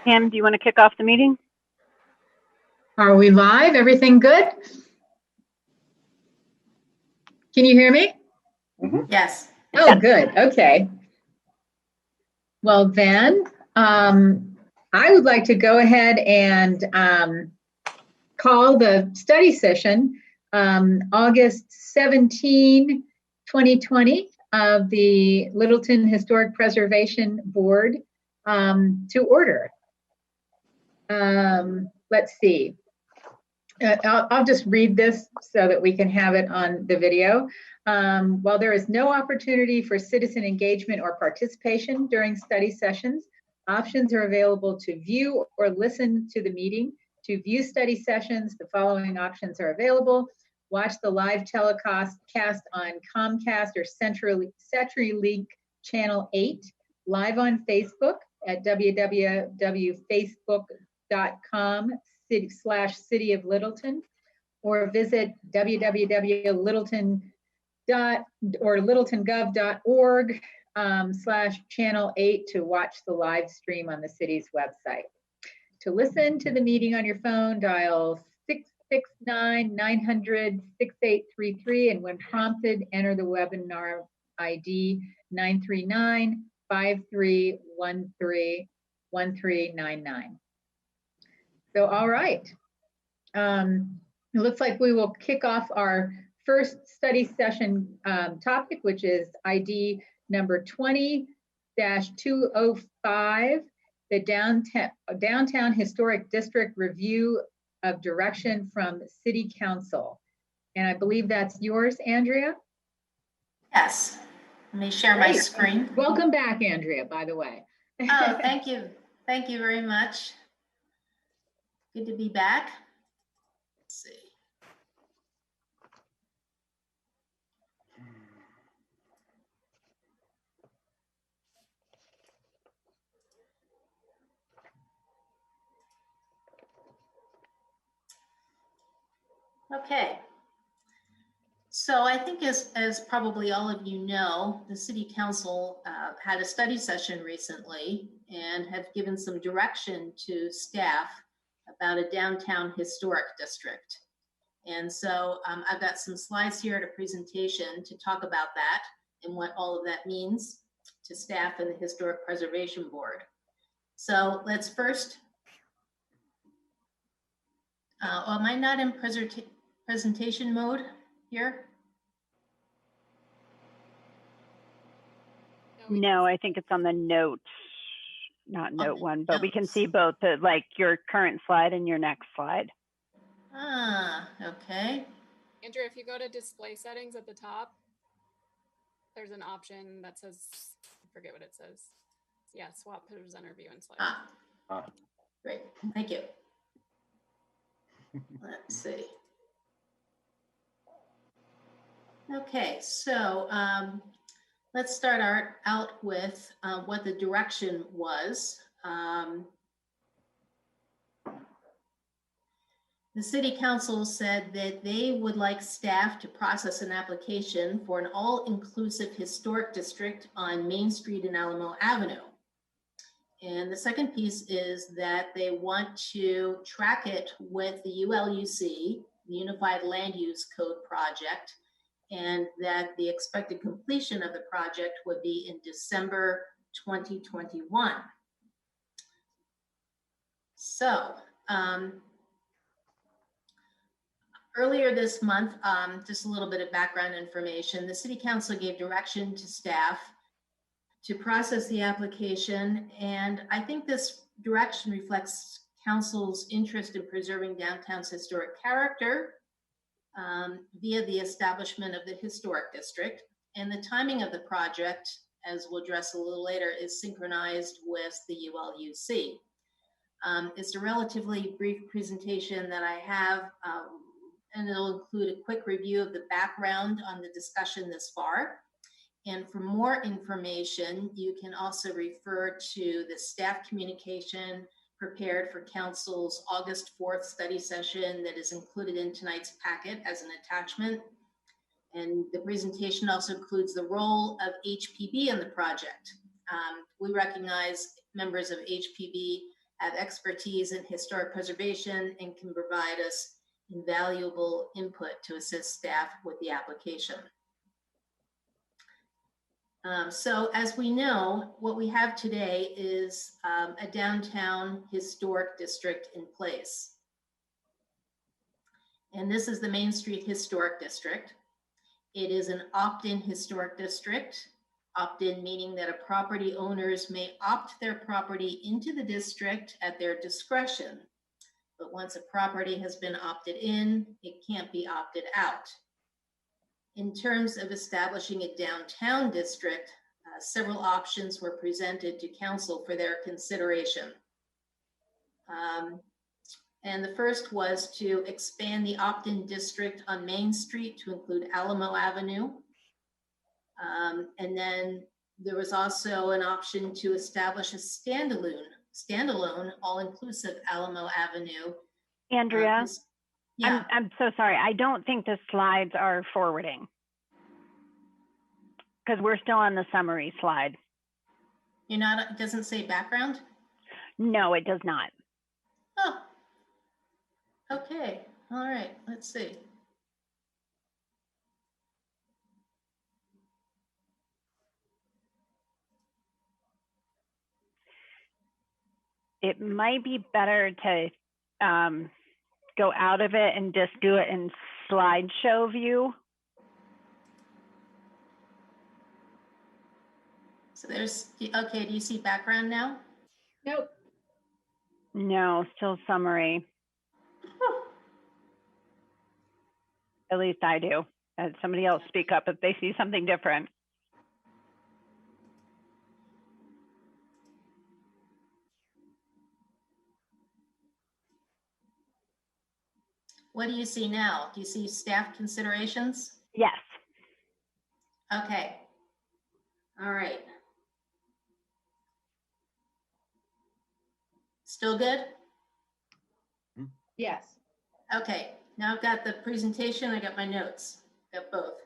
Pam, do you want to kick off the meeting? Are we live? Everything good? Can you hear me? Yes. Oh, good. Okay. Well, then, I would like to go ahead and call the study session August 17, 2020 of the Littleton Historic Preservation Board to order. Let's see. I'll just read this so that we can have it on the video. While there is no opportunity for citizen engagement or participation during study sessions, options are available to view or listen to the meeting. To view study sessions, the following options are available. Watch the live telecast on Comcast or CenturyLink Channel 8, live on Facebook at www.facebook.com/City of Littleton, or visit littletongov.org/channel 8 to watch the live stream on the city's website. To listen to the meeting on your phone, dial 669-900-6833, and when prompted, enter the webinar ID 939-5313-1399. So, all right. It looks like we will kick off our first study session topic, which is ID number 20-205, the Downtown Historic District Review of Direction from City Council. And I believe that's yours, Andrea? Yes. Let me share my screen. Welcome back, Andrea, by the way. Oh, thank you. Thank you very much. Good to be back. Let's see. Okay. So I think as probably all of you know, the City Council had a study session recently and have given some direction to staff about a downtown historic district. And so I've got some slides here at a presentation to talk about that and what all of that means to staff and the Historic Preservation Board. So let's first, am I not in presentation mode here? No, I think it's on the notes, not note one, but we can see both the, like your current slide and your next slide. Ah, okay. Andrew, if you go to display settings at the top, there's an option that says, I forget what it says. Yeah, swap presenter view and slide. Great, thank you. Let's see. Okay, so let's start out with what the direction was. The City Council said that they would like staff to process an application for an all-inclusive historic district on Main Street and Alamo Avenue. And the second piece is that they want to track it with the ULUC, the Unified Land Use Code project, and that the expected completion of the project would be in December 2021. So, earlier this month, just a little bit of background information, the City Council gave direction to staff to process the application, and I think this direction reflects Council's interest in preserving downtown's historic character via the establishment of the historic district, and the timing of the project, as we'll address a little later, is synchronized with the ULUC. It's a relatively brief presentation that I have, and it'll include a quick review of the background on the discussion this far. And for more information, you can also refer to the staff communication prepared for Council's August 4th study session that is included in tonight's packet as an attachment. And the presentation also includes the role of HPB in the project. We recognize members of HPB have expertise in historic preservation and can provide us invaluable input to assist staff with the application. So as we know, what we have today is a downtown historic district in place. And this is the Main Street Historic District. It is an opt-in historic district. Opt-in meaning that property owners may opt their property into the district at their discretion. But once a property has been opted in, it can't be opted out. In terms of establishing a downtown district, several options were presented to Council for their consideration. And the first was to expand the opt-in district on Main Street to include Alamo Avenue. And then there was also an option to establish a standalone all-inclusive Alamo Avenue. Andrea, yeah. I'm so sorry. I don't think the slides are forwarding because we're still on the summary slide. You're not, it doesn't say background? No, it does not. Oh, okay. All right, let's see. It might be better to go out of it and just do it in slideshow view. So there's, okay, do you see background now? Nope. No, still summary. At least I do. Somebody else speak up if they see something different. What do you see now? Do you see staff considerations? Yes. Okay. All right. Still good? Yes. Okay. Now I've got the presentation. I got my notes. Got both.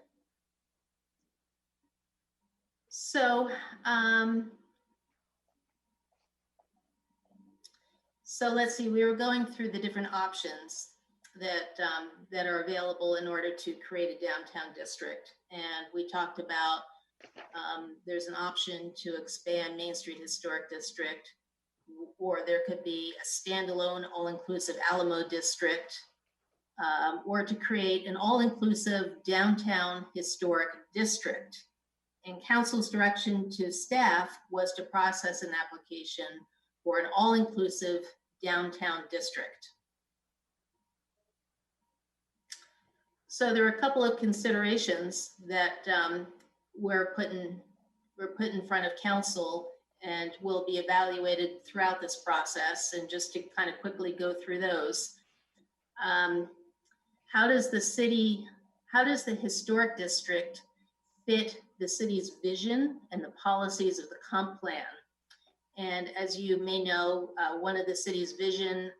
So, so let's see. We were going through the different options that are available in order to create a downtown district, and we talked about there's an option to expand Main Street Historic District, or there could be a standalone all-inclusive Alamo District, or to create an all-inclusive downtown historic district. And Council's direction to staff was to process an application for an all-inclusive downtown district. So there are a couple of considerations that were put in front of Council and will be evaluated throughout this process. And just to kind of quickly go through those, how does the historic district fit the city's vision and the policies of the comp plan? And as you may know, one of the city's vision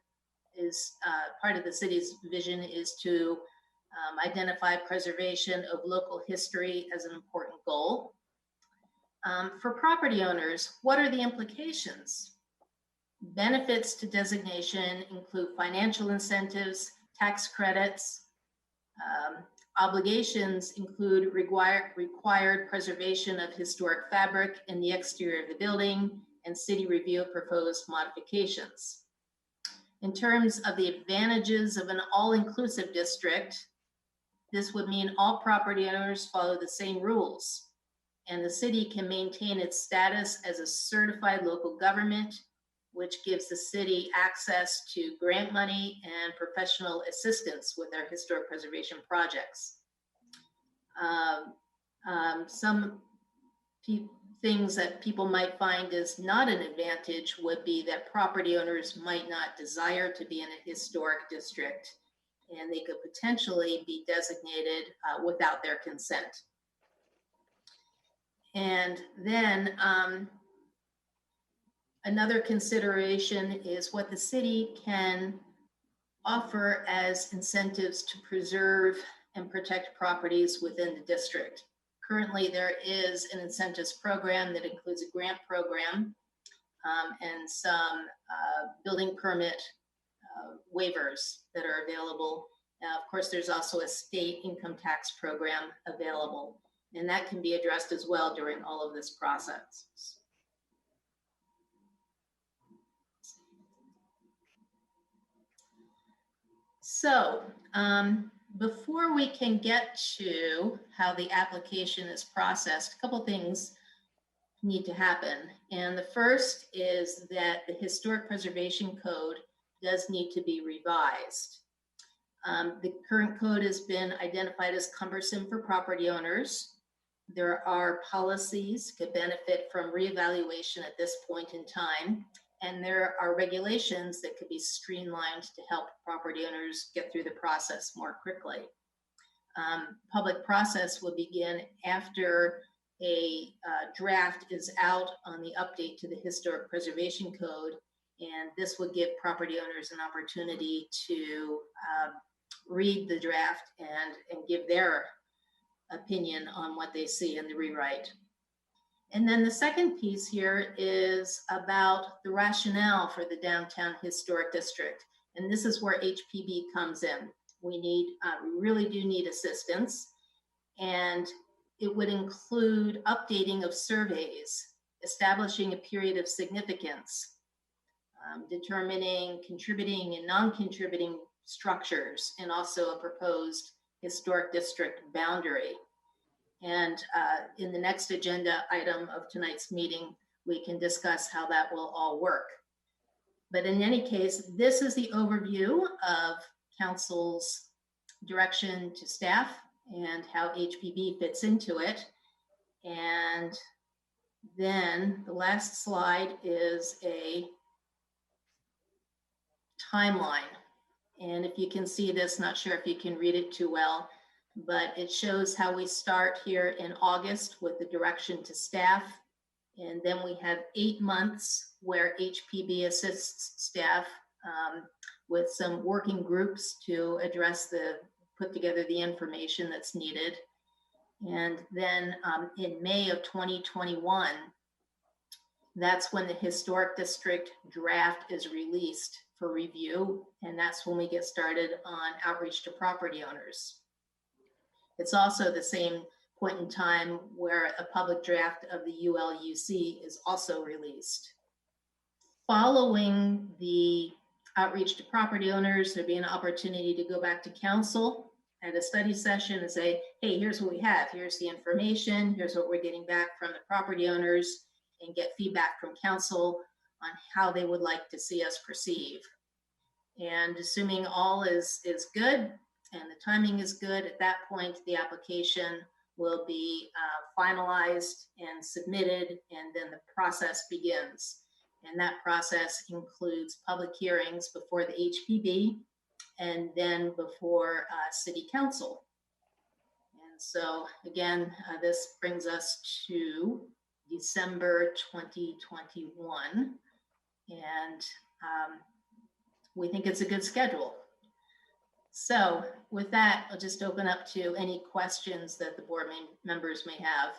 is, part of the city's vision is to identify preservation of local history as an important goal. For property owners, what are the implications? Benefits to designation include financial incentives, tax credits, Obligations include required preservation of historic fabric in the exterior of the building and city review of proposed modifications. In terms of the advantages of an all-inclusive district, this would mean all property owners follow the same rules, and the city can maintain its status as a certified local government, which gives the city access to grant money and professional assistance with their historic preservation projects. Some things that people might find is not an advantage would be that property owners might not desire to be in a historic district, and they could potentially be designated without their consent. And then another consideration is what the city can offer as incentives to preserve and protect properties within the district. Currently, there is an incentives program that includes a grant program and some building permit waivers that are available. Of course, there's also a state income tax program available, and that can be addressed as well during all of this process. So before we can get to how the application is processed, a couple things need to happen. And the first is that the Historic Preservation Code does need to be revised. The current code has been identified as cumbersome for property owners. There are policies that benefit from reevaluation at this point in time. And there are regulations that could be streamlined to help property owners get through the process more quickly. Public process will begin after a draft is out on the update to the Historic Preservation Code, and this would give property owners an opportunity to read the draft and give their opinion on what they see in the rewrite. And then the second piece here is about the rationale for the Downtown Historic District. And this is where HPB comes in. We really do need assistance. And it would include updating of surveys, establishing a period of significance, determining contributing and non-contributing structures, and also a proposed historic district boundary. And in the next agenda item of tonight's meeting, we can discuss how that will all work. But in any case, this is the overview of council's direction to staff and how HPB fits into it. And then the last slide is a timeline. And if you can see this, not sure if you can read it too well, but it shows how we start here in August with the direction to staff. And then we have 8 months where HPB assists staff with some working groups to put together the information that's needed. And then in May of 2021, that's when the historic district draft is released for review. And that's when we get started on outreach to property owners. It's also the same point in time where a public draft of the ULUC is also released. Following the outreach to property owners, there'd be an opportunity to go back to council at a study session and say, hey, here's what we have, here's the information, here's what we're getting back from the property owners, and get feedback from council on how they would like to see us proceed. And assuming all is good, and the timing is good, at that point, the application will be finalized and submitted, and then the process begins. And that process includes public hearings before the HPB and then before City Council. And so again, this brings us to December 2021. And we think it's a good schedule. So with that, I'll just open up to any questions that the board members may have.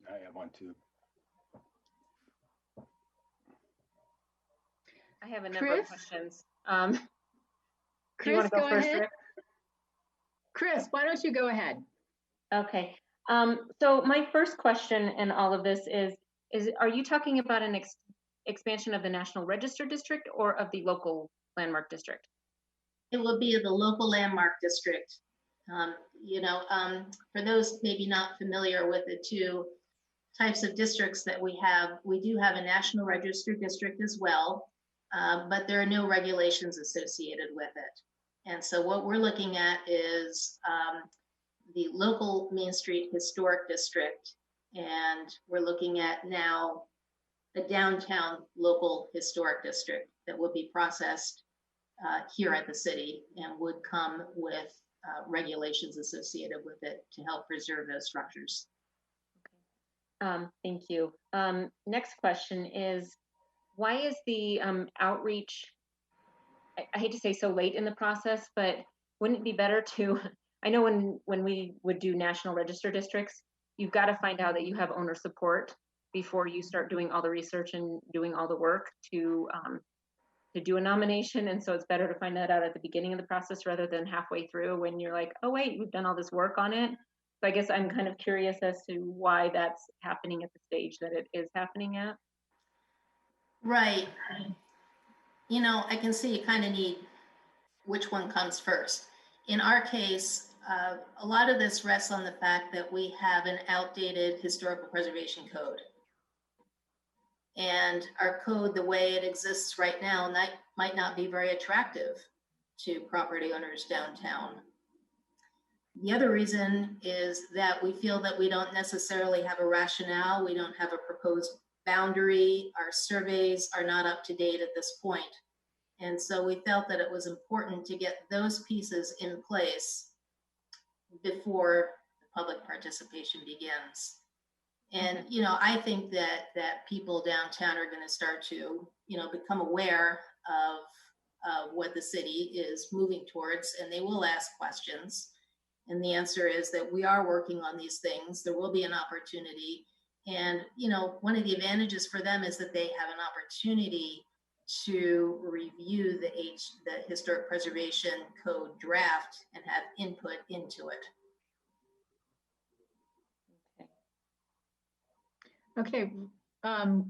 I have one too. I have a number of Chris? questions. Do you Chris, want to go go first, ahead. Rick? Chris, why don't you go ahead? Okay. So my first question in all of this is are you talking about an expansion of the National Register District or of the local landmark district? It will be the local landmark district. For those maybe not familiar with the two types of districts that we do have a National Register District as well, but there are no regulations associated with it. And so what we're looking at is the local Main Street Historic District, and we're looking at now a downtown local historic district that will be processed here at the city and would come with regulations associated with it to help preserve those structures. Thank you. Next question is, why is the outreach, I hate to say so late in the process, but wouldn't it be better to, I know when we would do National Register districts, you've got to find out that you have owner support before you start doing all the research and doing all the work to do a nomination. And so it's better to find that out at the beginning of the process rather than halfway through when you're like, oh wait, we've done all this work on it. So I guess I'm kind of curious as to why that's happening at the stage that it is happening at. Right. I can see you kind of need which one comes first. In our case, a lot of this rests on the fact that we have an outdated historical preservation code. And our code, the way it exists right now, might not be very attractive to property owners downtown. The other reason is that we feel that we don't necessarily have a rationale. We don't have a proposed boundary. Our surveys are not up to date at this point. And so we felt that it was important to get those pieces in place before the public participation begins. And, I think that people downtown are going to start to, become aware of what the city is moving towards, and they will ask questions. And the answer is that we are working on these things. There will be an opportunity. And, one of the advantages for them is that they have an opportunity to review the Historic Preservation Code draft and have input into it. Okay,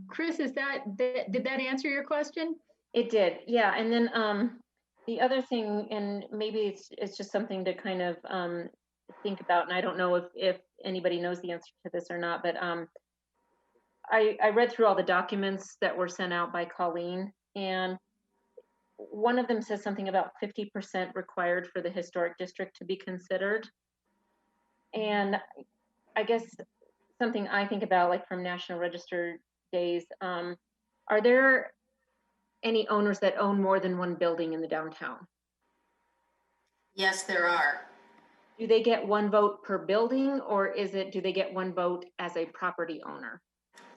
Chris, did that answer your question? It did, yeah. And then the other thing, and maybe it's just something to kind of think about, and I don't know if anybody knows the answer to this or not, but I read through all the documents that were sent out by Colleen, and one of them says something about 50% required for the historic district to be considered. And I guess something I think about, like from National Register days, are there any owners that own more than one building in the downtown? Yes, there are. Do they get one vote per building, or do they get one vote as a property owner?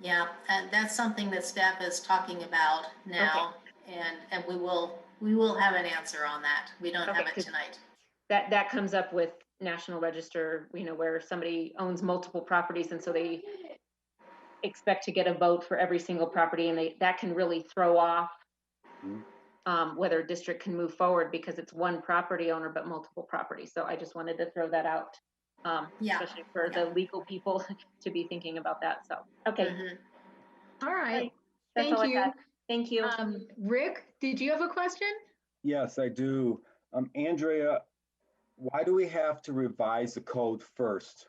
Yeah, and that's something that staff is talking about now, okay. and we will have an answer on that. We don't have it tonight. That comes up with National Register, where somebody owns multiple properties, and so they expect to get a vote for every single property, and that can really throw off whether a district can move forward because it's one property owner but multiple properties. So I just wanted to throw that out, especially for the legal people to be thinking about that. So okay. All right. That's all I had. Thank you. Rick, did you have a question? Yes, I do. Andrea, why do we have to revise the code first?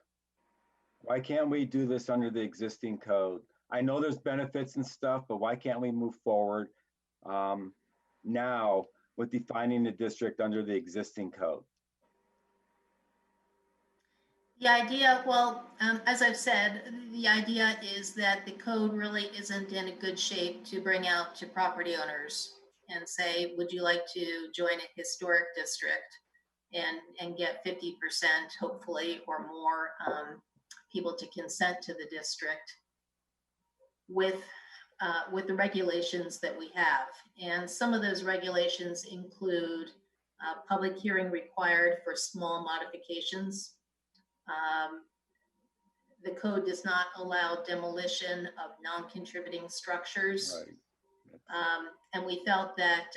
Why can't we do this under the existing code? I know there's benefits and stuff, but why can't we move forward now with defining the district under the existing code? The idea, as I've said, the idea is that the code really isn't in a good shape to bring out to property owners and say, would you like to join a historic district and get 50%, hopefully, or more people to consent to the district with the regulations that we have. And some of those regulations include public hearing required for small modifications. The code does not allow demolition of non-contributing structures. Right. And we felt that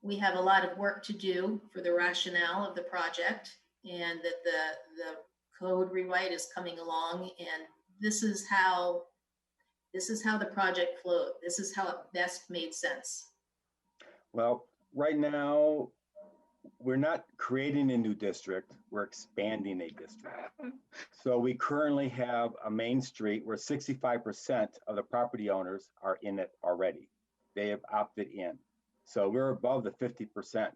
we have a lot of work to do for the rationale of the project, and that the code rewrite is coming along, and this is how the project flowed. This is how it best made sense. Well, right now, we're not creating a new district, we're expanding a district. So we currently have a main street where 65% of the property owners are in it already. They have opted in. So we're above the 50%.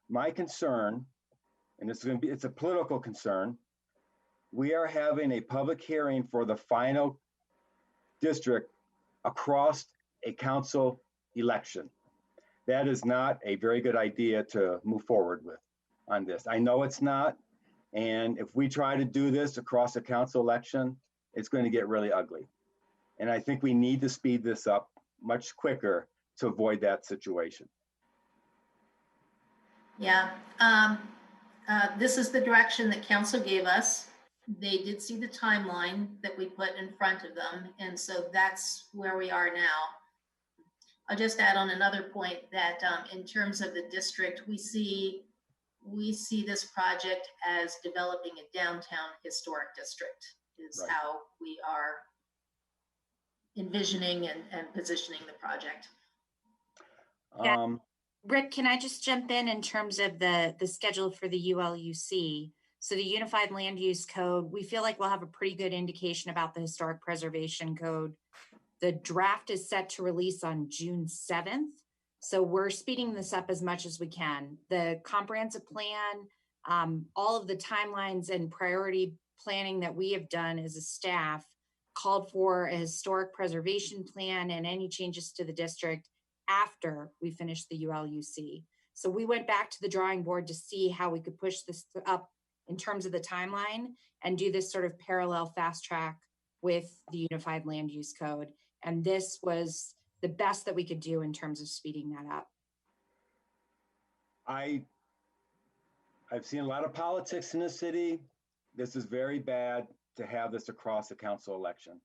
My concern, and it's a political concern, we are having a public hearing for the final district across a council election. That is not a very good idea to move forward with on this. I know it's not. And if we try to do this across a council election, it's going to get really ugly. And I think we need to speed this up much quicker to avoid that situation. Yeah, this is the direction that council gave us. They did see the timeline that we put in front of them. And so that's where we are now. I'll just add on another point that in terms of the district, we see this project as developing a downtown historic district is Right. how we are envisioning and positioning the project. Rick, can I just jump in terms of the schedule for the ULUC? So the Unified Land Use Code, we feel like we'll have a pretty good indication about the Historic Preservation Code. The draft is set to release on June 7th. So we're speeding this up as much as we can. The comprehensive plan, all of the timelines and priority planning that we have done as a staff called for a historic preservation plan and any changes to the district after we finish the ULUC. So we went back to the drawing board to see how we could push this up in terms of the timeline and do this sort of parallel fast track with the Unified Land Use Code. And this was the best that we could do in terms of speeding that up. I've seen a lot of politics in the city. This is very bad to have this across a council election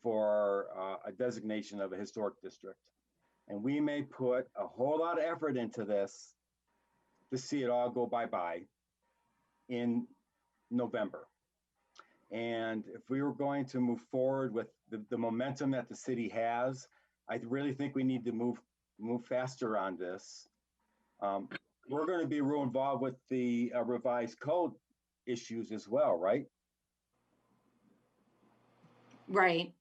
for a designation of a historic district. And we may put a whole lot of effort into this to see it all go bye-bye in November. And if we were going to move forward with the momentum that the city has, I really think we need to move faster on this. We're going to be real involved with the revised code issues as well, right? Right.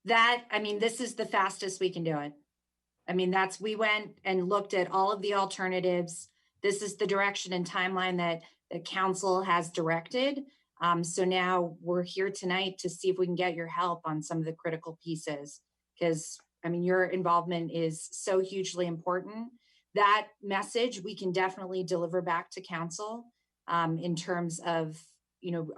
This is the fastest we can do it. We went and looked at all of the alternatives. This is the direction and timeline that the council has directed. So now we're here tonight to see if we can get your help on some of the critical pieces, because your involvement is so hugely important. That message we can definitely deliver back to council in terms of,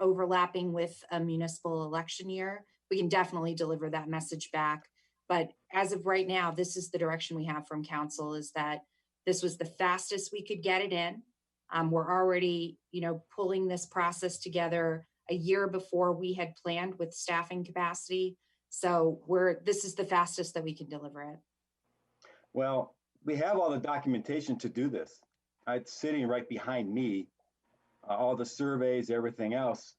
overlapping with a municipal election year. We can definitely deliver that message back. But as of right now, this is the direction we have from council, is that this was the fastest we could get it in. We're already, pulling this process together a year before we had planned with staffing capacity. So this is the fastest that we can deliver it. Well, we have all the documentation to do this. It's sitting right behind me, all the surveys, everything else.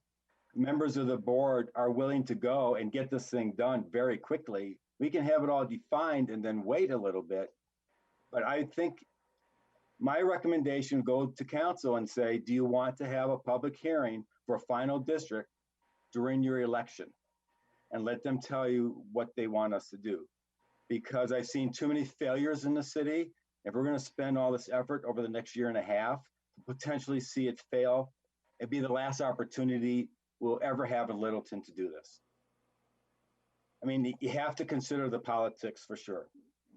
Members of the board are willing to go and get this thing done very quickly. We can have it all defined and then wait a little bit. But I think my recommendation would go to council and say, do you want to have a public hearing for a final district during your election? And let them tell you what they want us to do. Because I've seen too many failures in the city. If we're going to spend all this effort over the next year and a half to potentially see it fail, it'd be the last opportunity we'll ever have in Littleton to do this. You have to consider the politics for sure.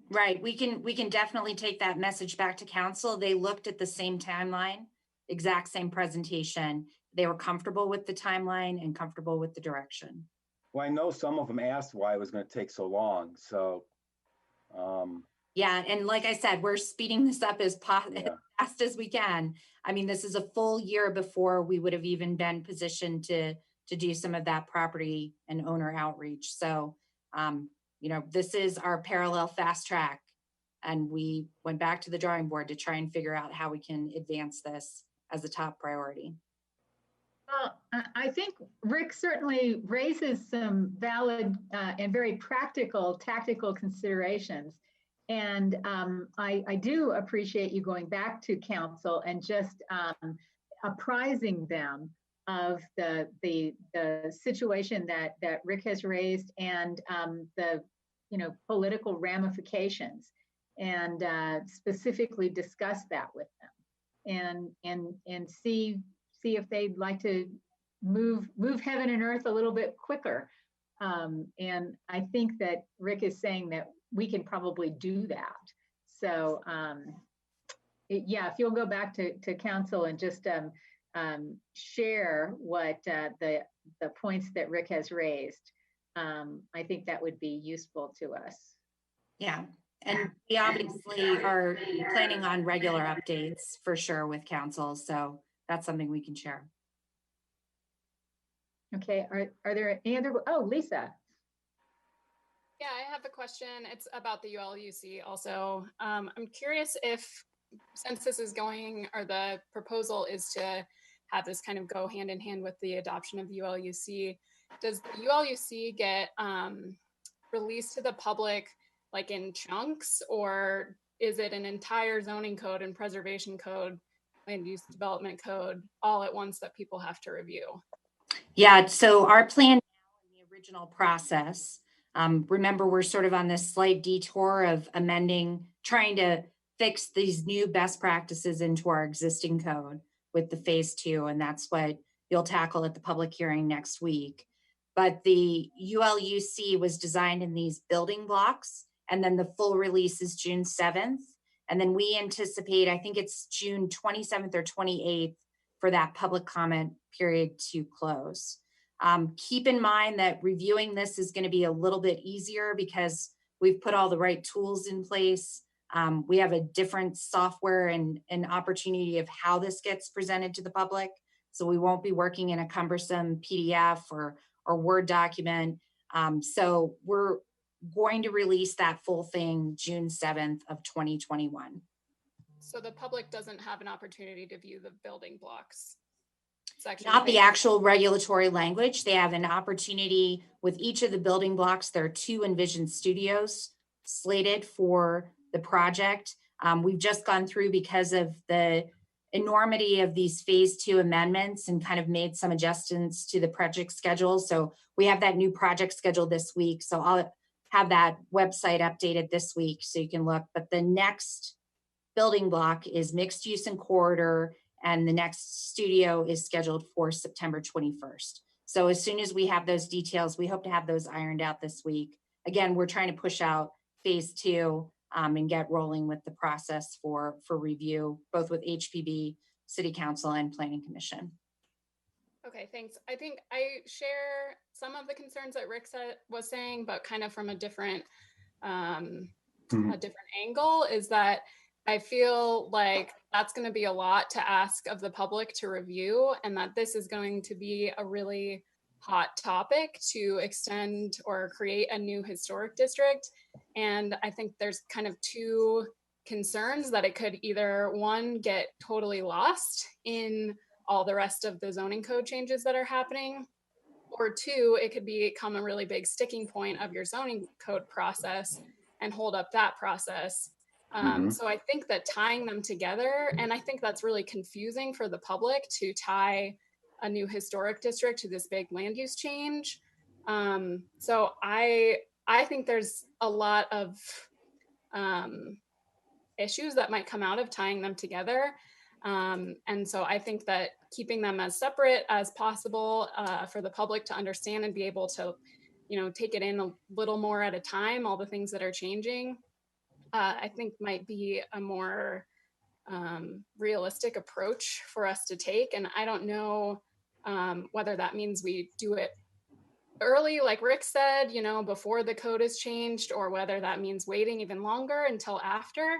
Right. We can definitely take that message back to council. They looked at the same timeline, exact same presentation. They were comfortable with the timeline and comfortable with the direction. Well, I know some of them asked why it was going to take so long. So, yeah. And like I said, we're speeding this up as fast as we can. This is a full year before we would have even been positioned to do some of that property and owner outreach. So this is our parallel fast track. And we went back to the drawing board to try and figure out how we can advance this as a top priority. Well, I think Rick certainly raises some valid and very practical, tactical considerations. And I do appreciate you going back to council and just apprising them of the situation that Rick has raised and the political ramifications, and specifically discuss that with them and see if they'd like to move heaven and earth a little bit quicker. And I think that Rick is saying that we can probably do that. So yeah, if you'll go back to council and just share what the points that Rick has raised, I think that would be useful to us. Yeah, and we obviously are planning on regular updates for sure with council, so that's something we can share. Okay, are there any other, oh, Lisa. Yeah, I have a question. It's about the ULUC also. I'm curious if, since this is going, or the proposal is to have this kind of go hand in hand with the adoption of the ULUC, does the ULUC get released to the public like in chunks, or is it an entire zoning code and preservation code, land use development code all at once that people have to review? Yeah, so our plan now in the original process, remember, we're sort of on this slight detour of amending, trying to fix these new best practices into our existing code with the phase 2, and that's what you'll tackle at the public hearing next week. But the ULUC was designed in these building blocks, and then the full release is June 7th. And then we anticipate, I think it's June 27th or 28th for that public comment period to close. Keep in mind that reviewing this is going to be a little bit easier because we've put all the right tools in place. We have a different software and an opportunity of how this gets presented to the public. So we won't be working in a cumbersome PDF or Word document. So we're going to release that full thing June 7th of 2021. So the public doesn't have an opportunity to view the building blocks section? Not the actual regulatory language. They have an opportunity with each of the building blocks. There are 2 Envision studios slated for the project. We've just gone through, because of the enormity of these phase 2 amendments, and kind of made some adjustments to the project schedule. So we have that new project schedule this week. So I'll have that website updated this week so you can look. But the next building block is mixed use and corridor, and the next studio is scheduled for September 21st. So as soon as we have those details, we hope to have those ironed out this week. Again, we're trying to push out phase 2 and get rolling with the process for review, both with HPB, City Council, and Planning Commission. Okay, thanks. I think I share some of the concerns that Rick was saying, but kind of from a different angle, is that I feel like that's going to be a lot to ask of the public to review, and that this is going to be a really hot topic to extend or create a new historic district. And I think there's kind of 2 concerns: that it could either, 1, get totally lost in all the rest of the zoning code changes that are happening, or 2, it could become a really big sticking point of your zoning code process and hold up that process. So I think that tying them together, and I think that's really confusing for the public to tie a new historic district to this big land use change. So I think there's a lot of issues that might come out of tying them together. And so I think that keeping them as separate as possible for the public to understand and be able to, take it in a little more at a time, all the things that are changing, I think might be a more realistic approach for us to take. And I don't know whether that means we do it early, like Rick said, before the code is changed, or whether that means waiting even longer until after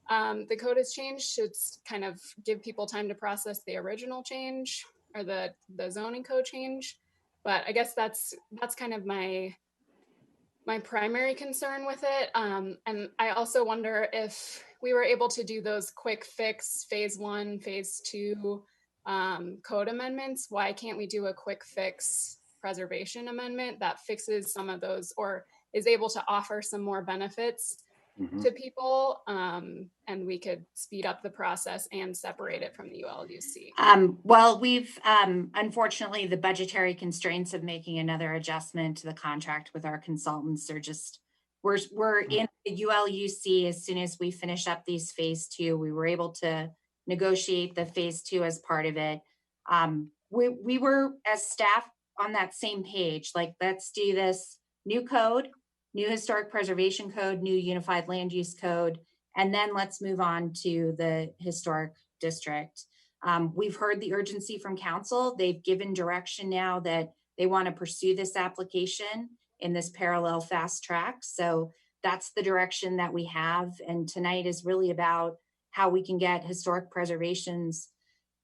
the code is changed, to kind of give people time to process the original change, or the zoning code change. But I guess that's kind of my my primary concern with it. And I also wonder if we were able to do those quick fix phase 1, phase 2 code amendments. Why can't we do a quick fix preservation amendment that fixes some of those or is able to offer some more benefits to people, and we could speed up the process and separate it from the ULUC? Well, we've unfortunately the budgetary constraints of making another adjustment to the contract with our consultants are just we're in the ULUC. As soon as we finish up these phase 2, we were able to negotiate the phase 2 as part of it. We were as staff on that same page, like let's do this new code, new historic preservation code, new unified land use code, and then let's move on to the historic district. We've heard the urgency from council. They've given direction now that they want to pursue this application in this parallel fast track. So that's the direction that we have. And tonight is really about how we can get historic preservation's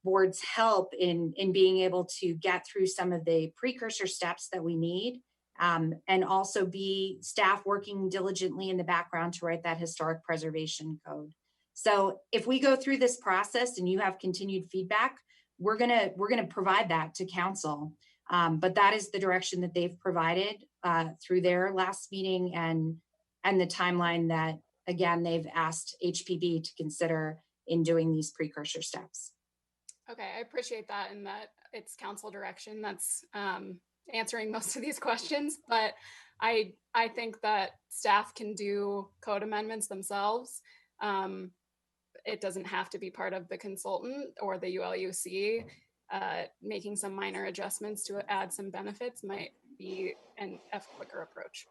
board's help in being able to get through some of the precursor steps that we need. And also be staff working diligently in the background to write that historic preservation code. So if we go through this process and you have continued feedback, we're gonna provide that to council. But that is the direction that they've provided through their last meeting and the timeline that, again, they've asked HPB to consider in doing these precursor steps. Okay, I appreciate that and that it's council direction that's answering most of these questions, but I think that staff can do code amendments themselves. It doesn't have to be part of the consultant or the ULUC. Making some minor adjustments to add some benefits might be a quicker approach.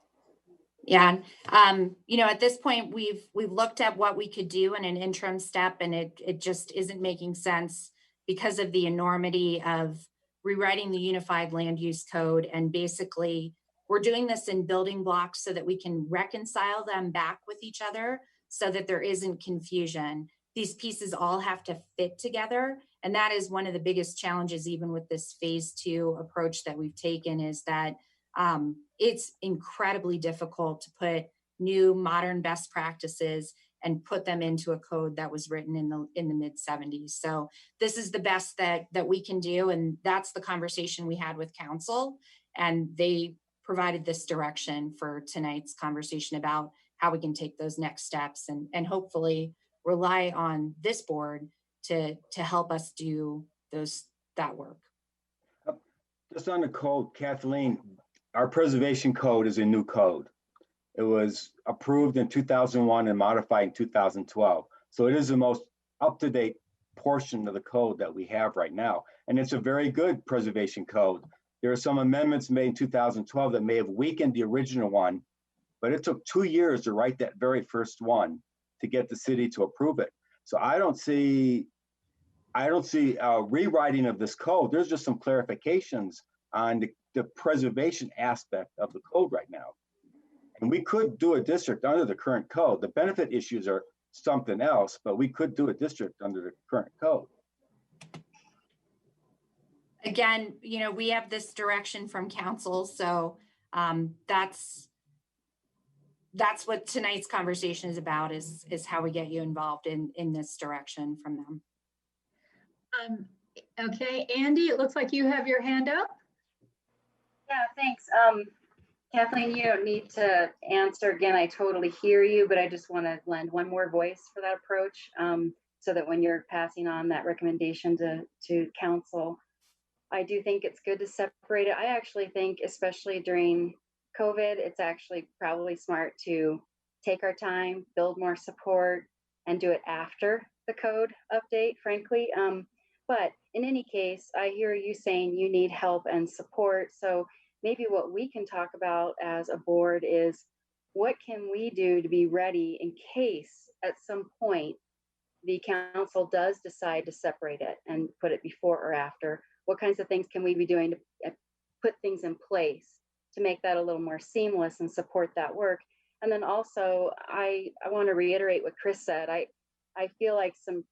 Yeah, at this point, we've looked at what we could do in an interim step, and it just isn't making sense because of the enormity of rewriting the unified land use code. And basically, we're doing this in building blocks so that we can reconcile them back with each other so that there isn't confusion. These pieces all have to fit together. And that is one of the biggest challenges, even with this phase 2 approach that we've taken, is that it's incredibly difficult to put new modern best practices and put them into a code that was written in the mid 70s. So this is the best that we can do. And that's the conversation we had with council. And they provided this direction for tonight's conversation about how we can take those next steps and hopefully rely on this board to help us do that work. Just on the code, Kathleen, our preservation code is a new code. It was approved in 2001 and modified in 2012. So it is the most up-to-date portion of the code that we have right now. And it's a very good preservation code. There are some amendments made in 2012 that may have weakened the original one, but it took 2 years to write that very first one to get the city to approve it. So I don't see a rewriting of this code. There's just some clarifications on the preservation aspect of the code right now. And we could do a district under the current code. The benefit issues are something else, but we could do a district under the current code. Again, we have this direction from council. So that's what tonight's conversation is about, is how we get you involved in this direction from them. Okay, Andy, it looks like you have your hand up. Yeah, thanks. Kathleen, you don't need to answer again. I totally hear you, but I just want to lend one more voice for that approach, so that when you're passing on that recommendation to council, I do think it's good to separate it. I actually think, especially during COVID, it's actually probably smart to take our time, build more support, and do it after the code update, frankly. But in any case, I hear you saying you need help and support. So maybe what we can talk about as a board is, what can we do to be ready in case at some point the council does decide to separate it and put it before or after? What kinds of things can we be doing to put things in place to make that a little more seamless and support that work? And then also, I want to reiterate what Chris said. I feel like some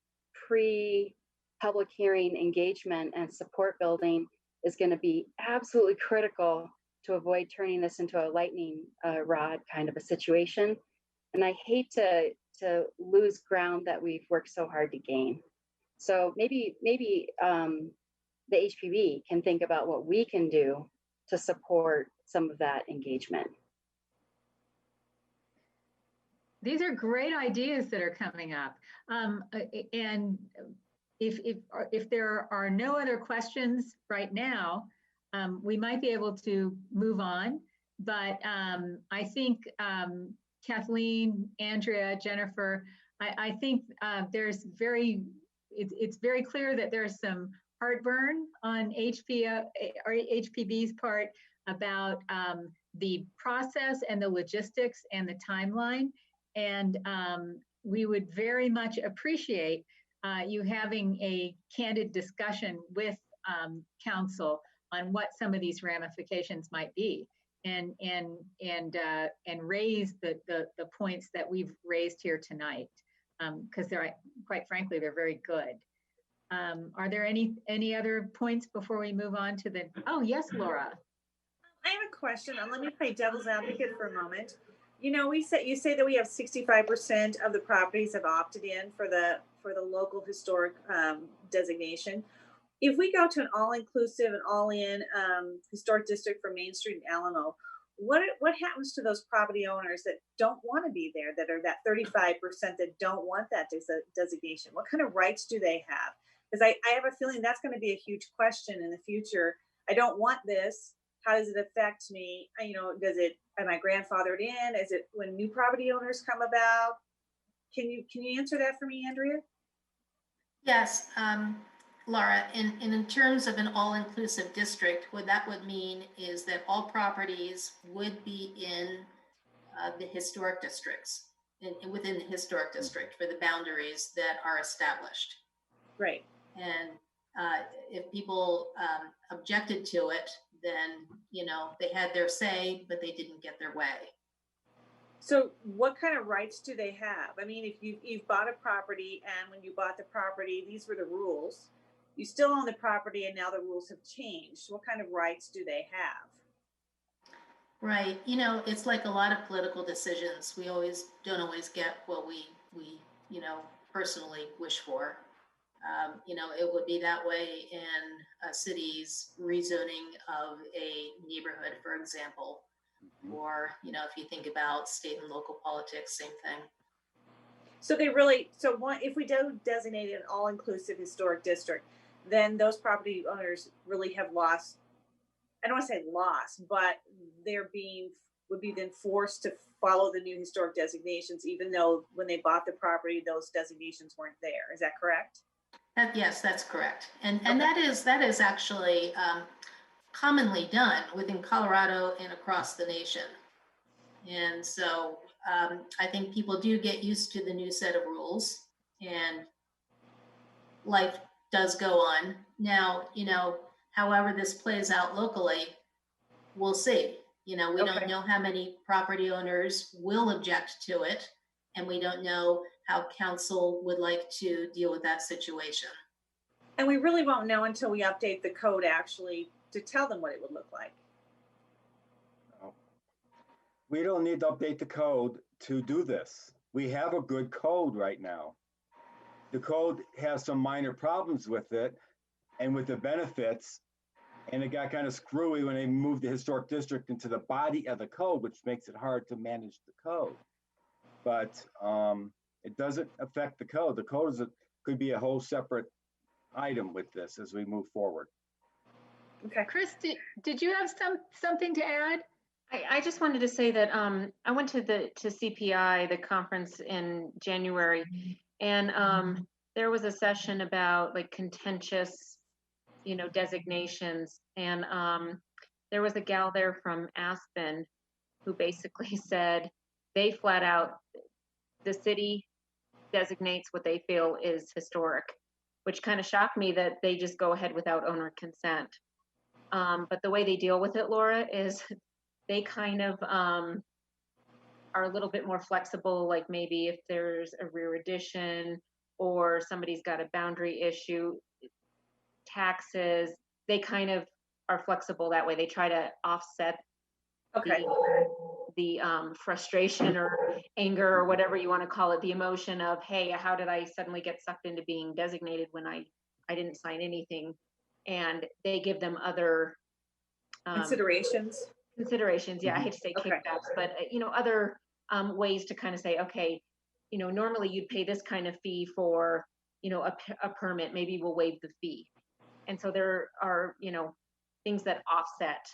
pre-public hearing engagement and support building is going to be absolutely critical to avoid turning this into a lightning rod kind of a situation. And I hate to lose ground that we've worked so hard to gain. So maybe the HPB can think about what we can do to support some of that engagement. These are great ideas that are coming up. And if there are no other questions right now, we might be able to move on. But I think Kathleen, Andrea, Jennifer, I think it's very clear that there's some heartburn on HPB's part about the process and the logistics and the timeline. And we would very much appreciate you having a candid discussion with council on what some of these ramifications might be, and raise the points that we've raised here tonight, because they're, quite frankly, they're very good. Are there any other points before we move on to the? Oh yes, Laura. I have a question. Let me play devil's advocate for a moment. You know, you say that we have 65% of the properties have opted in for the local historic designation. If we go to an all-inclusive and all-in historic district for Main Street and Alamo, what happens to those property owners that don't want to be there, that are that 35% that don't want that designation? What kind of rights do they have? Because I have a feeling that's going to be a huge question in the future. I don't want this. How does it affect me? You know, am I grandfathered in? Is it when new property owners come about? Can you answer that for me, Andrea? Yes, Laura, in terms of an all-inclusive district, what that would mean is that all properties would be in the historic districts, within the historic district for the boundaries that are established. Right. And if people objected to it, then, you know, they had their say, but they didn't get their way. So what kind of rights do they have? I mean, if you've bought a property, and when you bought the property, these were the rules. You still own the property, and now the rules have changed. What kind of rights do they have? Right. You know, it's like a lot of political decisions. We don't always get what we you know, personally wish for. You know, it would be that way in a city's rezoning of a neighborhood, for example, or, you know, if you think about state and local politics, same thing. So if we do designate an all-inclusive historic district, then those property owners really have lost, I don't want to say lost, but would be then forced to follow the new historic designations, even though when they bought the property, those designations weren't there. Is that correct? Yes, that's correct. And that is actually commonly done within Colorado and across the nation. And so I think people do get used to the new set of rules, and life does go on. Now, you know, however this plays out locally, we'll see. You know, we don't know how many property owners will object to it, and we don't know how council would like to deal with that situation. And we really won't know until we update the code actually to tell them what it would look like. We don't need to update the code to do this. We have a good code right now. The code has some minor problems with it and with the benefits, and it got kind of screwy when they moved the historic district into the body of the code, which makes it hard to manage the code. But it doesn't affect the code. The code could be a whole separate item with this as we move forward. Okay, Chris, did you have something to add? I just wanted to say that I went to CPI, the conference in January, and there was a session about like contentious, you know, designations, and there was a gal there from Aspen who basically said they flat out, the city designates what they feel is historic, which kind of shocked me that they just go ahead without owner consent. But the way they deal with it, Laura, is they kind of are a little bit more flexible, like maybe if there's a rear addition or somebody's got a boundary issue, taxes, they kind of are flexible that way. They try to offset Okay. the frustration or anger or whatever you want to call it, the emotion of, hey, how did I suddenly get sucked into being designated when I didn't sign anything? And they give them other Considerations. Yeah, I hate to say kickbacks, but other ways to kind of say, okay, normally you'd pay this kind of fee for a permit, maybe we'll waive the fee. And so there are things that offset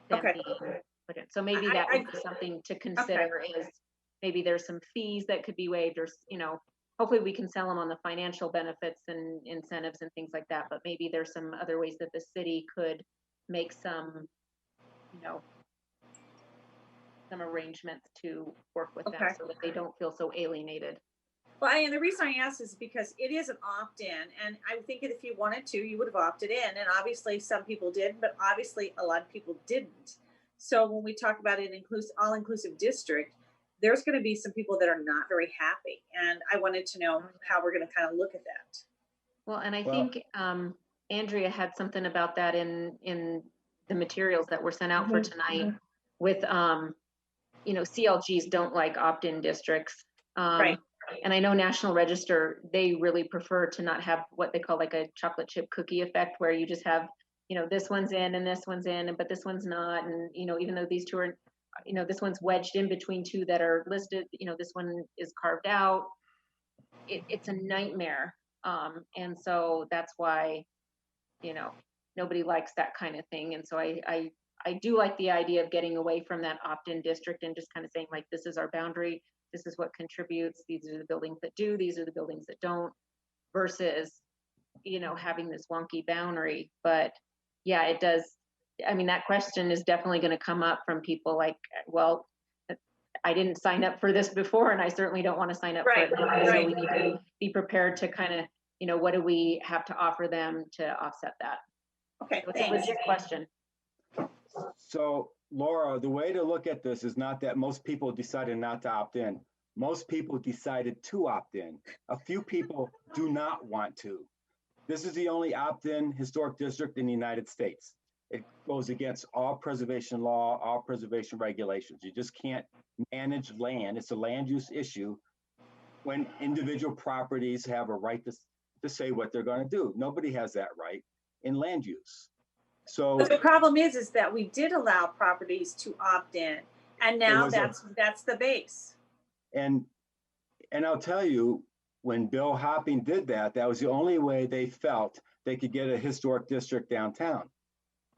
them being put in. So maybe that would be something to consider, is maybe there's some fees that could be waived, or hopefully we can sell them on the financial benefits and incentives and things like that, but maybe there's some other ways that the city could make some some arrangements to work with them so that they don't feel so alienated. Well, and the reason I asked is because it is an opt-in, and I think if you wanted to, you would have opted in, and obviously some people did, but obviously a lot of people didn't. So when we talk about an all-inclusive district, there's going to be some people that are not very happy, and I wanted to know how we're going to kind of look at that. Well, and I think Andrea had something about that in the materials that were sent out for tonight with, CLGs don't like opt-in districts. Right. And I know National Register, they really prefer to not have what they call like a chocolate chip cookie effect, where you just have, this one's in and this one's in, but this one's not. And, even though these two are, this one's wedged in between two that are listed, this one is carved out. It's a nightmare. And so that's why, nobody likes that kind of thing. And so I do like the idea of getting away from that opt-in district and just kind of saying, like, this is our boundary. This is what contributes. These are the buildings that do. These are the buildings that don't, versus, having this wonky boundary. But yeah, it does. I mean, that question is definitely going to come up from people like, well, I didn't sign up for this before, and I certainly don't want to sign up for it now. So we need to be prepared to kind of, what do we have to offer them to offset that? Okay, so it's a legit question. So Laura, the way to look at this is not that most people decided not to opt in. Most people decided to opt in. A few people do not want to. This is the only opt-in historic district in the United States. It goes against all preservation law, all preservation regulations. You just can't manage land. It's a land use issue when individual properties have a right to say what they're going to do. Nobody has that right in land use. So but the problem is that we did allow properties to opt in, and now that's the base. And I'll tell you, when Bill Hopping did that, that was the only way they felt they could get a historic district downtown.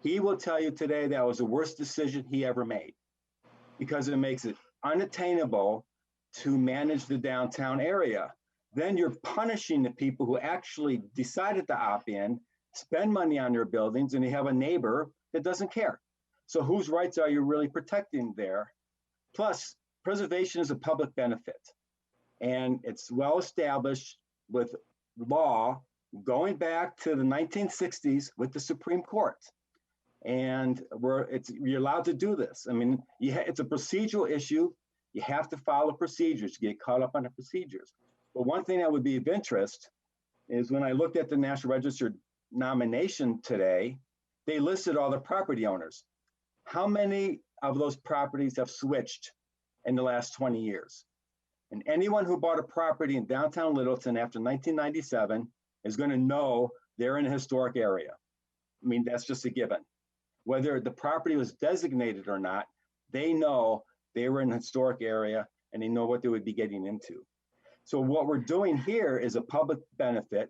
He will tell you today that was the worst decision he ever made, because it makes it unattainable to manage the downtown area. Then you're punishing the people who actually decided to opt in, spend money on their buildings, and you have a neighbor that doesn't care. So whose rights are you really protecting there? Plus, preservation is a public benefit. And it's well established with law going back to the 1960s with the Supreme Court. And you're allowed to do this. I mean, it's a procedural issue. You have to follow procedures, get caught up on the procedures. But one thing that would be of interest is when I looked at the National Register nomination today, they listed all the property owners. How many of those properties have switched in the last 20 years? And anyone who bought a property in downtown Littleton after 1997 is going to know they're in a historic area. I mean, that's just a given. Whether the property was designated or not, they know they were in a historic area and they know what they would be getting into. So what we're doing here is a public benefit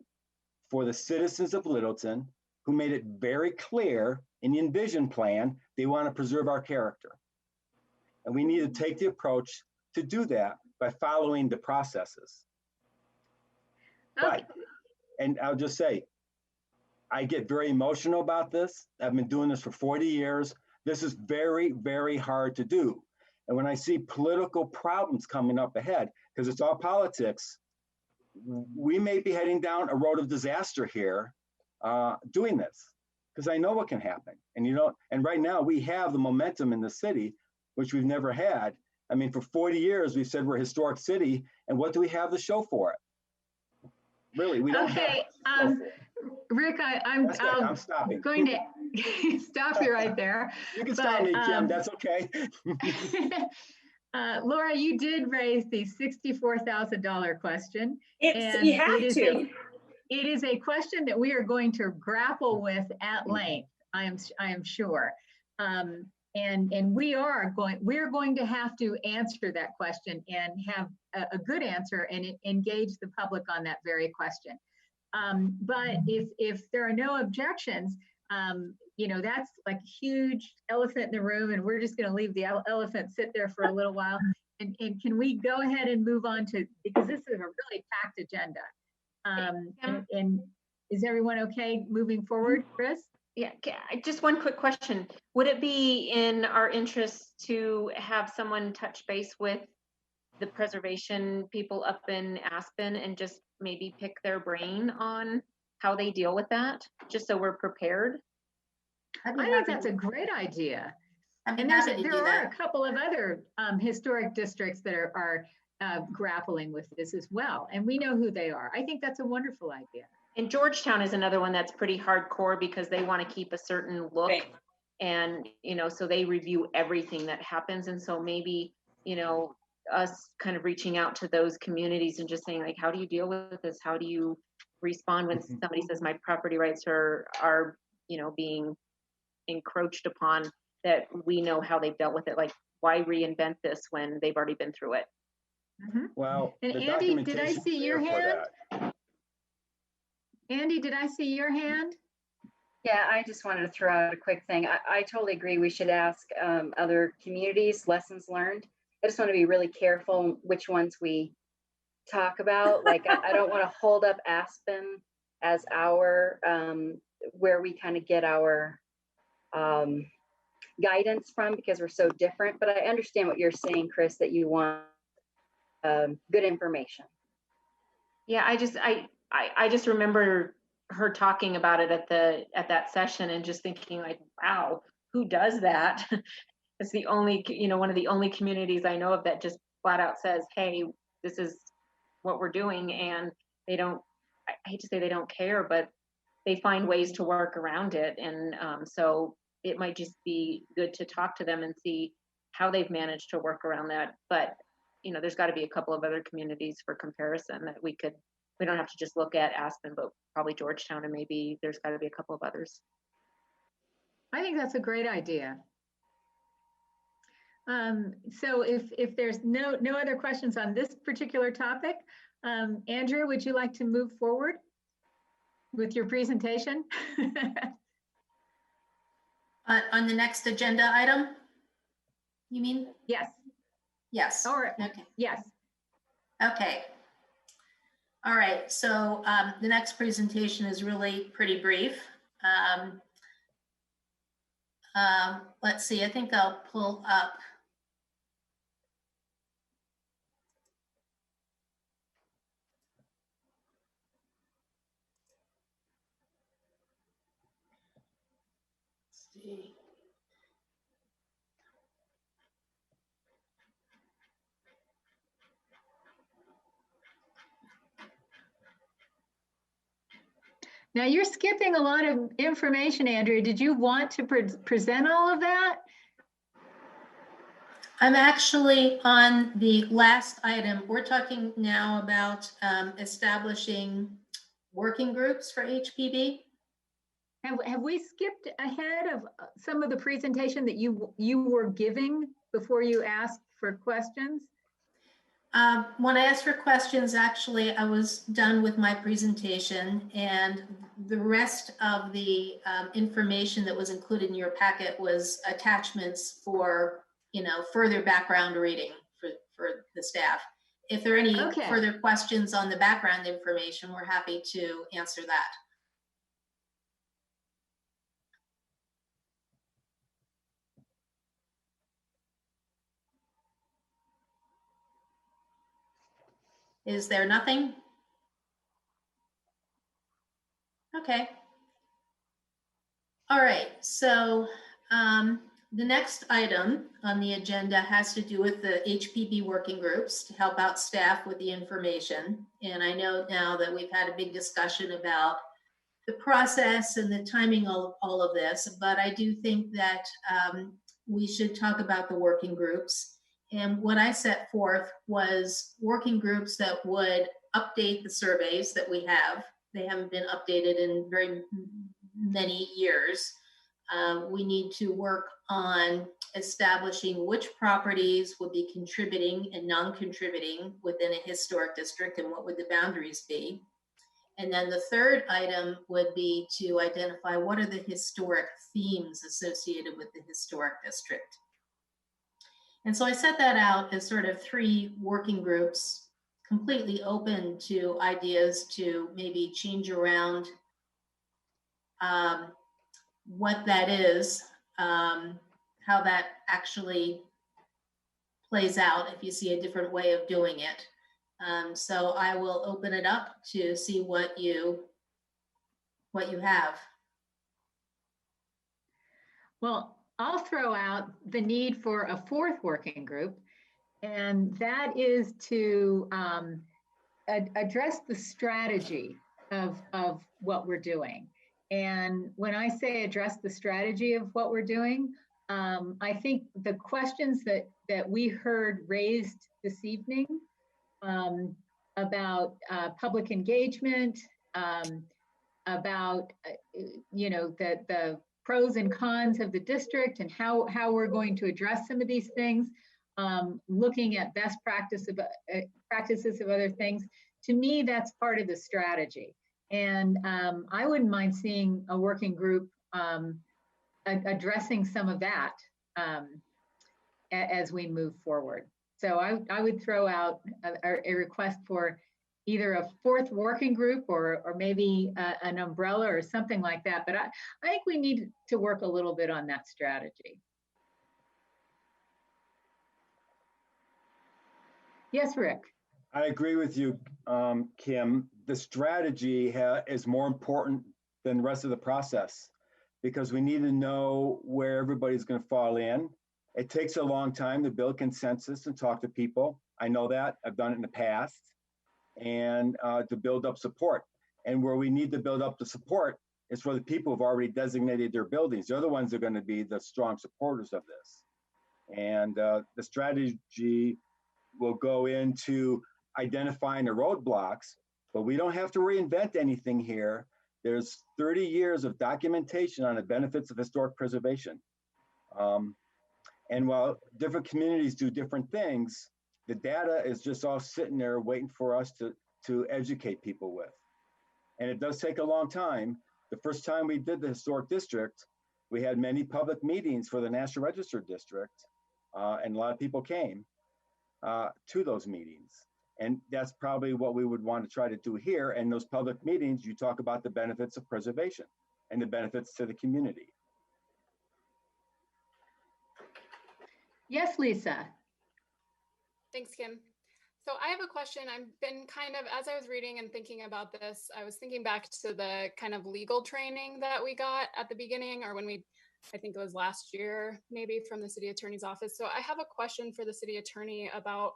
for the citizens of Littleton, who made it very clear in the Envision plan, they want to preserve our character. And we need to take the approach to do that by following the processes. Okay. And I'll just say, I get very emotional about this. I've been doing this for 40 years. This is very, very hard to do. And when I see political problems coming up ahead, because it's all politics, we may be heading down a road of disaster here doing this, because I know what can happen. And right now we have the momentum in the city, which we've never had. I mean, for 40 years, we've said we're a historic city, and what do we have to show for it? Really, we don't have Rick, I'm stopping. going to stop you right there. You can stop me, Kim. That's okay. Laura, you did raise the $64,000 question. You have to. It is a question that we are going to grapple with at length. I am sure. And we're going to have to answer that question and have a good answer and engage the public on that very question. But if there are no objections, you know, that's like a huge elephant in the room, and we're just going to leave the elephant sit there for a little while. And can we go ahead and move on to, because this is a really packed agenda. And is everyone okay moving forward, Chris? Yeah, just one quick question. Would it be in our interest to have someone touch base with the preservation people up in Aspen and just maybe pick their brain on how they deal with that, just so we're prepared? I think that's a great idea. And there are a couple of other historic districts that are grappling with this as well. And we know who they are. I think that's a wonderful idea. And Georgetown is another one that's pretty hardcore because they want to keep a certain look. Right. And, you know, so they review everything that happens. And so maybe, you know, us kind of reaching out to those communities and just saying, like, how do you deal with this? How do you respond when somebody says my property rights are, you know, being encroached upon, that we know how they've dealt with it? Like, why reinvent this when they've already been through it? Mm-hmm. Well, and Andy, did I see your hand? Andy, did I see your hand? Yeah, I just wanted to throw out a quick thing. I totally agree. We should ask other communities lessons learned. I just want to be really careful which ones we talk about. Like, I don't want to hold up Aspen as our, where we kind of get our guidance from, because we're so different. But I understand what you're saying, Chris, that you want good information. Yeah, I just remember her talking about it at that session and just thinking, like, wow, who does that? It's the only, you know, one of the only communities I know of that just flat out says, hey, this is what we're doing. And they don't, I hate to say they don't care, but they find ways to work around it. And so it might just be good to talk to them and see how they've managed to work around that. But, you know, there's got to be a couple of other communities for comparison that we don't have to just look at Aspen, but probably Georgetown, and maybe there's got to be a couple of others. I think that's a great idea. So if there's no other questions on this particular topic, Andrew, would you like to move forward with your presentation? On the next agenda item, you mean? Yes. Yes. Or okay. Yes. Okay. All right. So the next presentation is really pretty brief. Let's see. I think I'll pull up. Let's see. Now you're skipping a lot of information, Andrea. Did you want to present all of that? I'm actually on the last item. We're talking now about establishing working groups for HPB. Have we skipped ahead of some of the presentation that you were giving before you asked for questions? When I asked for questions, actually, I was done with my presentation, and the rest of the information that was included in your packet was attachments for, you know, further background reading for the staff. If there are any further questions on the background information, we're happy to answer that. Is there nothing? Okay. All right, so the next item on the agenda has to do with the HPB working groups to help out staff with the information. And I know now that we've had a big discussion about the process and the timing of all of this, but I do think that we should talk about the working groups. And what I set forth was working groups that would update the surveys that we have. They haven't been updated in very many years. We need to work on establishing which properties would be contributing and non-contributing within a historic district and what would the boundaries be. And then the third item would be to identify what are the historic themes associated with the historic district. And so I set that out as sort of 3 working groups, completely open to ideas to maybe change around what that is, how that actually plays out if you see a different way of doing it. So I will open it up to see what you have. Well, I'll throw out the need for a 4th working group, and that is to address the strategy of what we're doing. And when I say address the strategy of what we're doing, I think the questions that we heard raised this evening about public engagement, about the pros and cons of the district and how we're going to address some of these things, looking at best practices of other things. To me, that's part of the strategy. And I wouldn't mind seeing a working group addressing some of that as we move forward. So I would throw out a request for either a 4th working group or maybe an umbrella or something like that. But I think we need to work a little bit on that strategy. Yes, Rick. I agree with you, Kim. The strategy is more important than the rest of the process because we need to know where everybody's going to fall in. It takes a long time to build consensus and talk to people. I know that. I've done it in the past. And to build up support. And where we need to build up the support is for the people who've already designated their buildings. They're the ones that are going to be the strong supporters of this. And the strategy will go into identifying the roadblocks, but we don't have to reinvent anything here. There's 30 years of documentation on the benefits of historic preservation. And while different communities do different things, the data is just all sitting there waiting for us to educate people with. And it does take a long time. The first time we did the historic district, we had many public meetings for the National Register district, and a lot of people came to those meetings. And that's probably what we would want to try to do here. And those public meetings, you talk about the benefits of preservation and the benefits to the community. Yes, Lisa. Thanks, Kim. So I have a question. I've been kind of, as I was reading and thinking about this, I was thinking back to the kind of legal training that we got at the beginning, or when I think it was last year, maybe, from the city attorney's office. So I have a question for the city attorney about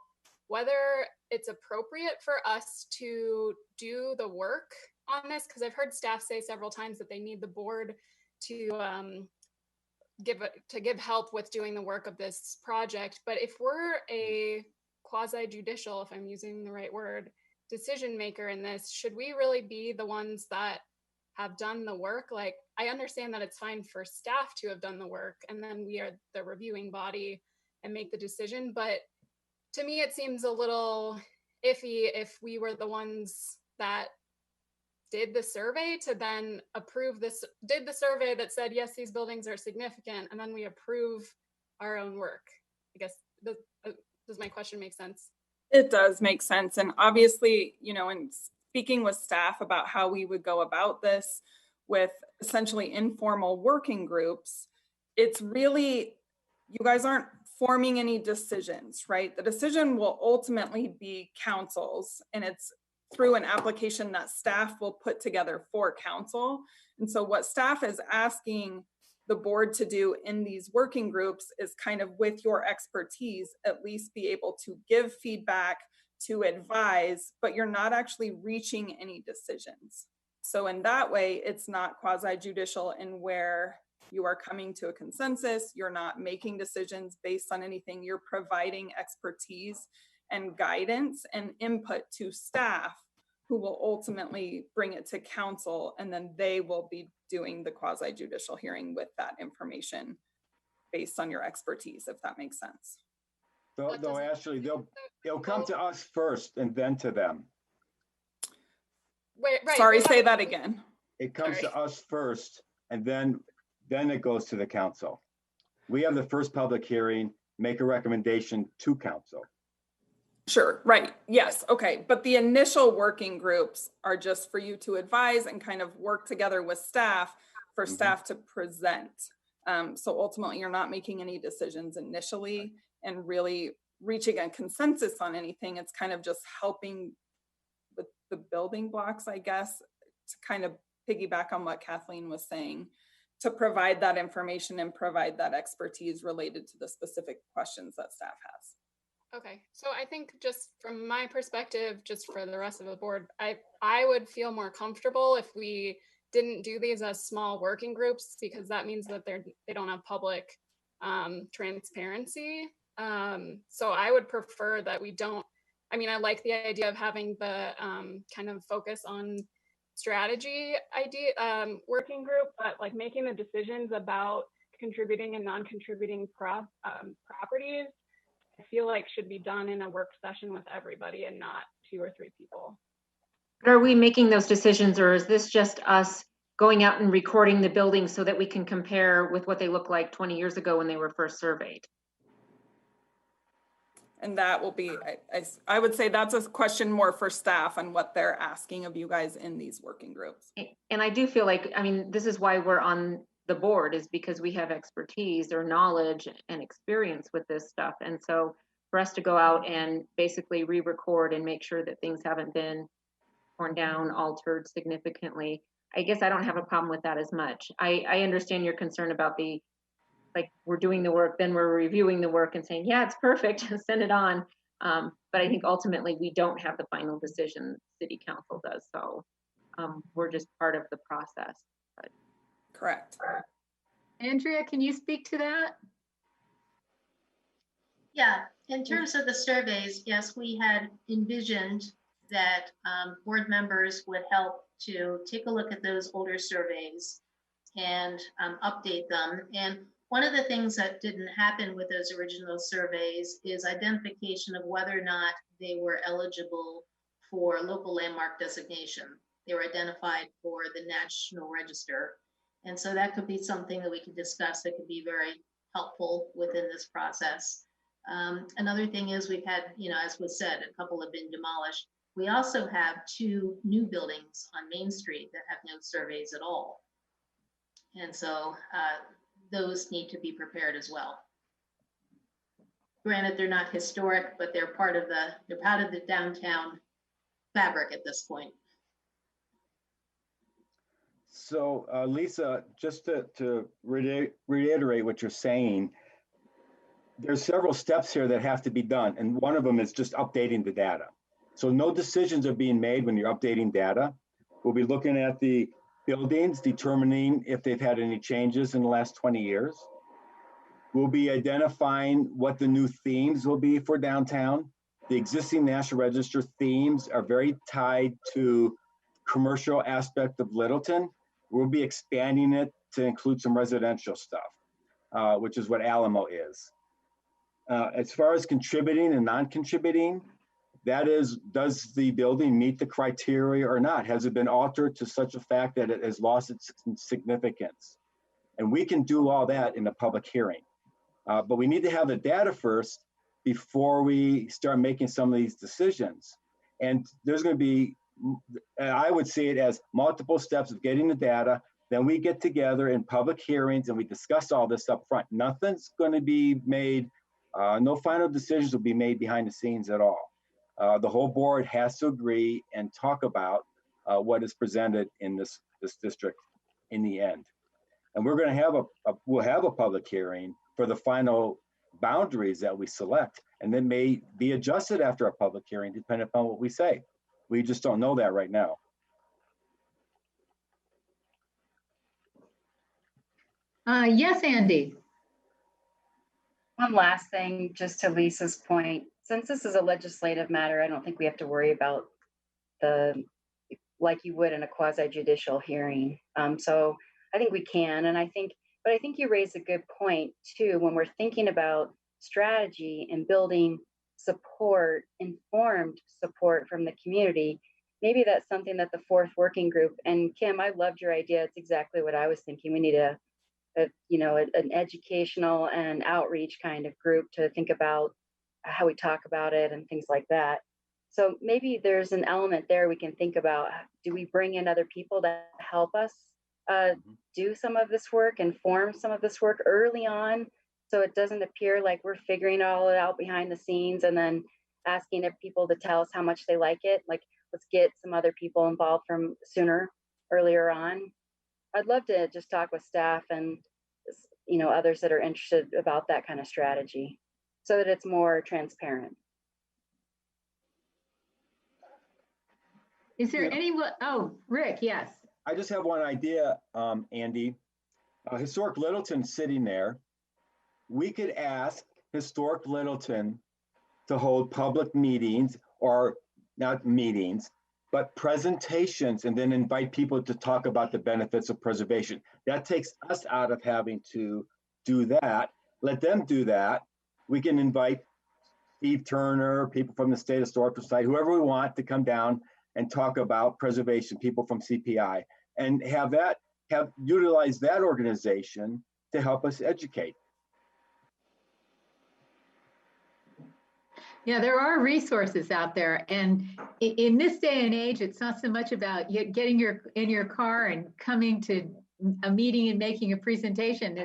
whether it's appropriate for us to do the work on this, because I've heard staff say several times that they need the board to give help with doing the work of this project. But if we're a quasi-judicial, if I'm using the right word, decision maker in this, should we really be the ones that have done the work? Like, I understand that it's fine for staff to have done the work, and then we are the reviewing body and make the decision. But to me, it seems a little iffy if we were the ones that did the survey to then approve this, did the survey that said, yes, these buildings are significant, and then we approve our own work. I guess, does my question make sense? It does make sense. And obviously, in speaking with staff about how we would go about this with essentially informal working groups, it's really, you guys aren't forming any decisions, right? The decision will ultimately be council's, and it's through an application that staff will put together for council. And so what staff is asking the board to do in these working groups is kind of, with your expertise, at least be able to give feedback, to advise, but you're not actually reaching any decisions. So in that way, it's not quasi-judicial in where you are coming to a consensus, you're not making decisions based on anything, you're providing expertise and guidance and input to staff who will ultimately bring it to council, and then they will be doing the quasi-judicial hearing with that information based on your expertise, if that makes sense. They'll actually, it'll come to us first and then to them. Wait, right. Sorry, say that again. It comes to us first, and then it goes to the council. We have the first public hearing, make a recommendation to council. Sure, right, yes, okay. But the initial working groups are just for you to advise and kind of work together with staff for staff to present. So ultimately, you're not making any decisions initially and really reaching a consensus on anything. It's kind of just helping with the building blocks, I guess, to kind of piggyback on what Kathleen was saying, to provide that information and provide that expertise related to the specific questions that staff has. Okay, so I think just from my perspective, just for the rest of the board, I would feel more comfortable if we didn't do these as small working groups, because that means that they don't have public transparency. So I would prefer that we don't. I mean, I like the idea of having the kind of focus on strategy idea working group, but like making the decisions about contributing and non-contributing properties, I feel like should be done in a work session with everybody and not 2 or 3 people. Are we making those decisions, or is this just us going out and recording the buildings so that we can compare with what they look like 20 years ago when they were first surveyed? And that will be, I would say that's a question more for staff on what they're asking of you guys in these working groups. And I do feel like, I mean, this is why we're on the board, is because we have expertise or knowledge and experience with this stuff. And so for us to go out and basically re-record and make sure that things haven't been torn down, altered significantly, I guess I don't have a problem with that as much. I understand your concern about the, like, we're doing the work, then we're reviewing the work and saying, yeah, it's perfect, send it on. But I think ultimately we don't have the final decision, city council does. So we're just part of the process. But. Correct. Andrea, can you speak to that? Yeah, in terms of the surveys, yes, we had envisioned that board members would help to take a look at those older surveys and update them. And one of the things that didn't happen with those original surveys is identification of whether or not they were eligible for local landmark designation. They were identified for the National Register. And so that could be something that we could discuss that could be very helpful within this process. Another thing is we've had, as was said, a couple have been demolished. We also have 2 new buildings on Main Street that have no surveys at all. And so those need to be prepared as well. Granted, they're not historic, but they're part of the downtown fabric at this point. So Lisa, just to reiterate what you're saying, there's several steps here that have to be done. And one of them is just updating the data. So no decisions are being made when you're updating data. We'll be looking at the buildings, determining if they've had any changes in the last 20 years. We'll be identifying what the new themes will be for downtown. The existing National Register themes are very tied to commercial aspect of Littleton. We'll be expanding it to include some residential stuff, which is what Alamo is. As far as contributing and non-contributing, that is, does the building meet the criteria or not? Has it been altered to such a fact that it has lost its significance? And we can do all that in a public hearing. But we need to have the data first before we start making some of these decisions. And there's going to be, I would see it as multiple steps of getting the data. Then we get together in public hearings and we discuss all this up front. Nothing's going to be made, no final decisions will be made behind the scenes at all. The whole board has to agree and talk about what is presented in this district in the end. And we're going to have we'll have a public hearing for the final boundaries that we select, and then may be adjusted after a public hearing depending upon what we say. We just don't know that right now. Yes, Andy. One last thing, just to Lisa's point, since this is a legislative matter, I don't think we have to worry about like you would in a quasi judicial hearing. So I think we can, but I think you raised a good point too, when we're thinking about strategy and building support, informed support from the community. Maybe that's something that the fourth working group, and Kim, I loved your idea. It's exactly what I was thinking. We need an educational and outreach kind of group to think about how we talk about it and things like that. So maybe there's an element there we can think about. Do we bring in other people to help us do some of this work and form some of this work early on, so it doesn't appear like we're figuring all it out behind the scenes and then asking if people to tell us how much they like it? Like, let's get some other people involved from earlier on. I'd love to just talk with staff and others that are interested about that kind of strategy, so that it's more transparent. Is there anyone? Oh, Rick, yes. I just have one idea, Andy. Historic Littleton sitting there. We could ask Historic Littleton to hold public meetings, or not meetings, but presentations, and then invite people to talk about the benefits of preservation. That takes us out of having to do that. Let them do that. We can invite Steve Turner, people from the State Historical Society, whoever we want to come down and talk about preservation, people from CPI, and utilize that organization to help us educate. Yeah, there are resources out there, and in this day and age, it's not so much about getting in your car and coming to a meeting and making a presentation.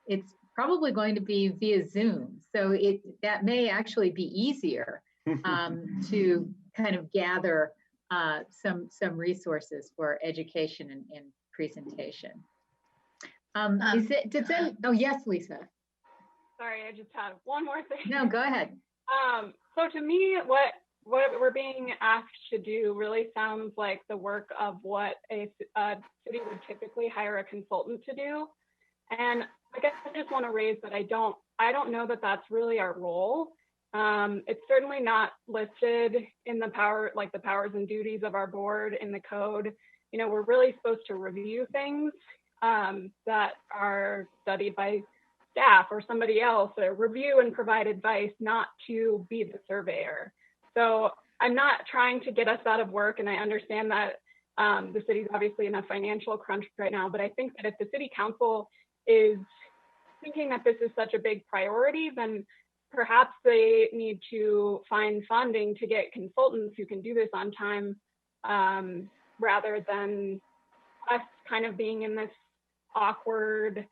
It's probably going to be via Zoom, so that may actually be easier to kind of gather some resources for education and presentation. Oh yes, Lisa. Sorry, I just had one more thing. No, go ahead. So to me, what we're being asked to do really sounds like the work of what a city would typically hire a consultant to do. And I guess I just want to raise that I don't know that that's really our role. It's certainly not listed in the powers and duties of our board in the code. We're really supposed to review things that are studied by staff or somebody else, or review and provide advice, not to be the surveyor. So I'm not trying to get us out of work, and I understand that the city's obviously in a financial crunch right now, but I think that if the city council is thinking that this is such a big priority, then perhaps they need to find funding to get consultants who can do this on time, rather than us kind of being in this awkward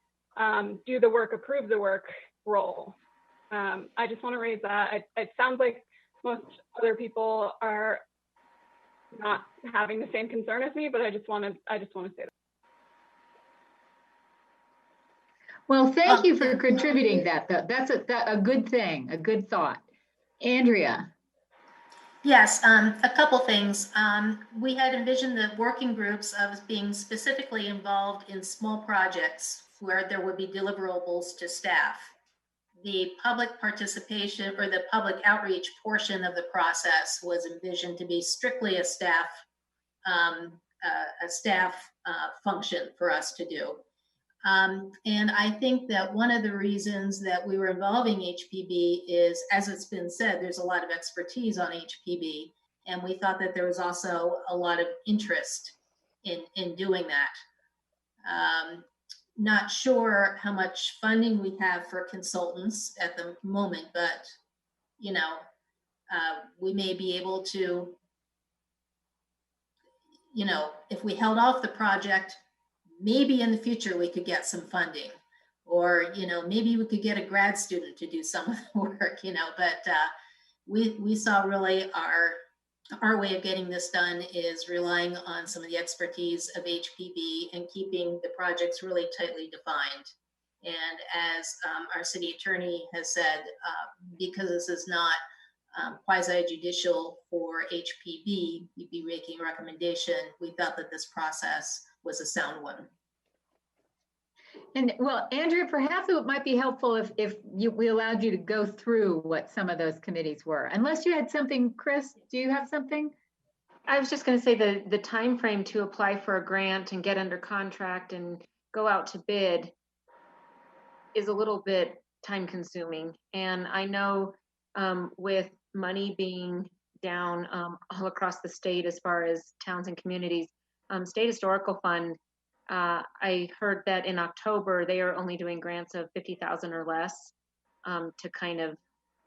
do the work, approve the work role. I just want to raise that. It sounds like most other people are not having the same concern as me, but I just want to say that. Well, thank you for contributing that, though. That's a good thing, a good thought. Andrea. Yes, a couple things. We had envisioned the working groups as being specifically involved in small projects where there would be deliverables to staff. The public participation or the public outreach portion of the process was envisioned to be strictly a staff function for us to do. And I think that one of the reasons that we were involving HPB is, as it's been said, there's a lot of expertise on HPB, and we thought that there was also a lot of interest in doing that. Not sure how much funding we have for consultants at the moment, but we may be able to, if we held off the project, maybe in the future we could get some funding, or maybe we could get a grad student to do some of the work, but we saw really our way of getting this done is relying on some of the expertise of HPB and keeping the projects really tightly defined. And as our city attorney has said, because this is not quasi-judicial for HPB, you'd be making a recommendation. We felt that this process was a sound one. And well, Andrea, perhaps it might be helpful if we allowed you to go through what some of those committees were, unless you had something. Chris, do you have something? I was just going to say the time frame to apply for a grant and get under contract and go out to bid is a little bit time consuming. And I know with money being down all across the state as far as towns and communities, State Historical Fund, I heard that in October they are only doing grants of 50,000 or less to kind of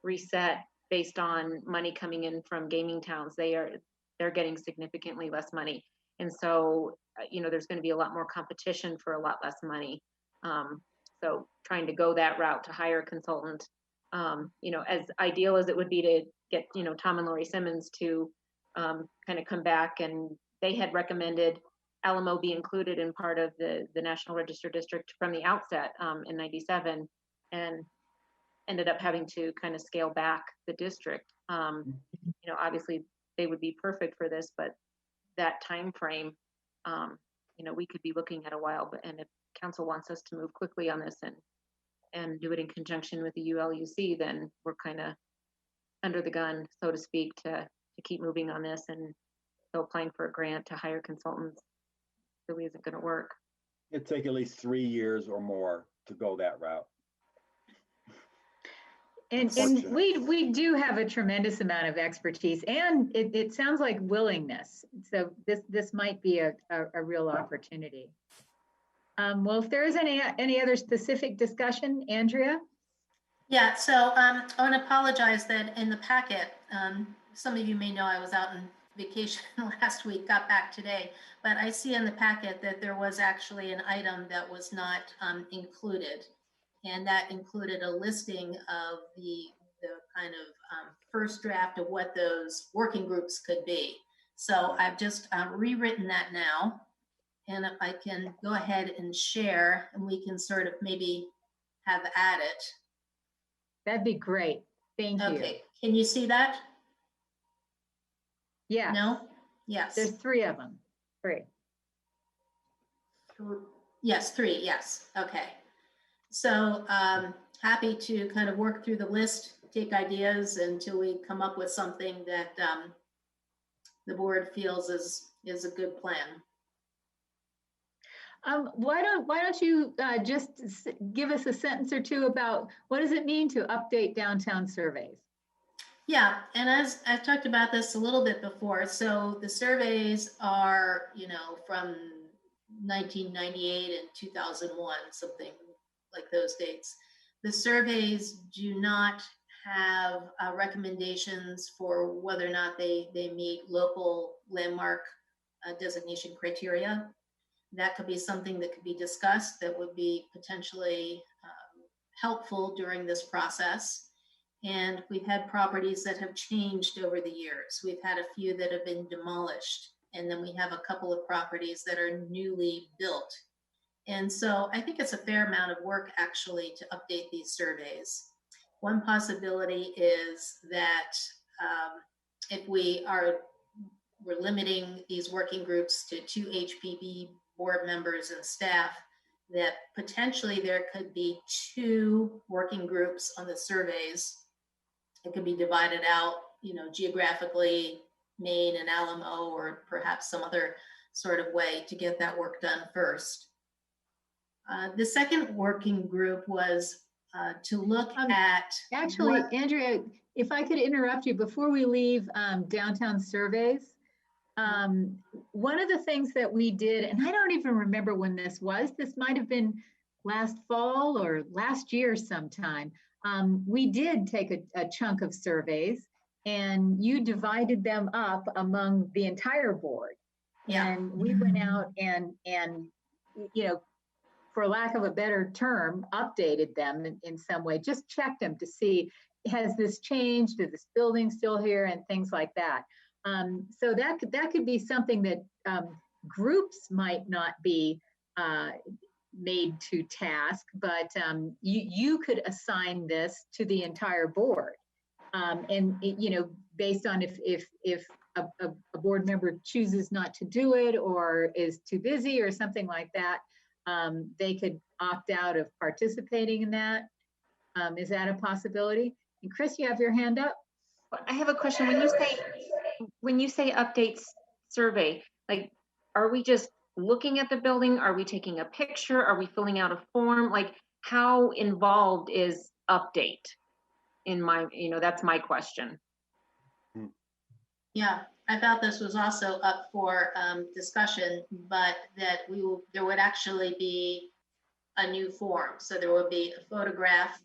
reset based on money coming in from gaming towns. They're getting significantly less money. And so, there's going to be a lot more competition for a lot less money. So trying to go that route to hire a consultant, as ideal as it would be to get, Tom and Laurie Simmons to kind of come back, and they had recommended Alamo be included in part of the National Register District from the outset in '97, and ended up having to kind of scale back the district. Obviously they would be perfect for this, but that time frame, we could be looking at a while. But and if council wants us to move quickly on this and do it in conjunction with the ULUC, then we're kind of under the gun, so to speak, to keep moving on this. And so applying for a grant to hire consultants really isn't going to work. It'd take at least 3 years or more to go that route. And we do have a tremendous amount of expertise, and it sounds like willingness. So this might be a real opportunity. Well, if there is any other specific discussion, Andrea? Yeah, so I want to apologize that in the packet, some of you may know I was out on vacation last week, got back today, but I see in the packet that there was actually an item that was not included. And that included a listing of the kind of first draft of what those working groups could be. So I've just rewritten that now. And if I can go ahead and share, and we can sort of maybe have at it. That'd be great. Thank you. Okay, can you see that? Yeah. No? Yes. There's 3 of them. 3. Yes, 3, yes. Okay. So happy to kind of work through the list, take ideas until we come up with something that the board feels is a good plan. Why don't you just give us a sentence or two about what does it mean to update downtown surveys? Yeah, and as I've talked about this a little bit before, so the surveys are, from 1998 and 2001, something like those dates. The surveys do not have recommendations for whether or not they meet local landmark designation criteria. That could be something that could be discussed that would be potentially helpful during this process. And we've had properties that have changed over the years. We've had a few that have been demolished, and then we have a couple of properties that are newly built. And so I think it's a fair amount of work actually to update these surveys. One possibility is that if we're limiting these working groups to 2 HPB board members and staff, that potentially there could be 2 working groups on the surveys. It could be divided out, geographically, Maine and Alamo, or perhaps some other sort of way to get that work done first. The second working group was to look at... Actually, Andrea, if I could interrupt you before we leave downtown surveys, one of the things that we did, and I don't even remember when this might have been last fall or last year sometime, we did take a chunk of surveys and you divided them up among the entire board. Yeah. And we went out and for lack of a better term, updated them in some way, just checked them to see, has this changed? Is this building still here? And things like that. So that could be something that groups might not be made to task, but you could assign this to the entire board. And based on if a board member chooses not to do it or is too busy or something like that, they could opt out of participating in that. Is that a possibility? And Chris, you have your hand up? I have a question. When you say updates survey, like, are we just looking at the building? Are we taking a picture? Are we filling out a form? Like, how involved is update in my, that's my question. Yeah, I thought this was also up for discussion, but that there would actually be a new form. So there would be a photograph,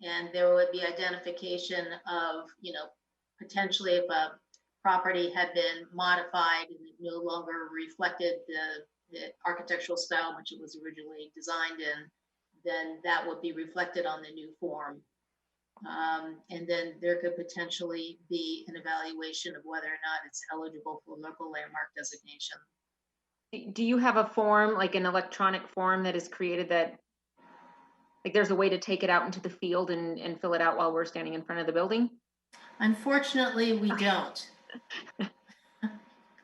and there would be identification of, potentially if a property had been modified and it no longer reflected the architectural style which it was originally designed in, then that would be reflected on the new form. And then there could potentially be an evaluation of whether or not it's eligible for local landmark designation. Do you have a form, like an electronic form that is created that, like, there's a way to take it out into the field and fill it out while we're standing in front of the building? Unfortunately, we don't.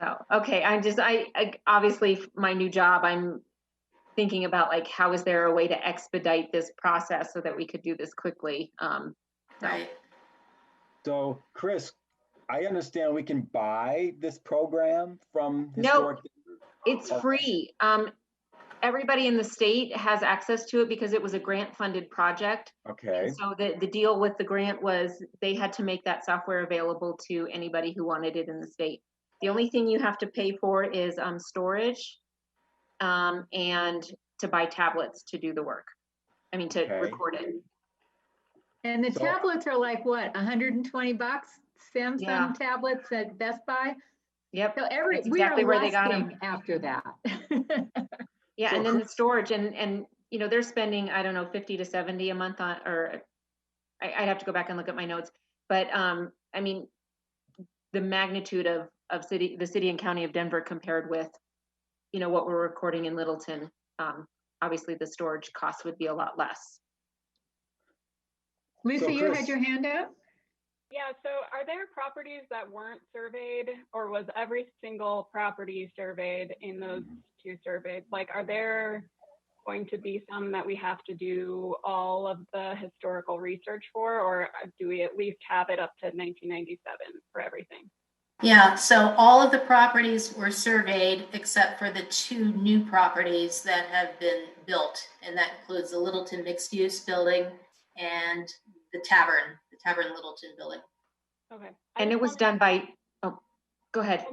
Oh, okay. I obviously my new job, I'm thinking about, like, how is there a way to expedite this process so that we could do this quickly? Right. So Chris, I understand we can buy this program from Historic. No, it's free. Everybody in the state has access to it because it was a grant-funded project. Okay. And so the deal with the grant was they had to make that software available to anybody who wanted it in the state. The only thing you have to pay for is storage and to buy tablets to do the work. I mean, to record it. And the tablets are like what, 120 bucks? Samsung tablets at Best Buy? Yep. So exactly where they got them after that. Yeah, so, and then the storage and they're spending, I don't know, 50 to 70 a month on, or I'd have to go back and look at my notes, but I mean, the magnitude of the city and county of Denver compared with, what we're recording in Littleton, obviously the storage costs would be a lot less. Lisa, you had your hand up? Yeah, so are there properties that weren't surveyed, or was every single property surveyed in those two surveys? Like, are there going to be some that we have to do all of the historical research for, or do we at least have it up to 1997 for everything? Yeah, so all of the properties were surveyed except for the two new properties that have been built, and that includes the Littleton mixed-use building and the Tavern Littleton building. Okay. And it was done by, oh, go ahead.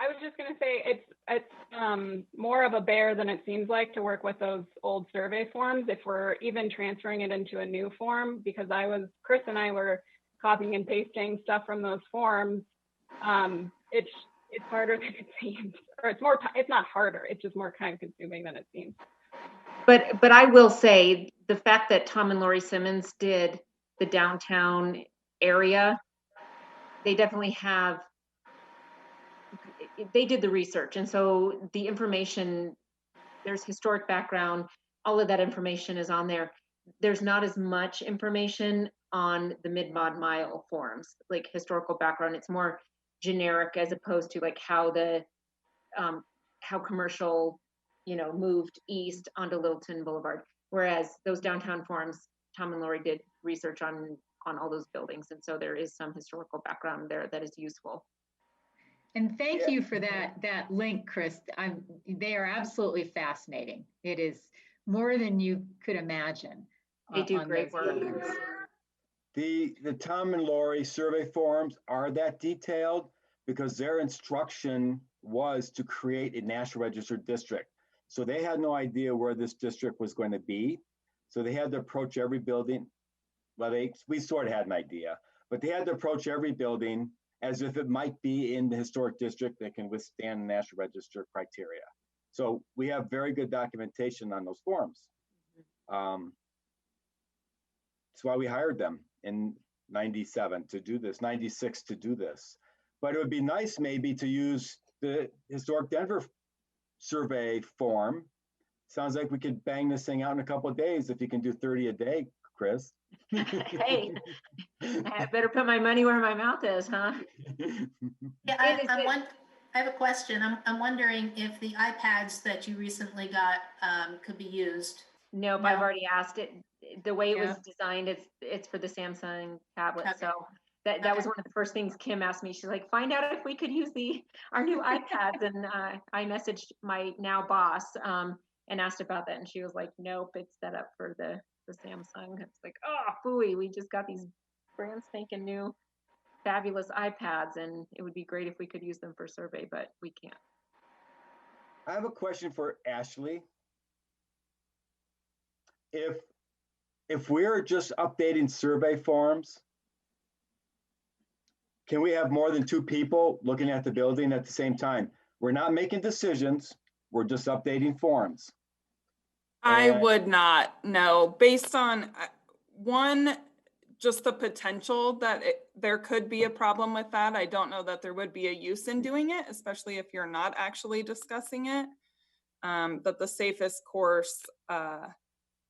I was just going to say it's more of a bear than it seems like to work with those old survey forms if we're even transferring it into a new form, because Chris and I were copying and pasting stuff from those forms. It's harder than it seems, or it's not harder, it's just more time consuming than it seems. But I will say the fact that Tom and Laurie Simmons did the downtown area, they definitely they did the research. And so the information, there's historic background, all of that information is on there. There's not as much information on the mid-mod mile forms, like historical background. It's more generic as opposed to like how how commercial, moved east onto Littleton Boulevard. Whereas those downtown forms, Tom and Laurie did research on all those buildings. And so there is some historical background there that is useful. And thank you for that link, Chris. They are absolutely fascinating. It is more than you could imagine. They do great work. The Tom and Laurie survey forms are that detailed because their instruction was to create a National Register district. So they had no idea where this district was going to be. So they had to approach every building. Well, we sort of had an idea, but they had to approach every building as if it might be in the historic district that can withstand the National Register criteria. So we have very good documentation on those forms. That's why we hired them in 97 to do this, 96 to do this. But it would be nice maybe to use the Historic Denver survey form. Sounds like we could bang this thing out in a couple of days if you can do 30 a day, Chris. Hey, I better put my money where my mouth is, huh? Yeah, I have a question. I'm wondering if the iPads that you recently got could be used. Nope, No? I've already asked it. The way it was Yeah. designed, it's for the Samsung tablet. Okay. So that was one of the first things Kim asked me. She's like, find out if we could use our new iPads. And I messaged my now boss and asked about that. And she was like, nope, it's set up for the Samsung. It's like, oh, phooey, we just got these brand spanking new fabulous iPads, and it would be great if we could use them for survey, but we can't. I have a question for Ashley. If we're just updating survey forms, can we have more than 2 people looking at the building at the same time? We're not making decisions, we're just updating forms. I would not, no, based on one, just the potential that there could be a problem with that. I don't know that there would be a use in doing it, especially if you're not actually discussing it. That the safest course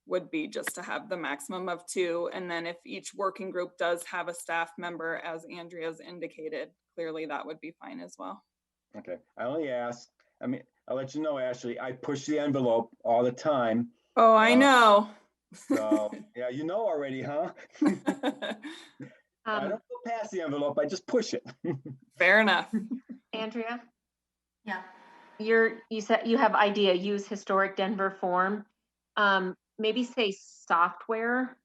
would be just to have the maximum of 2. And then if each working group does have a staff member, as Andrea's indicated, clearly that would be fine as well. Okay, I only asked, I mean, I'll let you know, Ashley, I push the envelope all the time. Oh, I know. So, yeah, you know already, huh? I don't go past the envelope, I just push it. Fair enough. Andrea? Yeah. You said you have idea, use historic Denver form. Maybe say software.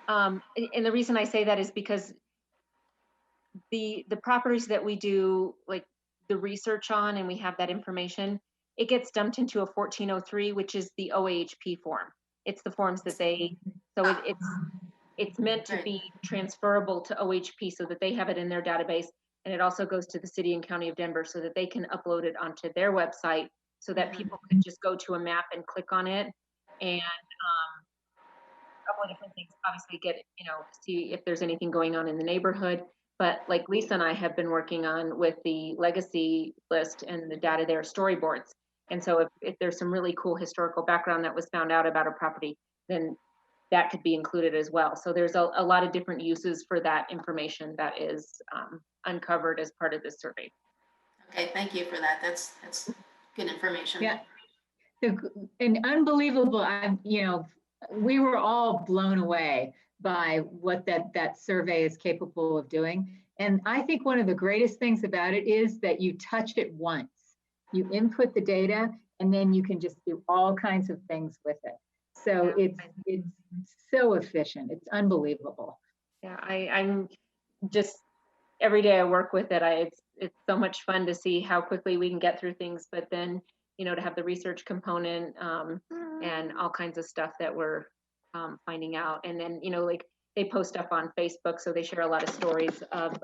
And the reason I say that is because the properties that we do like the research on and we have that information, it gets dumped into a 1403, which is the OAHP form. It's the forms that it's meant to be transferable to OHP so that they have it in their database. And it also goes to the city and county of Denver so that they can upload it onto their website so that people can just go to a map and click on it. And a couple of different things, obviously see if there's anything going on in the neighborhood. But like Lisa and I have been working on with the legacy list and the data there, storyboards. And so if there's some really cool historical background that was found out about a property, then that could be included as well. So there's a lot of different uses for that information that is uncovered as part of this survey. Okay, thank you for that. That's good information. Yeah, and unbelievable. We were all blown away by what that survey is capable of doing. And I think one of the greatest things about it is that you touch it once. You input the data, and then you can just do all kinds of things with it. So it's so efficient. It's unbelievable. Yeah, I'm just every day I work with it. It's so much fun to see how quickly we can get through things, but then to have the research component and all kinds of stuff that we're finding out. And then like they post stuff on Facebook, so they share a lot of stories of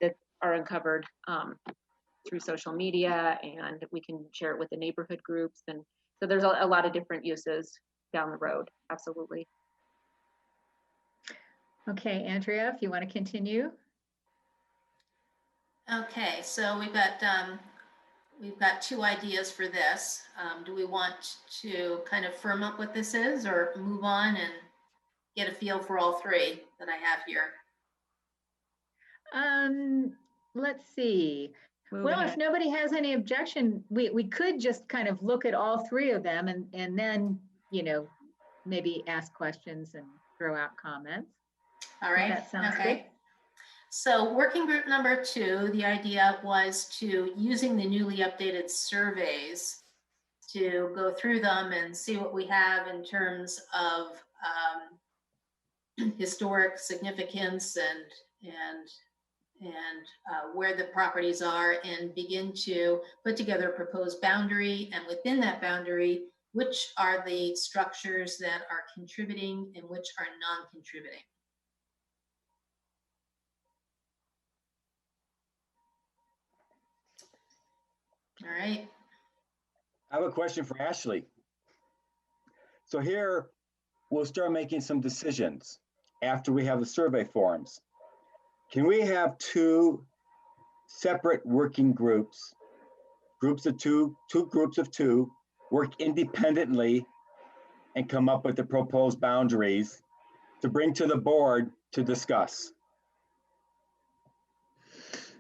that are uncovered through social media, and we can share it with the neighborhood groups. And so there's a lot of different uses down the road. Absolutely. Okay, Andrea, if you want to continue. Okay, so we've got 2 ideas for this. Do we want to kind of firm up what this is, or move on and get a feel for all 3 that I have here? Let's see. Well, if nobody has any objection, we could just kind of look at all 3 of them and then, maybe ask questions and throw out comments. All right. That sounds good. So working group number 2, the idea was to using the newly updated surveys to go through them and see what we have in terms of historic significance and where the properties are, and begin to put together a proposed boundary, and within that boundary, which are the structures that are contributing and which are non-contributing. All right. I have a question for Ashley. So here, we'll start making some decisions after we have the survey forms. Can we have 2 separate working groups of 2 groups of 2, work independently and come up with the proposed boundaries to bring to the board to discuss?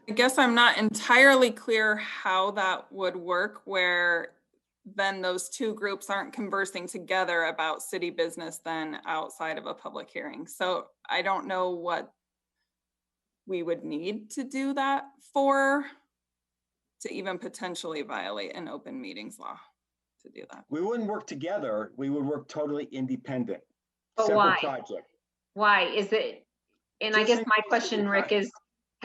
I guess I'm not entirely clear how that would work, where then those two groups aren't conversing together about city business then outside of a public hearing. So I don't know what we would need to do that for, to even potentially violate an open meetings law to do that. We wouldn't work together. We would work totally independent. But Separate why? project. Why is it? And I Just guess in my case question, of the Rick, project. is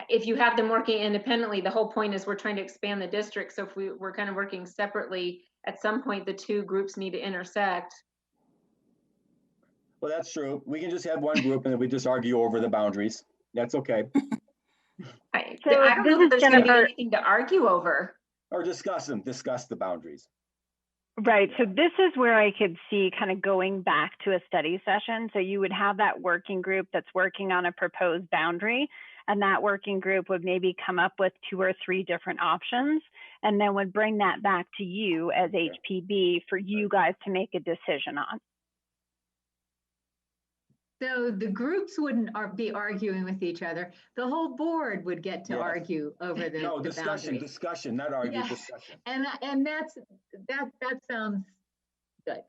if you have them working independently, the whole point is we're trying to expand the district. So if we're kind of working separately, at some point the two groups need to intersect. Well, that's true. We can just have one group and then we just argue over the boundaries. That's okay. I So don't this know that is there's going to be Jennifer. anything to argue over. Or discuss the boundaries. Right. So this is where I could see kind of going back to a study session. So you would have that working group that's working on a proposed boundary, and that working group would maybe come up with 2 or 3 different options, and then would bring that back to you as HPB for you guys to make a decision on. So the groups wouldn't be arguing with each other. The whole board would get to Yes. argue over the No, discussion, boundaries. not argue, Yeah. discussion. And that sounds good.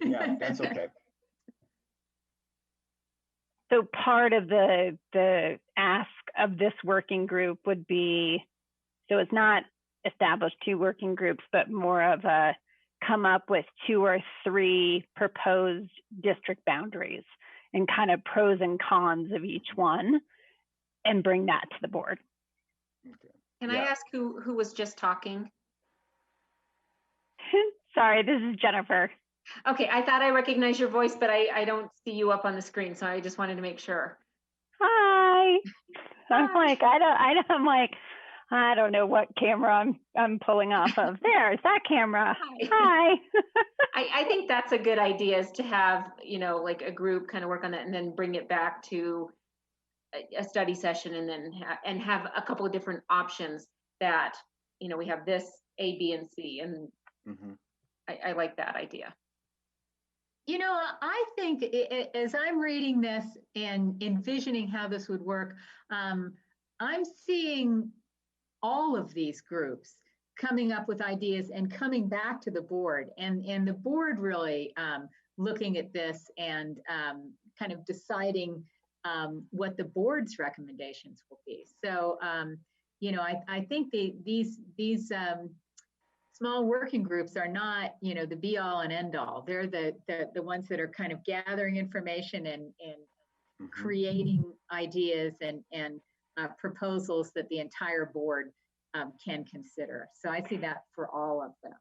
Yeah, that's okay. So part of the ask of this working group would be, so it's not establish 2 working groups, but more of a come up with 2 or 3 proposed district boundaries and kind of pros and cons of each one, and bring that to the board. Can I ask who was just talking? Sorry, this is Jennifer. Okay, I thought I recognized your voice, but I don't see you up on the screen, so I just wanted to make sure. Hi. I'm Hi. like, I don't know what camera I'm pulling off of. There's that camera. Hi. I think that's a good idea, is to have, like a group kind of work on that and then bring it back to a study session, and then have a couple of different options that, we have this A, B, and C. And I like that idea. I think as I'm reading this and envisioning how this would work, I'm seeing all of these groups coming up with ideas and coming back to the board, and the board really looking at this and kind of deciding what the board's recommendations will be. So, I think these small working groups are not, the be all and end all. They're the ones that are kind of gathering information and creating ideas and proposals that the entire board can consider. So I see that for all of them.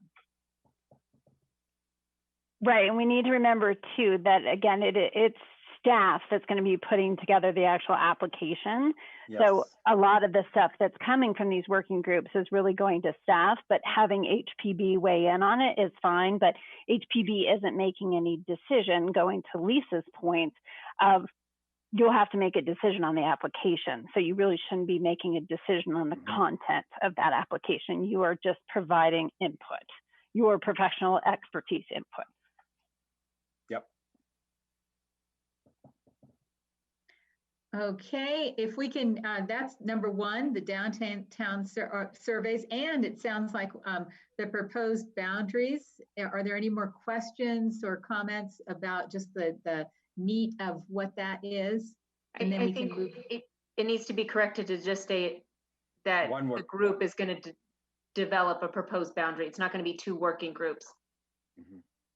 Right, and we need to remember too that again, it's staff that's going to be putting together the actual application. Yes. So a lot of the stuff that's coming from these working groups is really going to staff, but having HPB weigh in on it is fine. But HPB isn't making any decision. Going to Lisa's point of you'll have to make a decision on the application. So you really shouldn't be making a decision on the content of that application. You are just providing input, your professional expertise input. Yep. Okay, if we can, that's number 1, the downtown surveys, and it sounds like the proposed boundaries. Are there any more questions or comments about just the meat of what that is? And then I think it needs to be corrected to just state that the group is going to develop a proposed boundary. It's not going to be 2 working groups.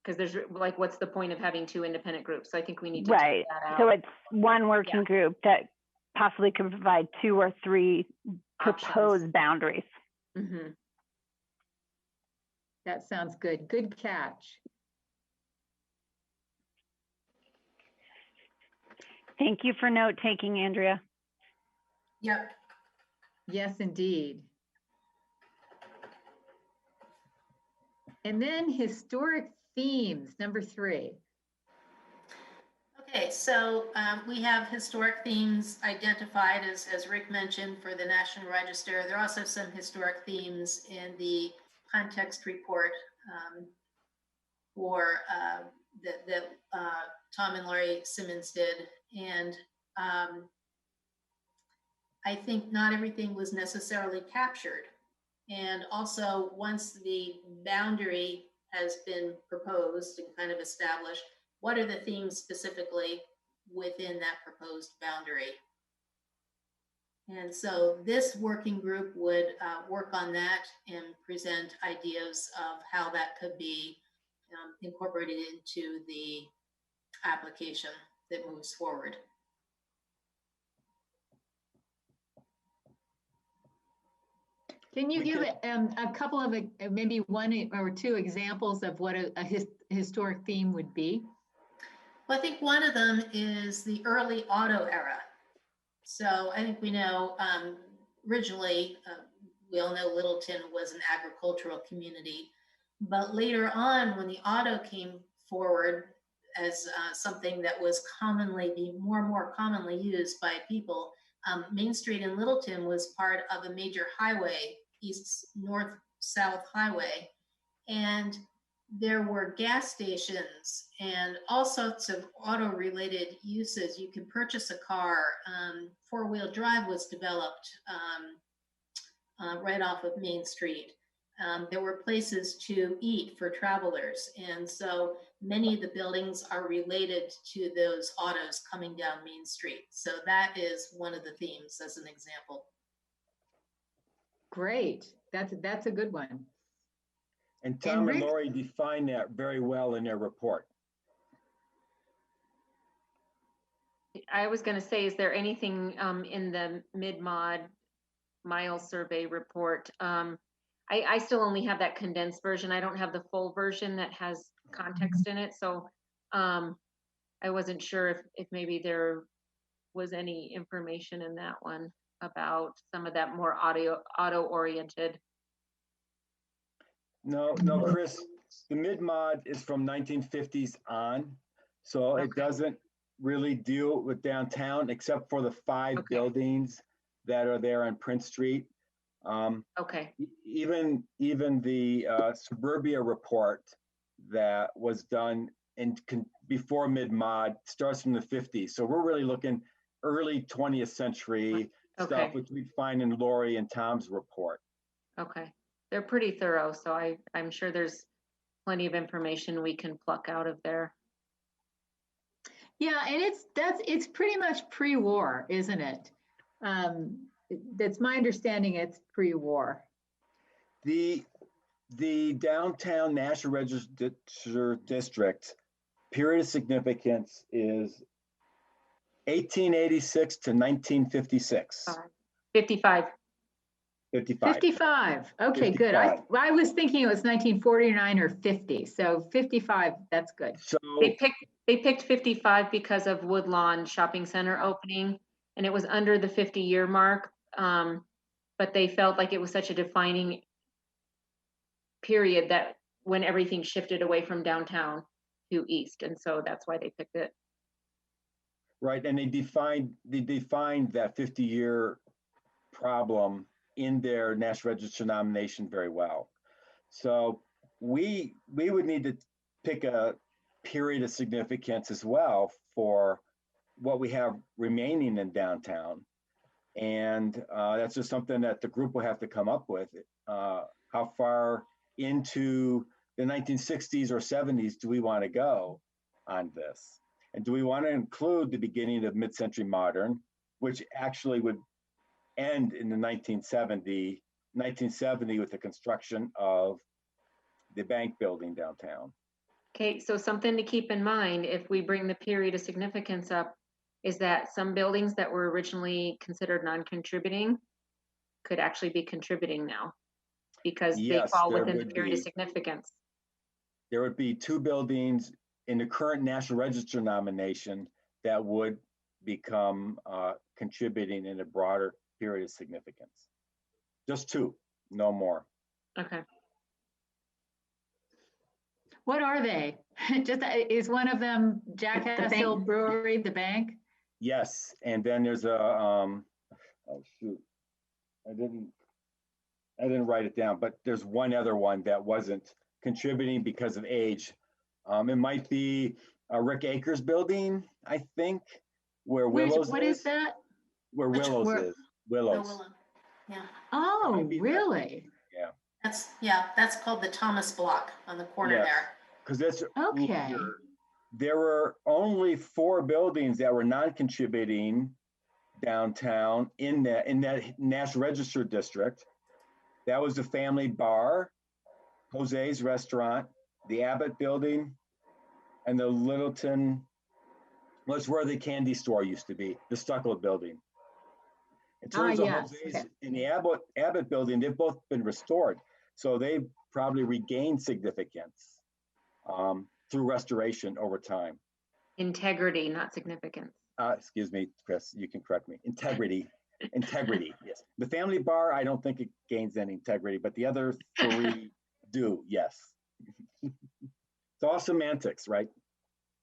Because there's like, what's the point of having 2 independent groups? So I think we need to take that out. So it's one working group that possibly can provide 2 or 3 proposed boundaries. That sounds good. Good catch. Thank you for note taking, Andrea. Yep. Yes, indeed. And then historic themes, number 3. Okay, so we have historic themes identified, as Rick mentioned, for the National Register. There are also some historic themes in the context report that Tom and Laurie Simmons did. And I think not everything was necessarily captured. And also, once the boundary has been proposed and kind of established, what are the themes specifically within that proposed boundary? And so this working group would work on that and present ideas of how that could be incorporated into the application that moves forward. Can you give a couple of maybe one or two examples of what a historic theme would be? Well, I think one of them is the early auto era. So I think we know originally, we all know Littleton was an agricultural community, but later on when the auto came forward as something that was more and more commonly used by people, Main Street in Littleton was part of a major highway, north-south highway, and there were gas stations and all sorts of auto-related uses. You could purchase a car. Four-wheel drive was developed right off of Main Street. There were places to eat for travelers. And so many of the buildings are related to those autos coming down Main Street. So that is one of the themes as an example. Great. That's a good one. And Tom and Laurie define that very well in their report. I was going to say, is there anything in the mid-mod mile survey report? I still only have that condensed version. I don't have the full version that has context in it. So I wasn't sure if maybe there was any information in that one about some of that more auto-oriented. No, Chris, the mid-mod is from 1950s on. So okay. It doesn't really deal with downtown except for the 5 buildings that are there on Prince Street. Okay. Even the suburbia report that was done before mid-mod starts from the 50s. So we're really looking early 20th century stuff, which we find in Laurie and Tom's report. Okay. They're pretty thorough, so I'm sure there's plenty of information we can pluck out of there. Yeah, and it's pretty much pre-war, isn't it? That's my understanding. It's pre-war. The downtown National Register district period of significance is 1886 to 1956. 55. 55. Okay, 55. Good. I was thinking it was 1949 or 50. So 55, that's good. So they picked 55 because of Woodlawn Shopping Center opening, and it was under the 50-year mark. But they felt like it was such a defining period that when everything shifted away from downtown to east, and so that's why they picked it. Right, and they defined that 50-year problem in their National Register nomination very well. So we would need to pick a period of significance as well for what we have remaining in downtown. And that's just something that the group will have to come up with. How far into the 1960s or 70s do we want to go on this? And do we want to include the beginning of mid-century modern, which actually would end in the 1970 with the construction of the bank building downtown? Okay, so something to keep in mind if we bring the period of significance up is that some buildings that were originally considered non-contributing could actually be contributing now because they fall within the period of significance. There would be 2 buildings in the current National Register nomination that would become contributing in a broader period of significance. Just 2, no more. Okay. What are they? Just is one of them Jackass Hill Brewery, the bank? Yes, and then there's a oh shoot, I didn't write it down, but there's one other one that wasn't contributing because of age. It might be a Rick Akers building, I think, where Willows What is that? Where Willows is. Willows. Willow. Yeah. Oh, really? Yeah. That's called the Thomas Block on the corner there. Because that's okay. There were only 4 buildings that were non-contributing downtown in that National Register district. That was the Family Bar, Jose's Restaurant, the Abbott Building, and the Littleton was where the candy store used to be, the Stucco Building. In terms of Jose's in the Abbott Building, they've both been restored. So they've probably regained significance through restoration over time. Integrity, not significance. Excuse me, Chris, you can correct me. Integrity, yes. The Family Bar, I don't think it gains any integrity, but the other 3 do, yes. It's all semantics, right?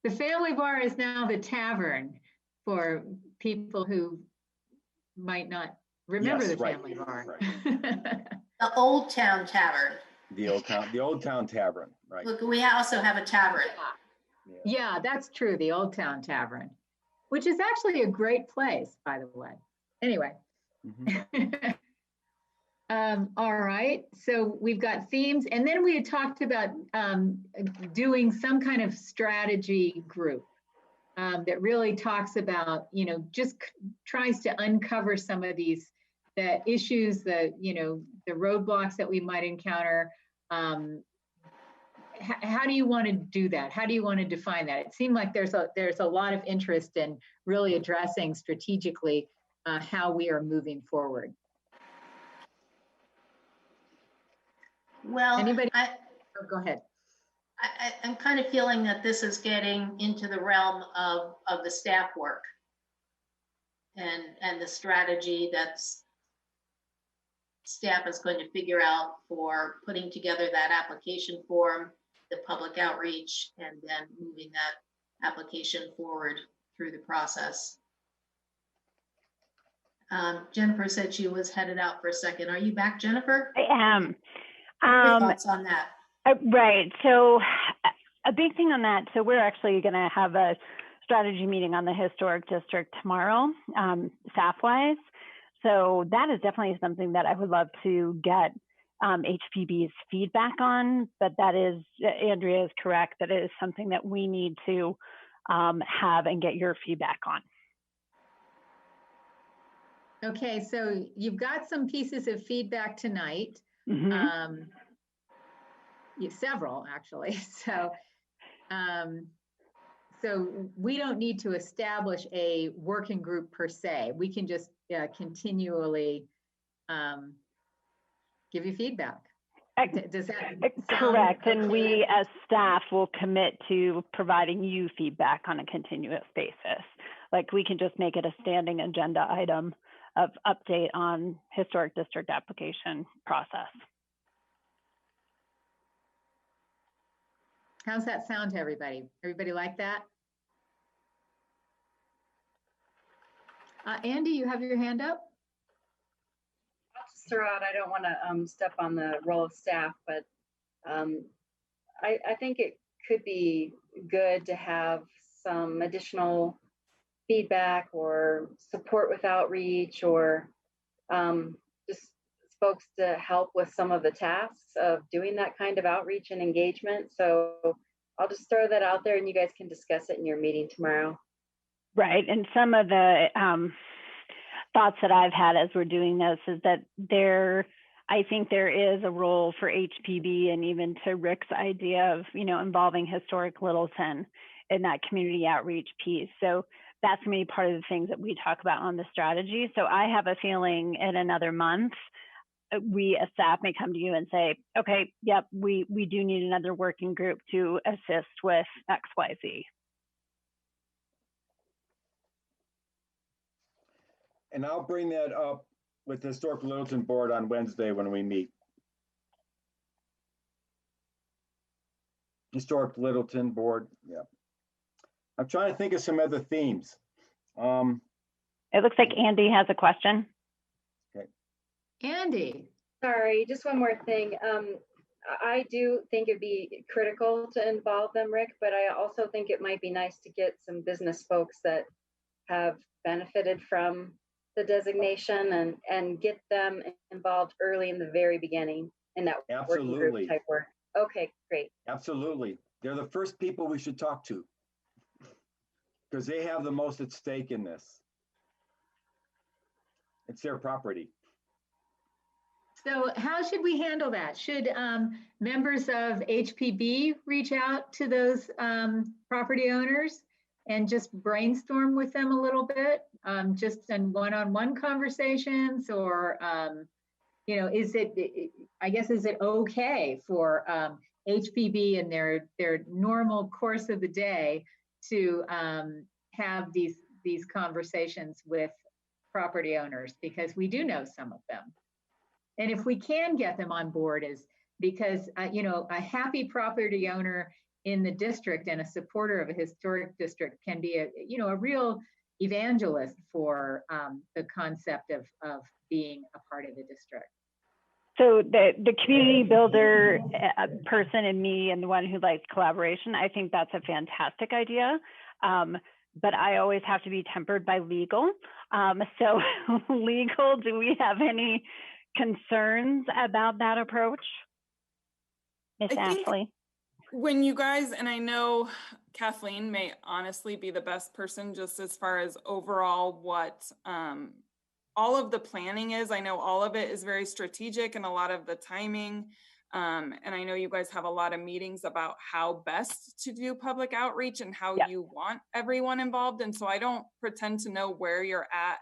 The Family Bar is now the tavern for people who might not remember the Family Bar. Right. The Old Town Tavern. The Old Town Tavern, right. Look, we also have a tavern. Yeah, that's true, the Old Town Tavern, which is actually a great place, by the way. Anyway. All right, so we've got themes, and then we had talked about doing some kind of strategy group that really talks about, just tries to uncover some of the issues, the roadblocks that we might encounter. How do you want to do that? How do you want to define that? It seemed like there's a lot of interest in really addressing strategically how we are moving forward. Well, anybody? Go ahead. I'm kind of feeling that this is getting into the realm of the staff work and the strategy that's staff is going to figure out for putting together that application form, the public outreach, and then moving that application forward through the process. Jennifer said she was headed out for a second. Are you back, Jennifer? I am. Your thoughts on that? Right. So a big thing on that. So we're actually going to have a strategy meeting on the historic district tomorrow, staff-wise. So that is definitely something that I would love to get HPB's feedback on. But that is, Andrea is correct, that it is something that we need to have and get your feedback on. Okay, so you've got some pieces of feedback tonight. Several actually. So we don't need to establish a working group per se. We can just continually give you feedback. Does that correct? And we as staff will commit to providing you feedback on a continuous basis. Like we can just make it a standing agenda item of update on historic district application process. How's that sound to everybody? Everybody like that? Andy, you have your hand up? I'll just throw out, I don't want to step on the role of staff, but I think it could be good to have some additional feedback or support with outreach, or just folks to help with some of the tasks of doing that kind of outreach and engagement. So I'll just throw that out there and you guys can discuss it in your meeting tomorrow. Right. And some of the thoughts that I've had as we're doing this is that I think there is a role for HPB, and even to Rick's idea of, involving historic Littleton in that community outreach piece. So that's going to be part of the things that we talk about on the strategy. So I have a feeling in another month, we as staff may come to you and say, okay, yep, we do need another working group to assist with XYZ. And I'll bring that up with the Historic Littleton Board on Wednesday when we meet. Historic Littleton Board, yeah. I'm trying to think of some other themes. It looks like Andy has a question. Okay. Andy. Sorry, just one more thing. I do think it'd be critical to involve them, Rick, but I also think it might be nice to get some business folks that have benefited from the designation and get them involved early in the very beginning in that working group type work. Okay, great. Absolutely. They're the first people we should talk to because they have the most at stake in this. It's their property. So how should we handle that? Should members of HPB reach out to those property owners and just brainstorm with them a little bit, just in one-on-one conversations, or you know, is it okay for HPB in their normal course of the day to have these conversations with property owners, because we do know some of them. And if we can get them on board, is because, you know, a happy property owner in the district and a supporter of a historic district can be a real evangelist for the concept of being a part of the district. So the community builder person in me, and the one who likes collaboration, I think that's a fantastic idea. But I always have to be tempered by legal. So legal, do we have any concerns about that approach? Ms. Ashley? When you guys, and I know Kathleen may honestly be the best person just as far as overall what all of the planning is. I know all of it is very strategic and a lot of the timing. And I know you guys have a lot of meetings about how best to do public outreach and how you want everyone involved. And so I don't pretend to know where you're at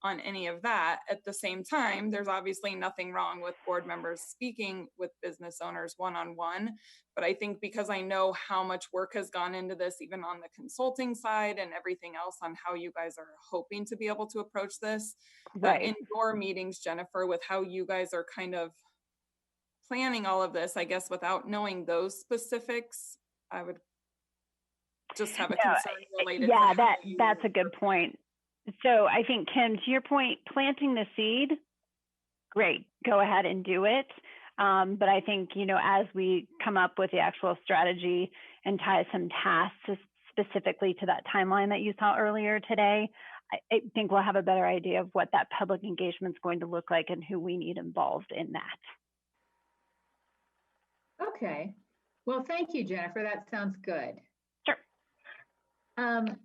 on any of that. At the same time, there's obviously nothing wrong with board members speaking with business owners one-on-one. But I think because I know how much work has gone into this, even on the consulting side and everything else on how you guys are hoping to be able to approach this, that in your meetings, Jennifer, with how you guys are kind of planning all of this, I guess without knowing those specifics, I would just have a concern related to that's a good point. So I think, Kim, to your point, planting the seed, great, go ahead and do it. But I think, you know, as we come up with the actual strategy and tie some tasks specifically to that timeline that you saw earlier today, I think we'll have a better idea of what that public engagement is going to look like and who we need involved in that. Okay. Well, thank you, Jennifer. That sounds good. Sure.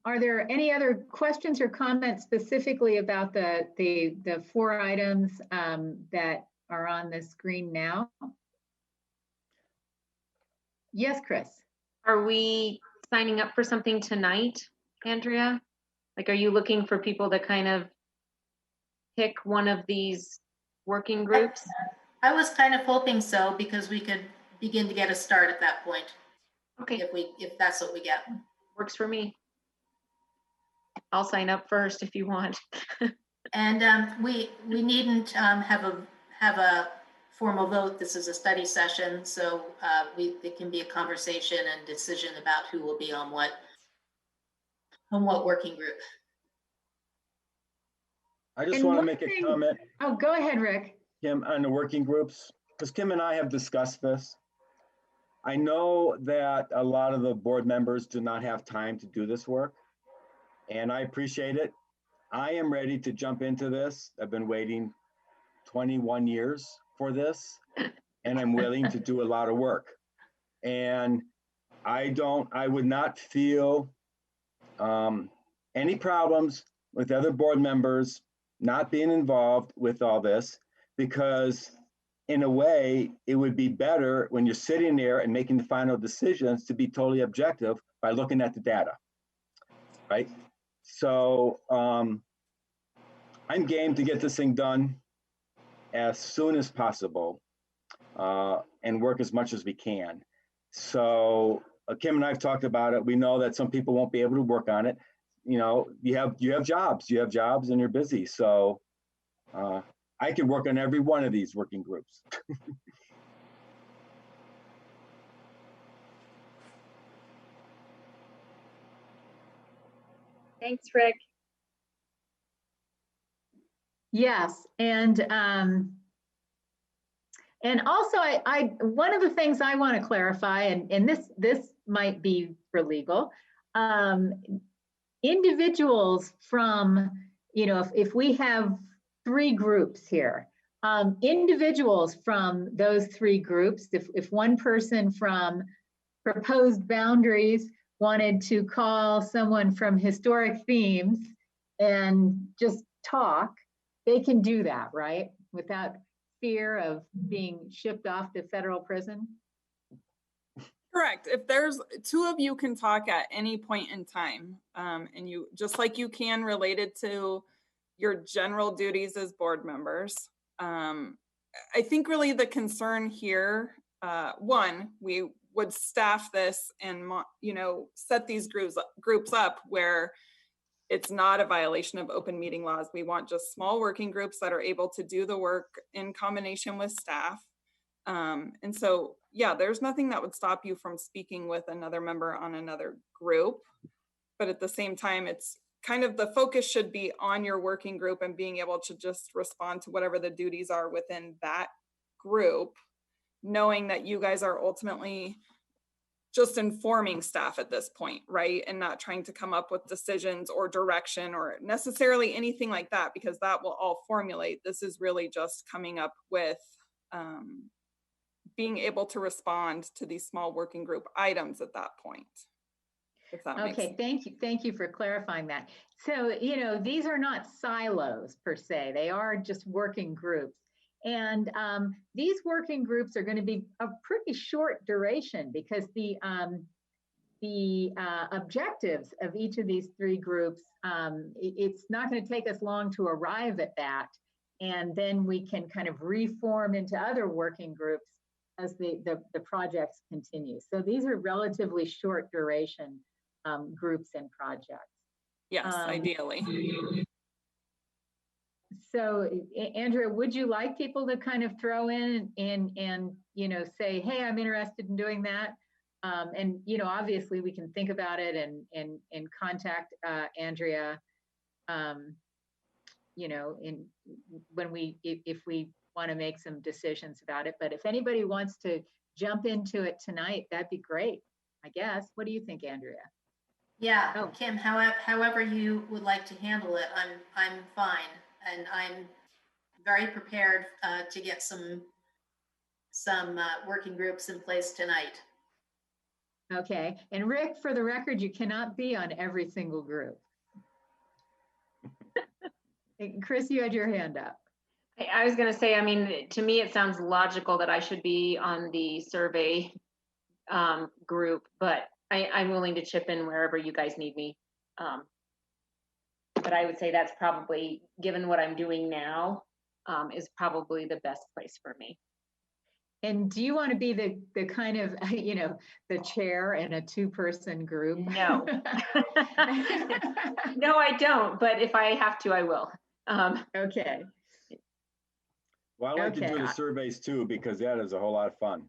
Are there any other questions or comments specifically about the 4 items that are on the screen now? Yes, Chris. Are we signing up for something tonight, Andrea? Like, are you looking for people to kind of pick one of these working groups? I was kind of hoping so, because we could begin to get a start at that point. Okay. If that's what we get. Works for me. I'll sign up first if you want. And we needn't have a formal vote. This is a study session, so it can be a conversation and decision about who will be on what working group. I just want to make a comment. Oh, go ahead, Rick. Kim, on the working groups, because Kim and I have discussed this. I know that a lot of the board members do not have time to do this work, and I appreciate it. I am ready to jump into this. I've been waiting 21 years for this, and I'm willing to do a lot of work. And I would not feel any problems with other board members not being involved with all this, because in a way, it would be better when you're sitting there and making the final decisions to be totally objective by looking at the data, right? So I'm game to get this thing done as soon as possible and work as much as we can. So Kim and I have talked about it. We know that some people won't be able to work on it. You know, you have jobs and you're busy. So I can work on every one of these working groups. Thanks, Rick. Yes, and also I one of the things I want to clarify, and this might be for legal, individuals from if we have 3 groups here, individuals from those 3 groups, if one person from proposed boundaries wanted to call someone from historic themes and just talk, they can do that, right? Without fear of being shipped off to federal prison? Correct. If there's 2 of you can talk at any point in time, and you, just like you can relate it to your general duties as board members. I think really the concern here, one, we would staff this and, set these groups up where it's not a violation of open meeting laws. We want just small working groups that are able to do the work in combination with staff. And so, yeah, there's nothing that would stop you from speaking with another member on another group. But at the same time, it's kind of the focus should be on your working group and being able to just respond to whatever the duties are within that group, knowing that you guys are ultimately just informing staff at this point, right? And not trying to come up with decisions or direction or necessarily anything like that, because that will all formulate. This is really just coming up with being able to respond to these small working group items at that point. If that makes sense. Thank you for clarifying that. So, these are not silos per se, they are just working groups. And these working groups are going to be a pretty short duration because the objectives of each of these 3 groups, it's not going to take us long to arrive at that. And then we can kind of reform into other working groups as the projects continue. So these are relatively short duration groups and projects. Yes, ideally. So, Andrea, would you like people to kind of throw in and say, hey, I'm interested in doing that? And, obviously we can think about it and contact Andrea, if we want to make some decisions about it. But if anybody wants to jump into it tonight, that'd be great, I guess. What do you think, Andrea? Yeah, Kim, however you would like to handle it, I'm fine. And I'm very prepared to get some working groups in place tonight. Okay, and Rick, for the record, you cannot be on every single group. Chris, you had your hand up. I was going to say, I mean, to me, it sounds logical that I should be on the survey group, but I'm willing to chip in wherever you guys need me. But I would say that's probably, given what I'm doing now, is probably the best place for me. And do you want to be the kind of, the chair in a 2-person group? No. No, I don't. But if I have to, I will. Okay. Well, I like to do the surveys too, because that is a whole lot of fun.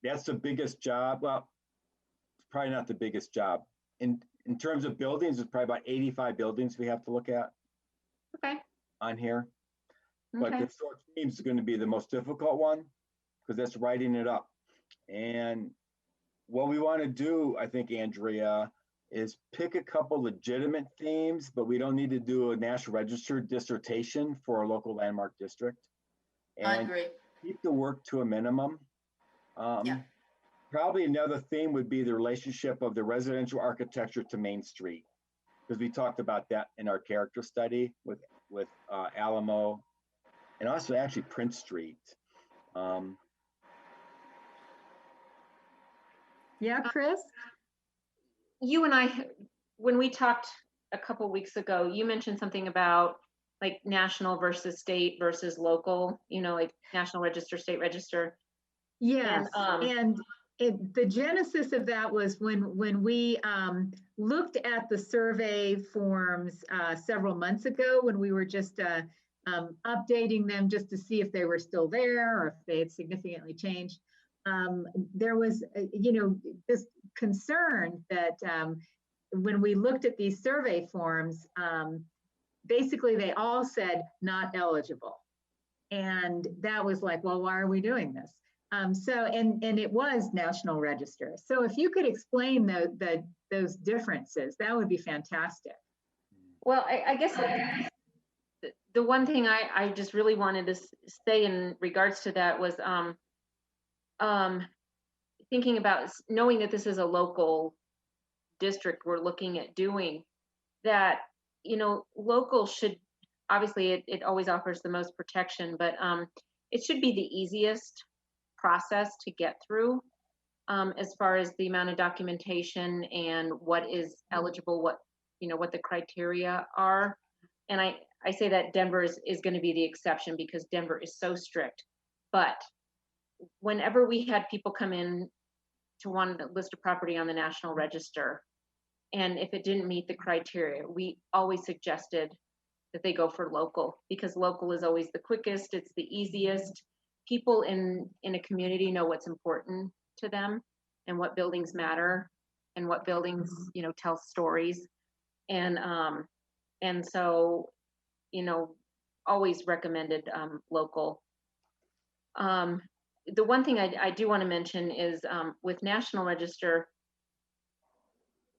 That's the biggest job. Well, it's probably not the biggest job. In terms of buildings, it's probably about 85 buildings we have to look at. Okay. On here. But Okay. the historic themes is going to be the most difficult one, because that's writing it up. And what we want to do, I think, Andrea, is pick a couple legitimate themes, but we don't need to do a National Register dissertation for a local landmark district. And I agree. Keep the work to a minimum. Yeah. Probably another theme would be the relationship of the residential architecture to Main Street, because we talked about that in our character study with Alamo, and also actually Prince Street. Yeah, Chris? You and I, when we talked a couple weeks ago, you mentioned something about like national versus state versus local, like National Register, State Register. Yes, and the genesis of that was when we looked at the survey forms several months ago, when we were just updating them just to see if they were still there or if they had significantly changed. There was, this concern that when we looked at these survey forms, basically they all said not eligible. And that was like, well, why are we doing this? And it was National Register. So if you could explain those differences, that would be fantastic. Well, I guess the one thing I just really wanted to say in regards to that was thinking about knowing that this is a local district we're looking at doing, that, you know, local should, obviously it always offers the most protection, but it should be the easiest process to get through as far as the amount of documentation and what is eligible, what, you know, what the criteria are. And I say that Denver is going to be the exception because Denver is so strict. But whenever we had people come in to want to list a property on the National Register, and if it didn't meet the criteria, we always suggested that they go for local, because local is always the quickest, it's the easiest. People in a community know what's important to them and what buildings matter and what buildings, you know, tell stories. And so, you know, always recommended local. The one thing I do want to mention is with National Register,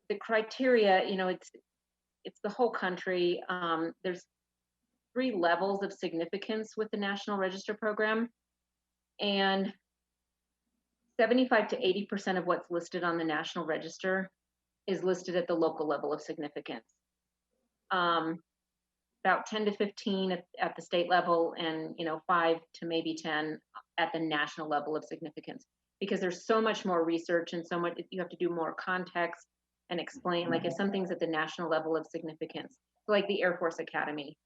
the criteria, you know, it's the whole country. There's 3 levels of significance with the National Register program, and 75 to 80% of what's listed on the National Register is listed at the local level of significance. About 10 to 15 at the state level, and, you know, 5 to maybe 10 at the national level of significance, because there's so much more research and so much, you have to do more context and explain, like if something's at the national level of significance, like the Air Force Academy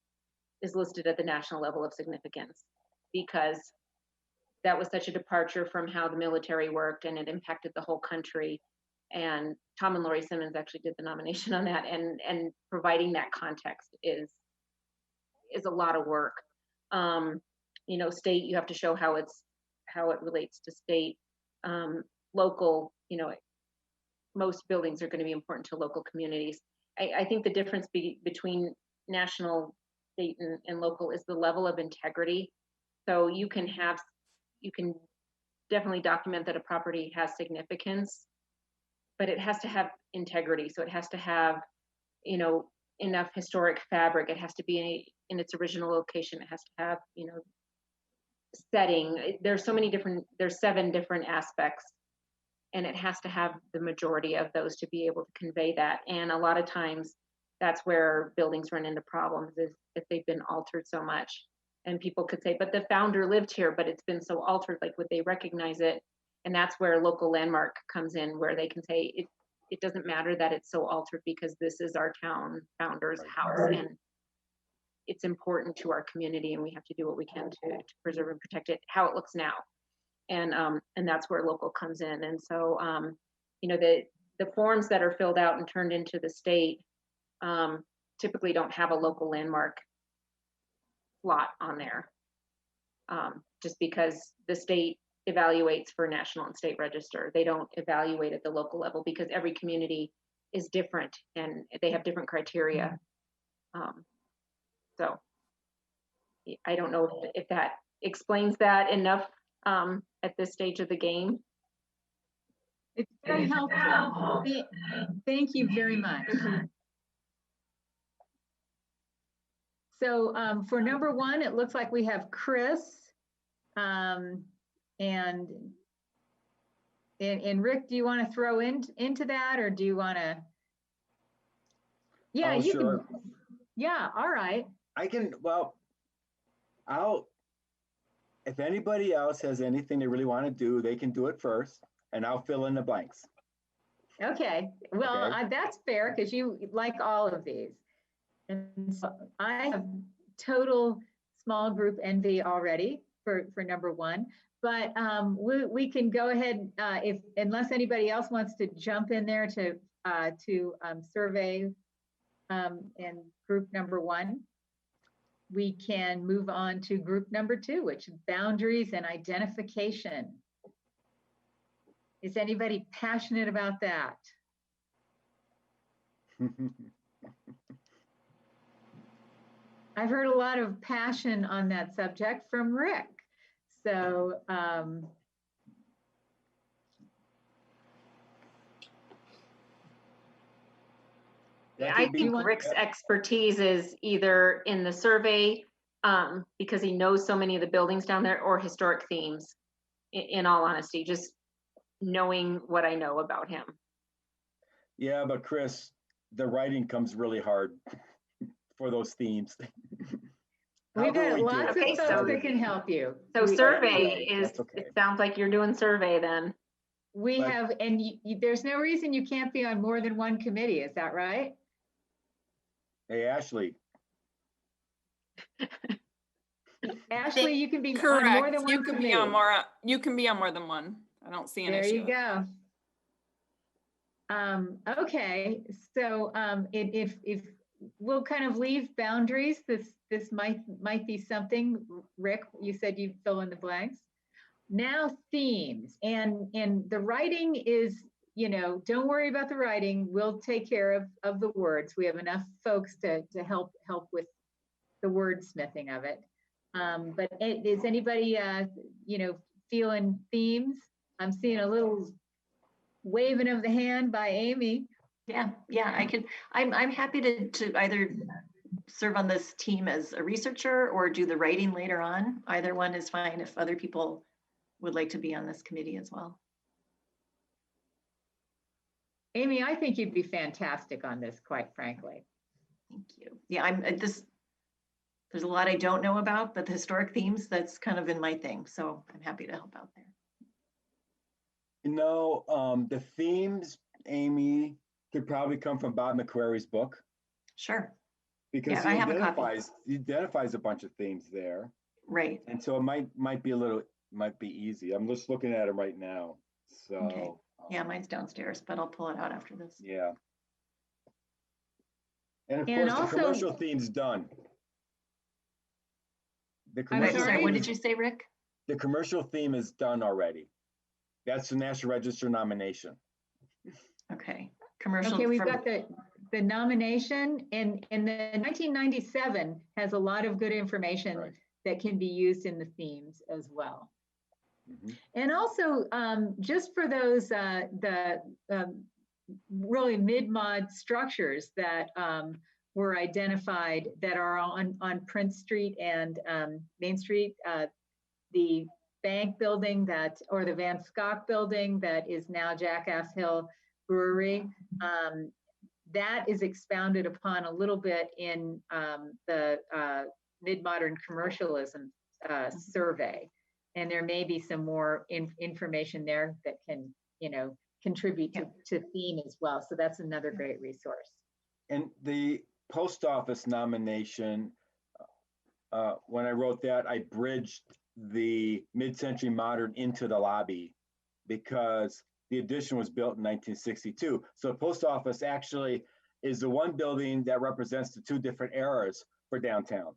is listed at the national level of significance because that was such a departure from how the military worked and it impacted the whole country. And Tom and Laurie Simmons actually did the nomination on that, and providing that context is a lot of work. You know, state, you have to show how it relates to state. Local, you know, most buildings are going to be important to local communities. I think the difference between national, state, and local is the level of integrity. So you can definitely document that a property has significance, but it has to have integrity. So it has to have, you know, enough historic fabric. It has to be in its original location. It has to have, you know, setting. There's 7 different aspects, and it has to have the majority of those to be able to convey that. And a lot of times that's where buildings run into problems, is if they've been altered so much. And people could say, but the founder lived here, but it's been so altered, like, would they recognize it? And that's where local landmark comes in, where they can say it doesn't matter that it's so altered because this is our town founder's house, and it's important to our community, and we have to do what we can to preserve and protect it how it looks now. And that's where local comes in. And so, you know, the forms that are filled out and turned into the state typically don't have a local landmark slot on there, just because the state evaluates for national and state register. They don't evaluate at the local level because every community is different and they have different criteria. So I don't know if that explains that enough at this stage of the game. It's very helpful. Thank you very much. So for number 1, it looks like we have Chris and Rick, do you want to throw into that, or do you want to? Yeah, you sure. Can. Yeah, all right. I can, well, if anybody else has anything they really want to do, they can do it first, and I'll fill in the blanks. Okay, well, okay. That's fair because you like all of these. And so I have total small group envy already for number 1, but we can go ahead unless anybody else wants to jump in there to survey and group number 1. We can move on to group number 2, which is boundaries and identification. Is anybody passionate about that? I've heard a lot of passion on that subject from Rick. So I think Rick's expertise is either in the survey because he knows so many of the buildings down there, or historic themes, in all honesty, just knowing what I know about him. Yeah, but Chris, the writing comes really hard for those themes. We've got However we do lots it, of Okay, folks so- that can help you. So survey okay, is, that's okay. it sounds like you're doing survey then. We But- have, and there's no reason you can't be on more than one committee, is that right? Hey, Ashley, Ashley, you can be on Correct. more than one You can committee. be on more. You can be on more than one. I don't see an There issue. you go. Okay, so if we'll kind of leave boundaries, this might be something. Rick, you said you'd fill in the blanks. Now themes, and the writing is, don't worry about the writing. We'll take care of the words. We have enough folks to help with the wordsmithing of it. But is anybody feeling themes? I'm seeing a little waving of the hand by Amy. Yeah, I could. I'm happy to either serve on this team as a researcher or do the writing later on. Either one is fine if other people would like to be on this committee as well. Amy, I think you'd be fantastic on this, quite frankly. Thank you. Yeah, there's a lot I don't know about, but the historic themes, that's kind of in my thing. So I'm happy to help out there. The themes, Amy, could probably come from Bob McQuarrie's book. Sure. Because Yeah, I have a copy. he identifies a bunch of themes there. Right. And so it might be easy. I'm just looking at it right now. So Okay. Yeah, mine's downstairs, but I'll pull it out after this. yeah. And of And course, also- the commercial theme's done. The I'm commercial, sorry? What did you say, Rick? the commercial theme is done already. That's the National Register nomination. Okay. Commercial. Okay, we've got the nomination, and the 1997 has a lot of good information Right. that can be used in the themes as well. Mhm. And also, just for those really mid-mod structures that were identified that are on Prince Street and Main Street, the bank building or the Van Skok building that is now Jackass Hill Brewery, that is expounded upon a little bit in the mid-modern commercialism survey. And there may be some more information there that can, contribute to theme as well. So that's another great resource. And the post office nomination, when I wrote that, I bridged the mid-century modern into the lobby because the addition was built in 1962. So the post office actually is the one building that represents the two different eras for downtown.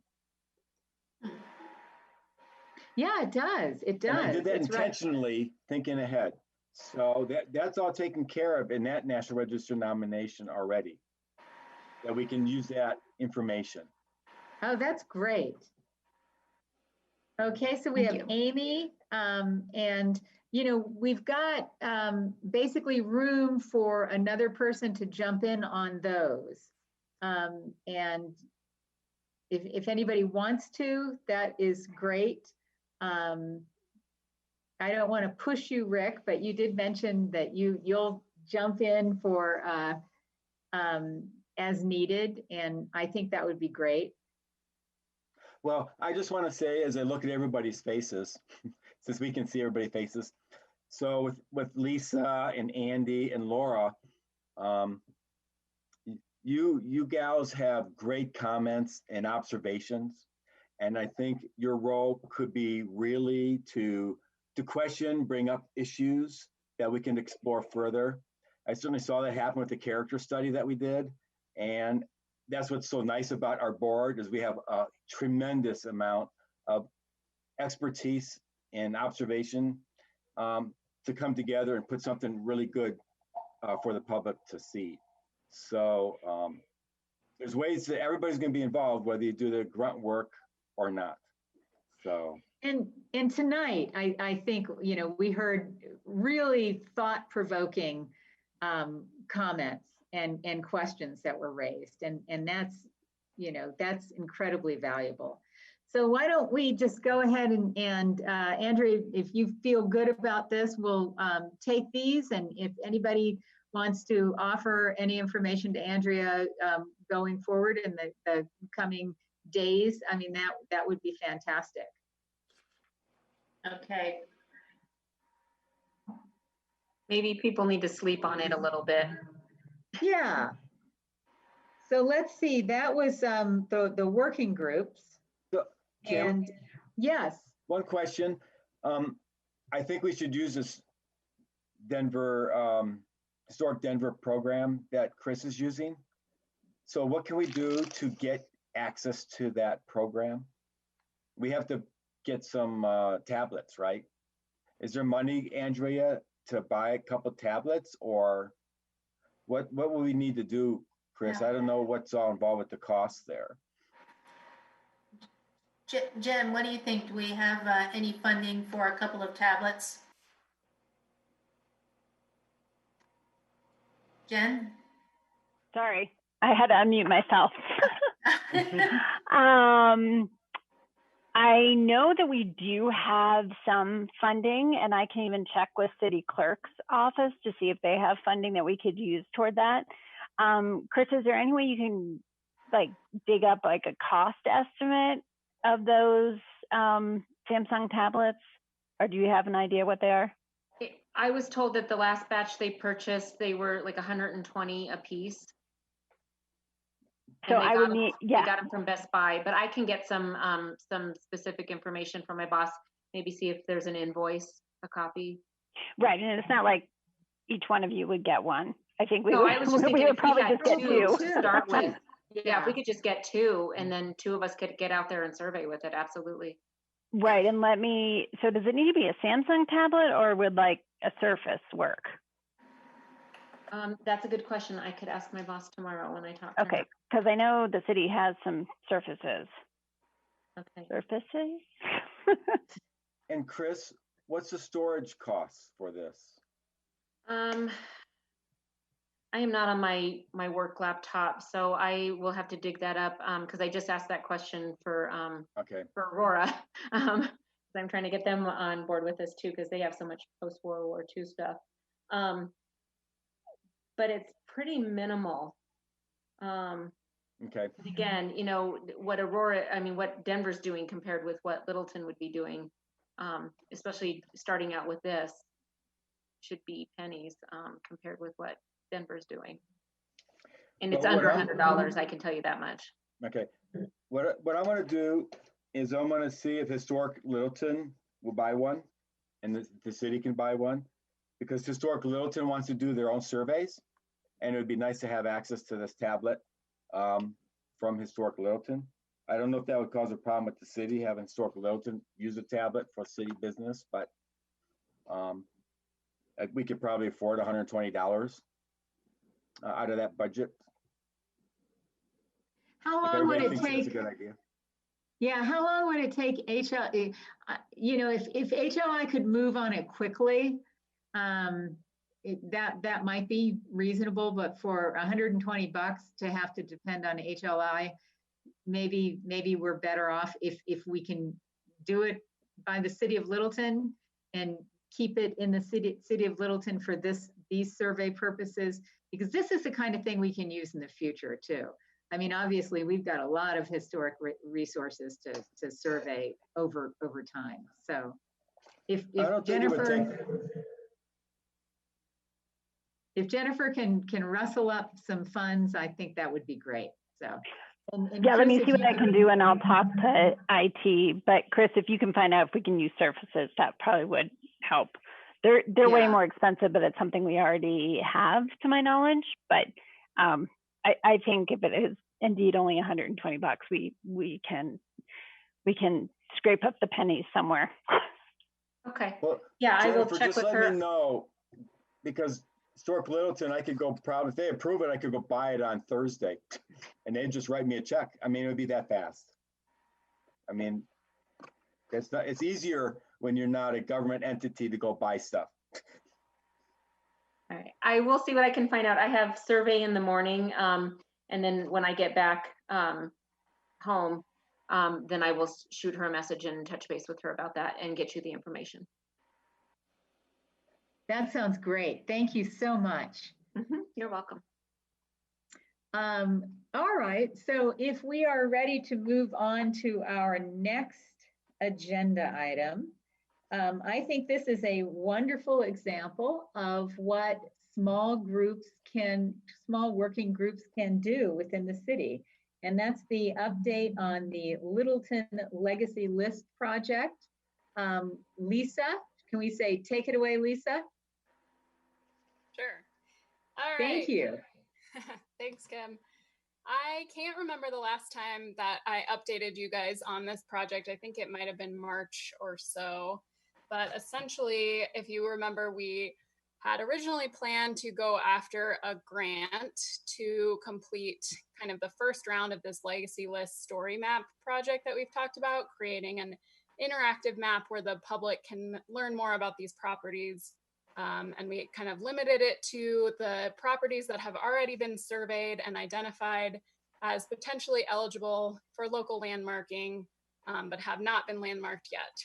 Yeah, it does. It does. And I did that It's right. intentionally, thinking ahead. So that's all taken care of in that National Register nomination already, that we can use that information. Oh, that's great. Okay, so we Thank have Amy, and we've got basically room for another person to jump in on those. And if anybody wants to, that is great. I don't want to push you, Rick, but you did mention that you'll jump in for as needed, and I think that would be great. Well, I just want to say, as I look at everybody's faces, since we can see everybody's faces, so with Lisa and Andy and Laura, you gals have great comments and observations, and I think your role could be really to question, bring up issues that we can explore further. I certainly saw that happen with the character study that we did, and that's what's so nice about our board is we have a tremendous amount of expertise and observation to come together and put something really good for the public to see. So there's ways that everybody's going to be involved, whether you do the grunt work or not. So. And tonight, I think, we heard really thought-provoking comments and questions that were raised. And that's, that's incredibly valuable. So why don't we just go ahead and Andrea, if you feel good about this, we'll take these. And if anybody wants to offer any information to Andrea going forward in the coming days, I mean, that would be fantastic. Okay. Maybe people need to sleep on it a little bit. Yeah. So let's see, that was the working groups. So, Kim, And yes. one question. I think we should use this Denver, historic Denver program that Chris is using. So what can we do to get access to that program? We have to get some tablets, right? Is there money, Andrea, to buy a couple tablets, or what will we need to do, Chris? I don't know what's all involved with the costs there. Jen, what do you think? Do we have any funding for a couple of tablets? Jen? Sorry, I had to unmute myself. I know that we do have some funding, and I can even check with city clerk's office to see if they have funding that we could use toward that. Chris, is there any way you can like dig up like a cost estimate of those Samsung tablets, or do you have an idea what they are? I was told that the last batch they purchased, they were like 120 a piece. So I would need, yeah. They got them from Best Buy, but I can get some specific information from my boss. Maybe see if there's an invoice, a copy. Right, and it's not like each one of you would get one. I think we no, would, I was just we would probably just get two to start with. Yeah, if we could just get two, and then two of us could get out there and survey with it. Absolutely. Right, and so does it need to be a Samsung tablet, or would like a Surface work? That's a good question. I could ask my boss tomorrow when I talk to her. Okay, because I know the city has some Surfaces. Okay. Surfaces? And Chris, what's the storage costs for this? I am not on my work laptop, so I will have to dig that up because I just asked that question for Aurora. I'm trying to get them on board with this too because they have so much post-World War II stuff. But it's pretty minimal. Okay. Again, what what Denver's doing compared with what Littleton would be doing, especially starting out with this, should be pennies compared with what Denver's doing. And it's under $100, I can tell you that much. Okay. What I want to do is I'm going to see if Historic Littleton will buy one and the city can buy one, because Historic Littleton wants to do their own surveys, and it would be nice to have access to this tablet from Historic Littleton. I don't know if that would cause a problem with the city having Historic Littleton use a tablet for city business, but we could probably afford $120 out of that budget. How long would it take? That's a good idea. Yeah, how long would it take HLI? If HLI could move on it quickly, that might be reasonable. But for $120 to have to depend on HLI, maybe we're better off if we can do it by the city of Littleton and keep it in the city of Littleton for these survey purposes, because this is the kind of thing we can use in the future too. I mean, obviously, we've got a lot of historic resources to survey over time. So if Jennifer can rustle up some funds, I think that would be great. So and yeah, Chris, let me see what I can do, and I'll talk to IT. But Chris, if you can find out if we can use Surfaces, that probably would help. They're way more expensive, but it's something we already have, to my knowledge. But I think if it is indeed only $120, we can scrape up the pennies somewhere. Okay. Well, yeah, Jennifer, I will check with her. Let me know, because Historic Littleton, I could go if they approve it, I could go buy it on Thursday, and they'd just write me a check. I mean, it would be that fast. I mean, it's easier when you're not a government entity to go buy stuff. All right, I will see what I can find out. I have survey in the morning, and then when I get back home, then I will shoot her a message and touch base with her about that and get you the information. That sounds great. Thank you so much. You're welcome. All right, so if we are ready to move on to our next agenda item, I think this is a wonderful example of what small working groups can do within the city. And that's the update on the Littleton Legacy List project. Lisa, can we say, take it away, Lisa? Sure. All right. Thank you. Thanks, Kim. I can't remember the last time that I updated you guys on this project. I think it might have been March or so. But essentially, if you remember, we had originally planned to go after a grant to complete kind of the first round of this Legacy List story map project that we've talked about, creating an interactive map where the public can learn more about these properties. And we kind of limited it to the properties that have already been surveyed and identified as potentially eligible for local landmarking, but have not been landmarked yet.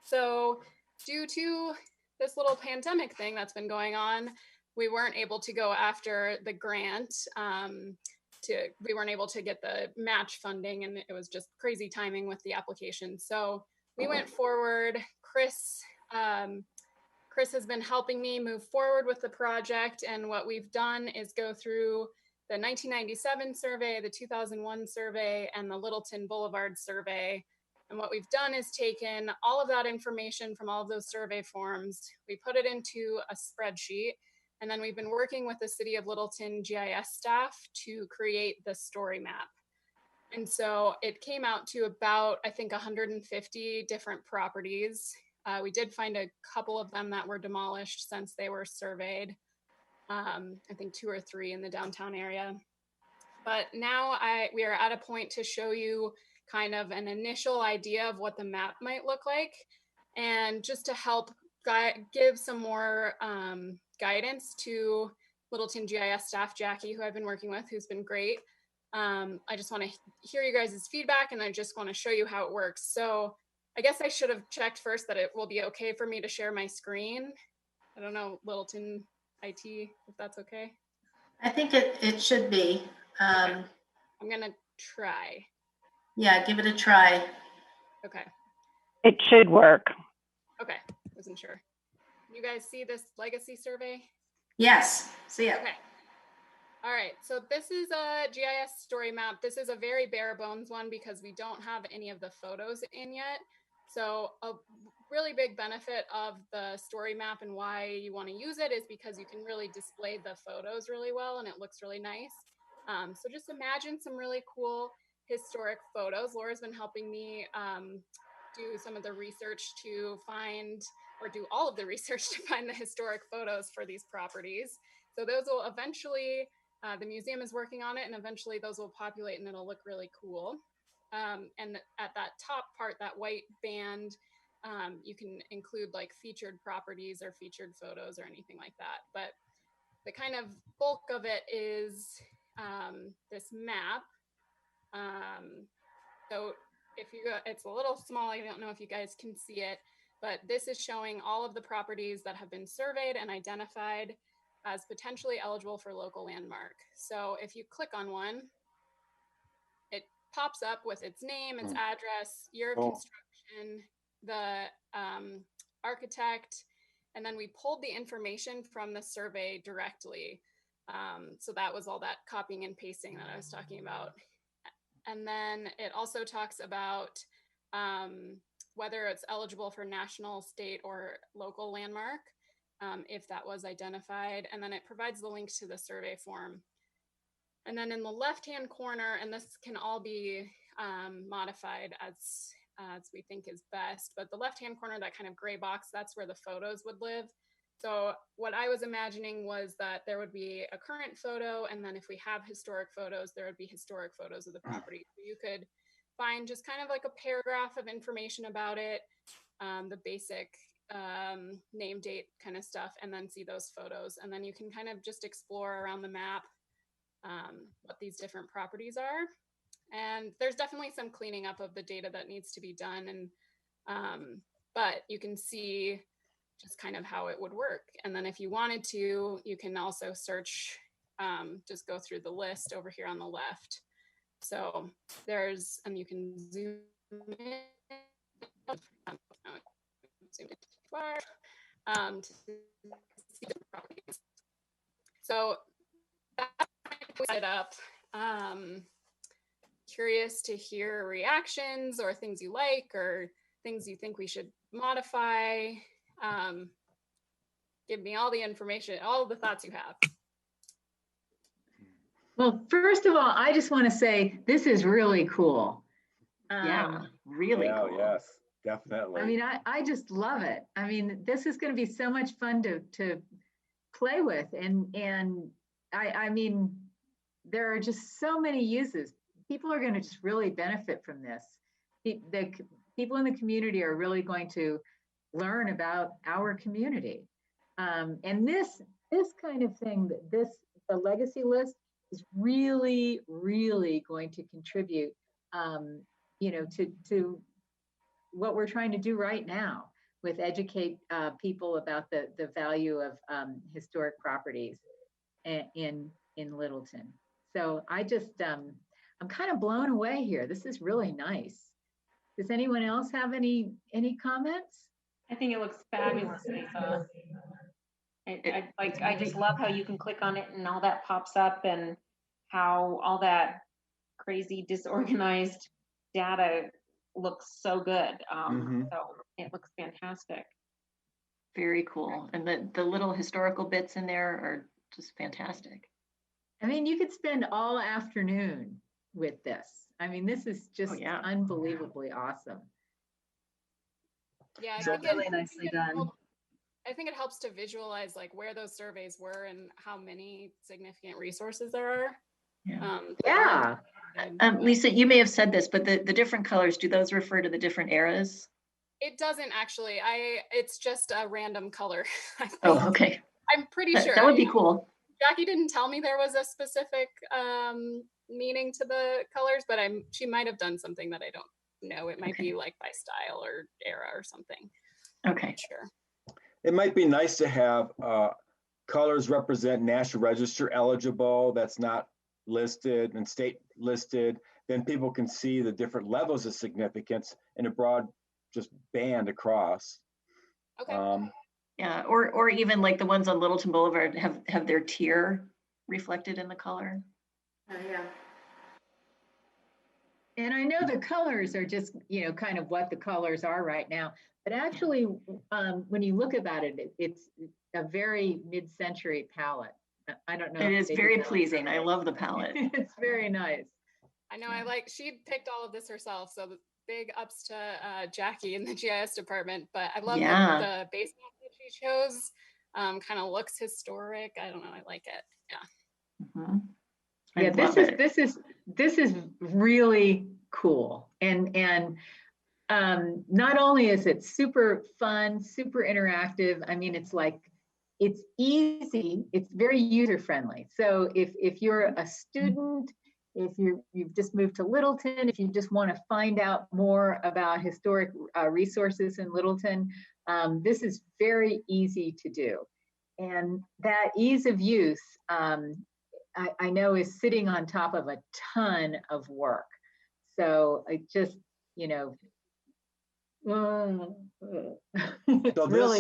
So due to this little pandemic thing that's been going on, we weren't able to go after the grant. We weren't able to get the match funding, and it was just crazy timing with the application. So we went forward. Chris has been helping me move forward with the project, and what we've done is go through the 1997 survey, the 2001 survey, and the Littleton Boulevard survey. And what we've done is taken all of that information from all of those survey forms, we put it into a spreadsheet, and then we've been working with the City of Littleton GIS staff to create the story map. And so it came out to about, I think, 150 different properties. We did find a couple of them that were demolished since they were surveyed. I think 2 or 3 in the downtown area. But now we are at a point to show you kind of an initial idea of what the map might look like. And just to help give some more guidance to Littleton GIS staff, Jackie, who I've been working with, who's been great. I just want to hear you guys' feedback, and I just want to show you how it works. So I guess I should have checked first that it will be okay for me to share my screen. I don't know, Littleton IT, if that's okay. I think it should be. Okay. I'm gonna try. Yeah, give it a try. Okay. It should work. Okay, wasn't sure. Can you guys see this legacy survey? Yes, see it. Okay. All right, so this is a GIS story map. This is a very bare bones one because we don't have any of the photos in yet. So a really big benefit of the story map and why you want to use it is because you can really display the photos really well and it looks really nice. So just imagine some really cool historic photos. Laura's been helping me do some of the research to find, or do all of the research to find the historic photos for these properties. So those will eventually, the museum is working on it, and eventually those will populate and it'll look really cool. And at that top part, that white band, you can include like featured properties or featured photos or anything like that. But the kind of bulk of it is this map. So if you go, it's a little small, I don't know if you guys can see it, but this is showing all of the properties that have been surveyed and identified as potentially eligible for local landmark. So if you click on one, it pops up with its name, its address, year of construction, the architect, and then we pulled the information from the survey directly. So that was all that copying and pasting that I was talking about. And then it also talks about whether it's eligible for national, state, or local landmark, if that was identified. And then it provides the links to the survey form. And then in the left-hand corner, and this can all be modified as we think is best, but the left-hand corner, that kind of gray box, that's where the photos would live. So what I was imagining was that there would be a current photo, and then if we have historic photos, there would be historic photos of the property. So you could find just kind of like a paragraph of information about it, the basic name, date kind of stuff, and then see those photos. And then you can kind of just explore around the map what these different properties are. And there's definitely some cleaning up of the data that needs to be done. And but you can see just kind of how it would work. And then if you wanted to, you can also search, just go through the list over here on the left. So there's, and you can zoom in, zoom in too far, to see the properties. So that's it up. Curious to hear reactions or things you like or things you think we should modify. Give me all the information, all the thoughts you have. Well, first of all, I just want to say this is really cool. Yeah, really cool. Yes, definitely. I mean, I just love it. I mean, this is going to be so much fun to play with. And I mean, there are just so many uses. People are going to just really benefit from this. The people in the community are really going to learn about our community. And this kind of thing, the legacy list is really, really going to contribute, to what we're trying to do right now with educate people about the value of historic properties in Littleton. So I just, I'm kind of blown away here. This is really nice. Does anyone else have any comments? I think it looks fabulous, Lisa. I just love how you can click on it and all that pops up, and how all that crazy disorganized data looks so good. So it looks fantastic. Very cool. And the little historical bits in there are just fantastic. I mean, you could spend all afternoon with this. I mean, this is just unbelievably awesome. Yeah, so really nicely done. I think it helps to visualize like where those surveys were and how many significant resources there are. Lisa, you may have said this, but the different colors, do those refer to the different eras? It doesn't actually. It's just a random color. Oh, okay. I'm pretty sure. That would be cool. Jackie didn't tell me there was a specific meaning to the colors, but she might have done something that I don't know. It might be like by style or era or something. Okay. Sure. It might be nice to have colors represent National Register eligible, that's not listed, and state listed. Then people can see the different levels of significance in a broad just band across. Okay. Yeah, or even like the ones on Littleton Boulevard have their tier reflected in the color. Oh yeah. And I know the colors are just, kind of what the colors are right now. But actually, when you look about it, it's a very mid-century palette. I don't know. It is very pleasing. I love the palette. It's very nice. I know. She picked all of this herself. So big ups to Jackie in the GIS department. But I love the base map that she chose. Kind of looks historic. I don't know. I like it. Yeah. Mm-hmm. This is really cool. And not only is it super fun, super interactive. I mean, it's easy. It's very user friendly. So if you're a student, if you've just moved to Littleton, if you just want to find out more about historic resources in Littleton, this is very easy to do. And that ease of use, I know is sitting on top of a ton of work. So I just, really,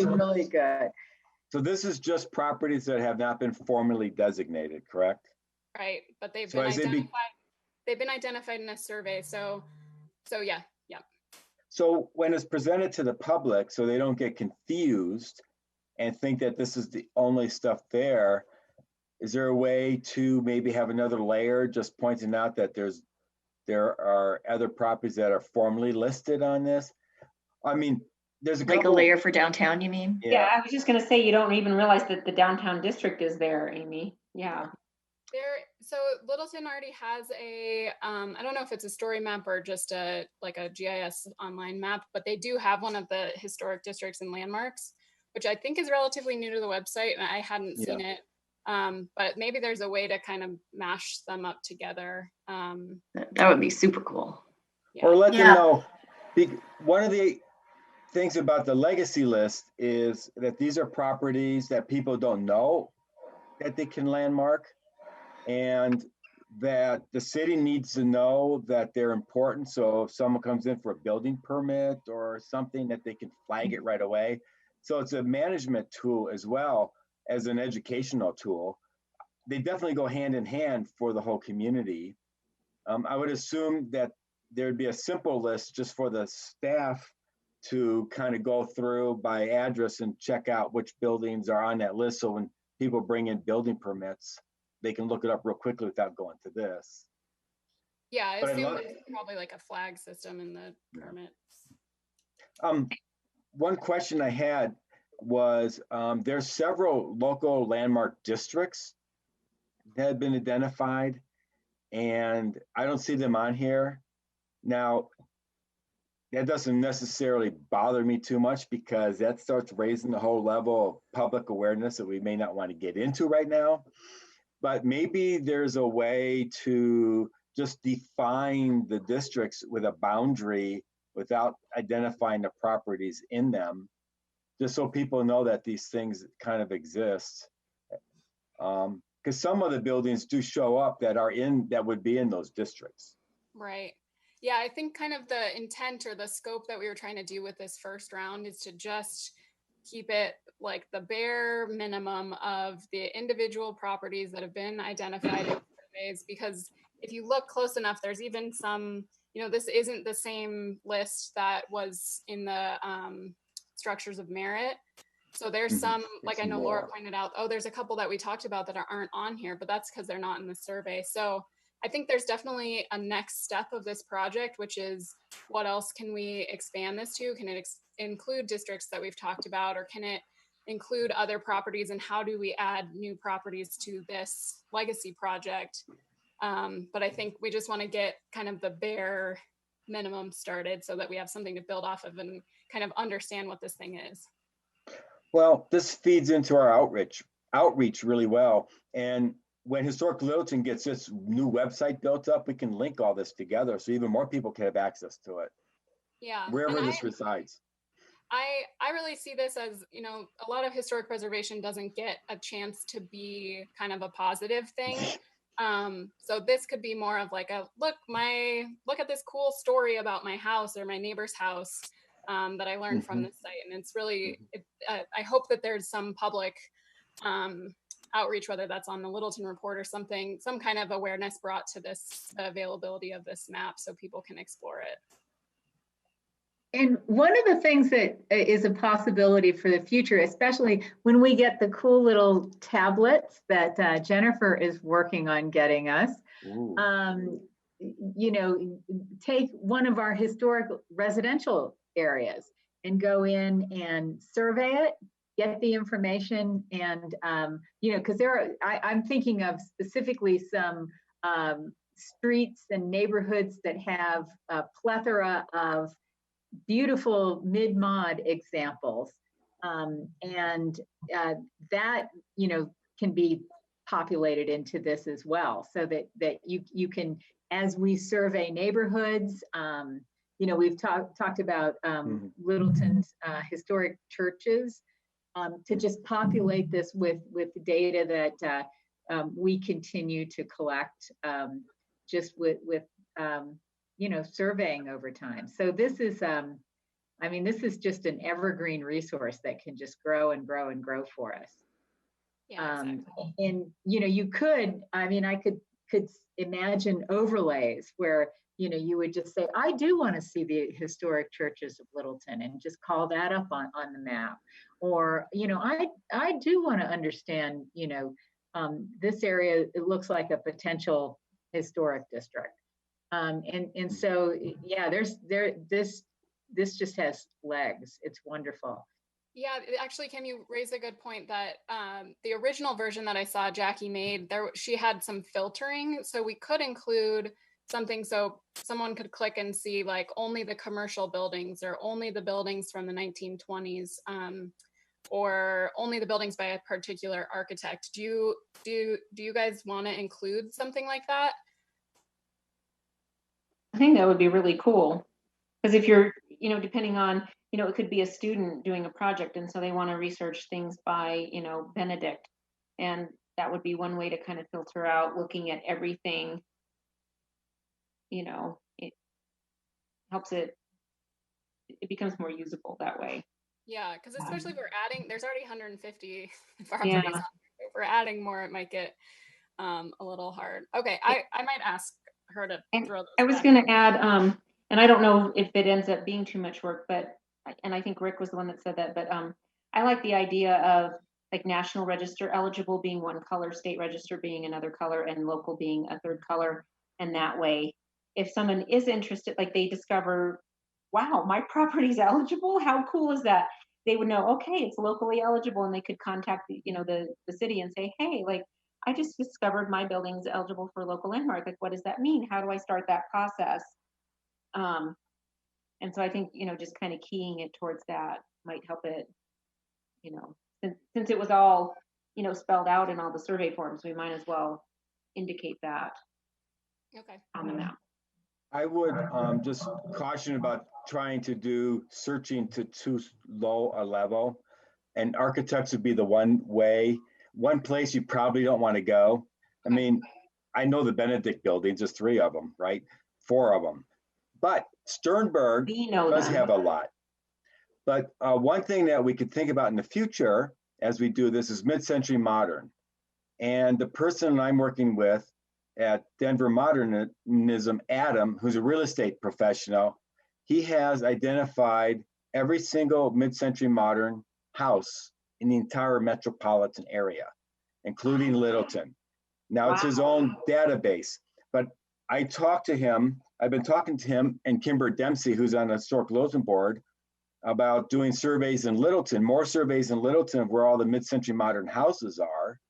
really good. So this is just properties that have not been formally designated, correct? Right, but they've been identified. They've been identified in a survey. So yeah. So when it's presented to the public, so they don't get confused and think that this is the only stuff there, is there a way to maybe have another layer just pointing out that there are other properties that are formally listed on this? I mean, there's a layer for downtown, you mean? Yeah, I was just going to say, you don't even realize that the downtown district is there, Amy. Yeah. So Littleton already has a, I don't know if it's a story map or just a GIS online map, but they do have one of the historic districts and landmarks, which I think is relatively new to the website, and I hadn't seen it But maybe there's a way to kind of mash them up together. That would be super cool. Yeah. Or let them know. One of the things about the legacy list is that these are properties that people don't know that they can landmark, and that the city needs to know that they're important. So if someone comes in for a building permit or something, that they can flag it right away. So it's a management tool as well as an educational tool. They definitely go hand in hand for the whole community. I would assume that there'd be a simple list just for the staff to kind of go through by address and check out which buildings are on that list. So when people bring in building permits, they can look it up real quickly without going to this. Yeah, I assume there's probably like a flag system in the permits. One question I had was, there's several local landmark districts that have been identified, and I don't see them on here. Now, that doesn't necessarily bother me too much, because that starts raising the whole level of public awareness that we may not want to get into right now. But maybe there's a way to just define the districts with a boundary without identifying the properties in them, just so people know that these things kind of exist. Because some of the buildings do show up that would be in those districts. Right. Yeah, I think kind of the intent or the scope that we were trying to do with this first round is to just keep it like the bare minimum of the individual properties that have been identified in surveys, because if you look close enough, there's even some, this isn't the same list that was in the structures of merit. So there's some, like I know Laura pointed out, there's a couple that we talked about that aren't on here, but that's because they're not in the survey. So I think there's definitely a next step of this project, which is what else can we expand this to? Can it include districts that we've talked about, or can it include other properties, and how do we add new properties to this legacy project? But I think we just want to get kind of the bare minimum started so that we have something to build off of and kind of understand what this thing is. Well, this feeds into our outreach really well. And when Historic Littleton gets its new website built up, we can link all this together so even more people can have access to it. Yeah. Wherever this resides. I really see this as, a lot of historic preservation doesn't get a chance to be kind of a positive thing. So this could be more of like a look at this cool story about my house or my neighbor's house that I learned from this site. And it's really, I hope that there's some public outreach, whether that's on the Littleton report or something, some kind of awareness brought to this, the availability of this map so people can explore it. And one of the things that is a possibility for the future, especially when we get the cool little tablets that Jennifer is working on getting us, take one of our historic residential areas and go in and survey it, get the information, and because I'm thinking of specifically some streets and neighborhoods that have a plethora of beautiful mid-mod examples, and that can be populated into this as well, so that you can, as we survey neighborhoods, we've talked about Littleton's historic churches, to just populate this with data that we continue to collect, just with surveying over time. So this is, this is just an evergreen resource that can just grow and grow and grow for us. Yeah, exactly. And, you could, I could imagine overlays where, you would just say, I do want to see the historic churches of Littleton, and just call that up on the map. Or, I do want to understand, this area, it looks like a potential historic district. And so, yeah, this just has legs. It's wonderful. Yeah, actually, Kim, you raised a good point that the original version that I saw Jackie made, she had some filtering, so we could include something so someone could click and see like only the commercial buildings or only the buildings from the 1920s. or only the buildings by a particular architect. Do you guys want to include something like that? I think that would be really cool. Because if you're, depending on, it could be a student doing a project, and so they want to research things by, Benedict. And that would be one way to kind of filter out looking at everything. It helps it becomes more usable that way. Yeah, because especially if we're adding, there's already 150 properties on there. If we're adding more, it might get a little hard. Okay, I might ask her to throw those. I was going to add, and I don't know if it ends up being too much work, and I think Rick was the one that said that, but I like the idea of like National Register eligible being one color, state register being another color, and local being a third color. And that way, if someone is interested, like they discover, wow, my property's eligible, how cool is that? They would know, okay, it's locally eligible, and they could contact the city and say, hey, like, I just discovered my building's eligible for local landmark. Like, what does that mean? How do I start that process? And so I think, just kind of keying it towards that might help it, since it was all, spelled out in all the survey forms, we might as well indicate that on the map. I would just caution about trying to do searching to too low a level. And architects would be the one place you probably don't want to go. I mean, I know the Benedict buildings, there's 3 of them, right? 4 of them. But Sternberg does have a lot. But one thing that we could think about in the future as we do this is mid-century modern. And the person I'm working with at Denver Modernism, Adam, who's a real estate professional, he has identified every single mid-century modern house in the entire metropolitan area, including Littleton. Now it's his own database, but I talked to him, I've been talking to him and Kimber Dempsey, who's on the Historic Littleton board, about doing surveys in Littleton, more surveys in Littleton of where all the mid-century modern houses are.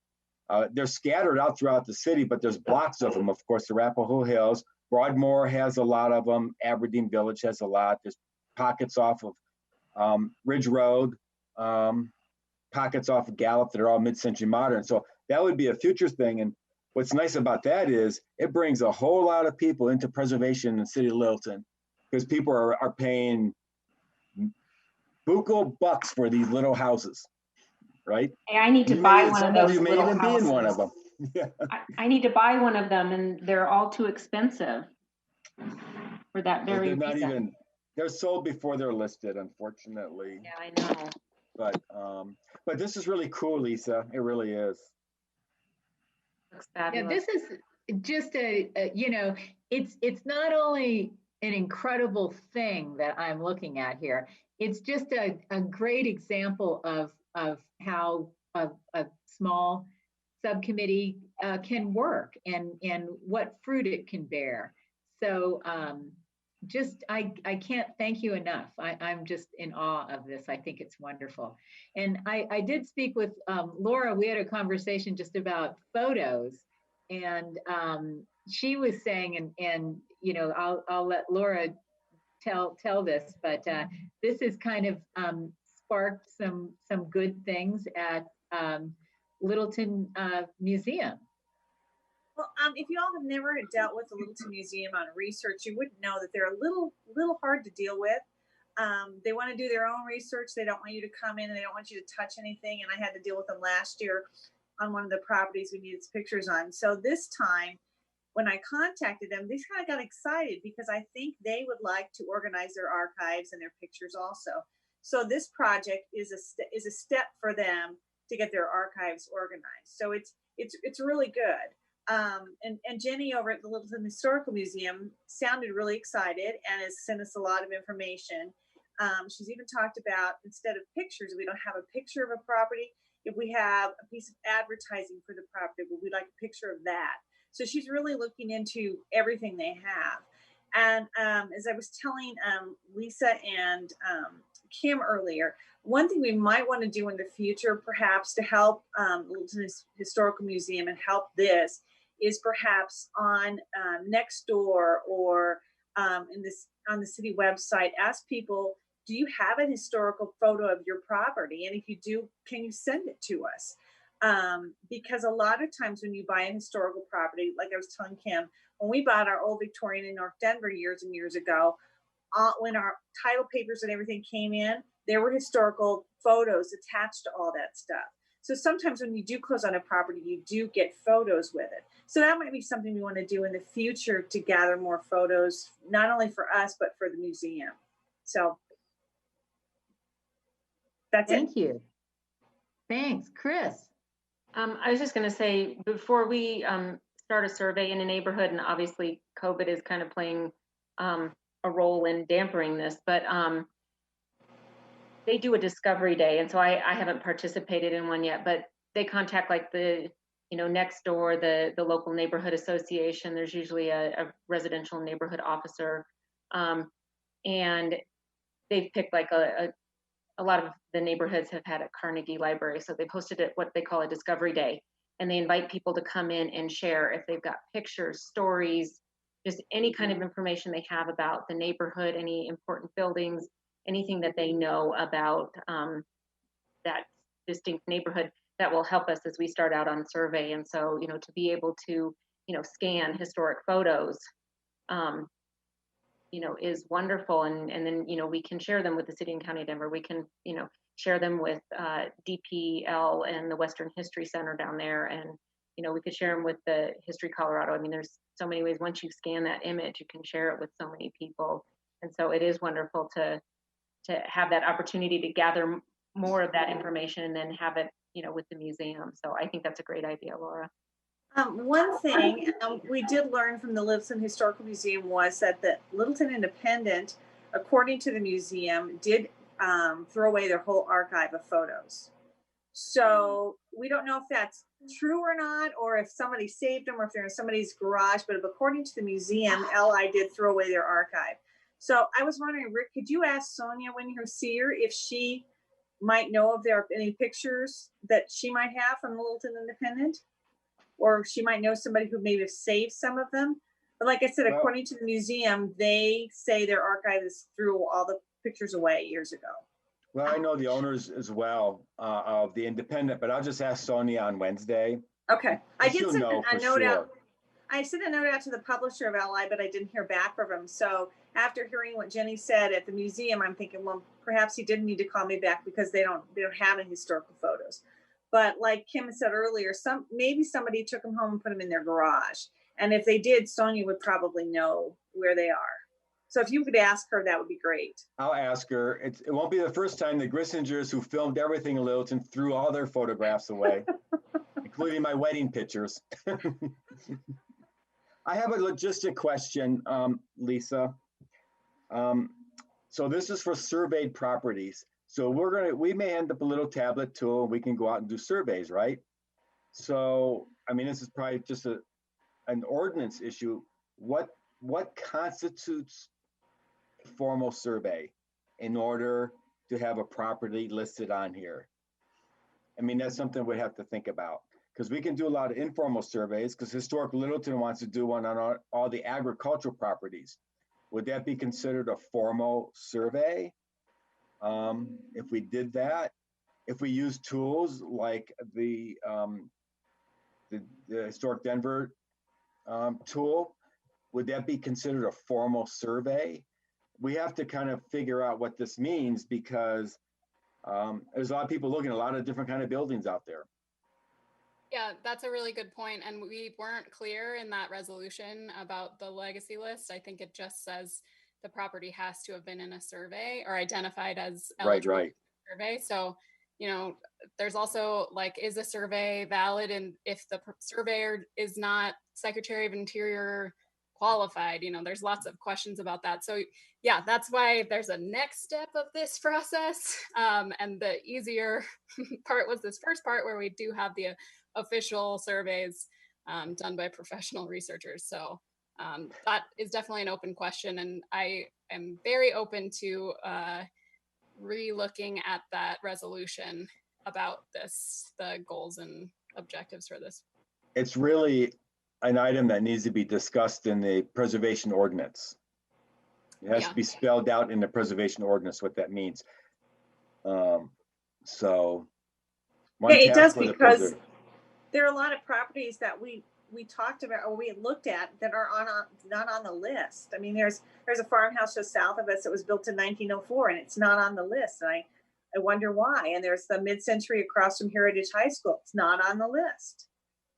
They're scattered out throughout the city, but there's blocks of them. Of course, the Arapahoe Hills, Broadmoor has a lot of them. Aberdeen Village has a lot. There's pockets off of Ridge Road, pockets off of Gallup that are all mid-century modern. So that would be a future thing. And what's nice about that is it brings a whole lot of people into preservation in the city of Littleton, because people are paying buku bucks for these little houses, right? Hey, I need to buy one of those. You may even be in one of them. Yeah. I need to buy one of them, and they're all too expensive for that very reason. They're sold before they're listed, unfortunately. Yeah, I know. But this is really cool, Lisa. It really is. Looks fabulous. Yeah, this is just it's not only an incredible thing that I'm looking at here. It's just a great example of how a small subcommittee can work and what fruit it can bear. So I can't thank you enough. I'm just in awe of this. I think it's wonderful. And I did speak with Laura. We had a conversation just about photos, and she was saying, and I'll let Laura tell this, but this has kind of sparked some good things at Littleton Museum. Well, if you all have never dealt with the Littleton Museum on research, you wouldn't know that they're a little hard to deal with. They want to do their own research. They don't want you to come in, and they don't want you to touch anything. And I had to deal with them last year on one of the properties we needed pictures on. So this time, when I contacted them, they kind of got excited because I think they would like to organize their archives and their pictures also. So this project is a step for them to get their archives organized. So it's really good. And Jenny over at the Littleton Historical Museum sounded really excited and has sent us a lot of information. She's even talked about, instead of pictures, we don't have a picture of a property. If we have a piece of advertising for the property, we'd like a picture of that. So she's really looking into everything they have. And as I was telling Lisa and Kim earlier, one thing we might want to do in the future, perhaps to help Littleton Historical Museum and help this, is perhaps on Nextdoor or on the city website, ask people do you have a historical photo of your property? And if you do, can you send it to us? Because a lot of times when you buy a historical property, like I was telling Kim, when we bought our old Victorian in North Denver years and years ago, when our title papers and everything came in, there were historical photos attached to all that stuff. So sometimes when you do close on a property, you do get photos with it. So that might be something we want to do in the future to gather more photos, not only for us, but for the museum. So that's it. Thank you. Thanks, Chris. I was just going to say, before we start a survey in a neighborhood, and obviously COVID is kind of playing a role in dampering this, but they do a discovery day. And so I haven't participated in one yet, but they contact like the, next door, the local neighborhood association. There's usually a residential neighborhood officer. And they've picked like a lot of the neighborhoods have had a Carnegie Library. So they've hosted it, what they call a discovery day. And they invite people to come in and share if they've got pictures, stories, just any kind of information they have about the neighborhood, any important buildings, anything that they know about that distinct neighborhood that will help us as we start out on survey. And so, to be able to, scan historic photos, is wonderful. And then, we can share them with the City and County of Denver. We can, share them with DPL and the Western History Center down there. And, we could share them with the History Colorado. I mean, there's so many ways. Once you scan that image, you can share it with so many people. And so it is wonderful to have that opportunity to gather more of that information and then have it, with the museum. So I think that's a great idea, Laura. One thing we did learn from the Littleton Historical Museum was that the Littleton Independent, according to the museum, did throw away their whole archive of photos. So we don't know if that's true or not, or if somebody saved them, or if they're in somebody's garage. But according to the museum, LI did throw away their archive. So I was wondering, Rick, could you ask Sonia when you see her if she might know if there are any pictures that she might have from the Littleton Independent? Or she might know somebody who maybe have saved some of them. But like I said, according to the museum, they say their archivists threw all the pictures away years ago. Well, I know the owners as well of the Independent, but I'll just ask Sonia on Wednesday. Okay. I did send a note out. I sent a note out to the publisher of LI, but I didn't hear back from him. So after hearing what Jenny said at the museum, I'm thinking, well, perhaps he didn't need to call me back because they don't have any historical photos. But like Kim said earlier, maybe somebody took them home and put them in their garage. And if they did, Sonia would probably know where they are. So if you could ask her, that would be great. I'll ask her. It won't be the first time the Grissingers, who filmed everything in Littleton, threw all their photographs away, including my wedding pictures. I have a logistic question, Lisa. So this is for surveyed properties. So we may end up a little tablet tool and we can go out and do surveys, right? So, I mean, this is probably just an ordinance issue. What constitutes a formal survey in order to have a property listed on here? I mean, that's something we have to think about, because we can do a lot of informal surveys, because Historic Littleton wants to do one on all the agricultural properties. Would that be considered a formal survey? If we did that, if we use tools like the Historic Denver tool, would that be considered a formal survey? We have to kind of figure out what this means, because there's a lot of people looking at a lot of different kind of buildings out there. Yeah, that's a really good point. And we weren't clear in that resolution about the legacy list. I think it just says the property has to have been in a survey or identified as eligible right. survey. So, there's also like, is a survey valid? And if the surveyor is not Secretary of Interior qualified, there's lots of questions about that. So yeah, that's why there's a next step of this process. And the easier part was this first part where we do have the official surveys done by professional researchers. So that is definitely an open question. And I am very open to re-looking at that resolution about the goals and objectives for this. It's really an item that needs to be discussed in the preservation ordinance. It has to be spelled out in the preservation ordinance what that means. So yeah, it does, because there are a lot of properties that we talked about or we looked at that are not on the list. I mean, there's a farmhouse just south of us that was built in 1904 and it's not on the list. And I wonder why. And there's the mid-century across from Heritage High School. It's not on the list.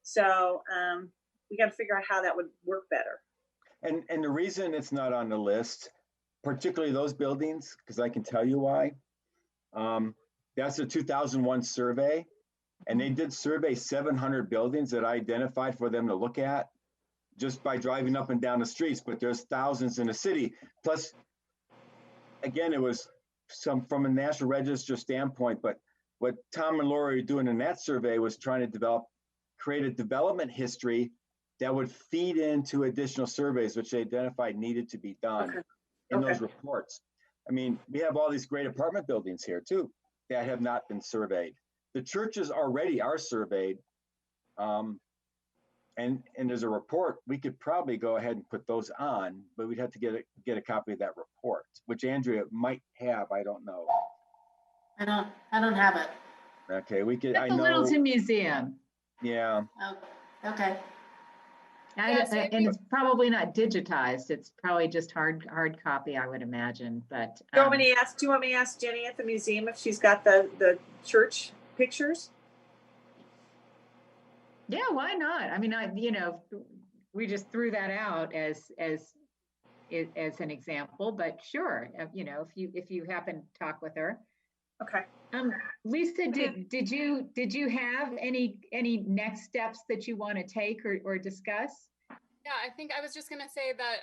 So we got to figure out how that would work better. And the reason it's not on the list, particularly those buildings, because I can tell you why. That's a 2001 survey, and they did survey 700 buildings that I identified for them to look at just by driving up and down the streets, but there's thousands in the city. Plus, again, it was some from a National Register standpoint, but what Tom and Laurie are doing in that survey was trying to create a development history that would feed into additional surveys, which they identified needed to be done in those reports. I mean, we have all these great apartment buildings here too that have not been surveyed. The churches already are surveyed, and there's a report. We could probably go ahead and put those on, but we'd have to get a copy of that report, which Andrea might have. I don't know. I don't have it. Okay, we could. At the Littleton Museum. Yeah. Oh, okay. And it's probably not digitized. It's probably just hard copy, I would imagine. But do you want me to ask Jenny at the museum if she's got the church pictures? Yeah, why not? I mean, we just threw that out as an example, but sure, if you happen to talk with her. Okay. Lisa, did you have any next steps that you want to take or discuss? Yeah, I think I was just going to say that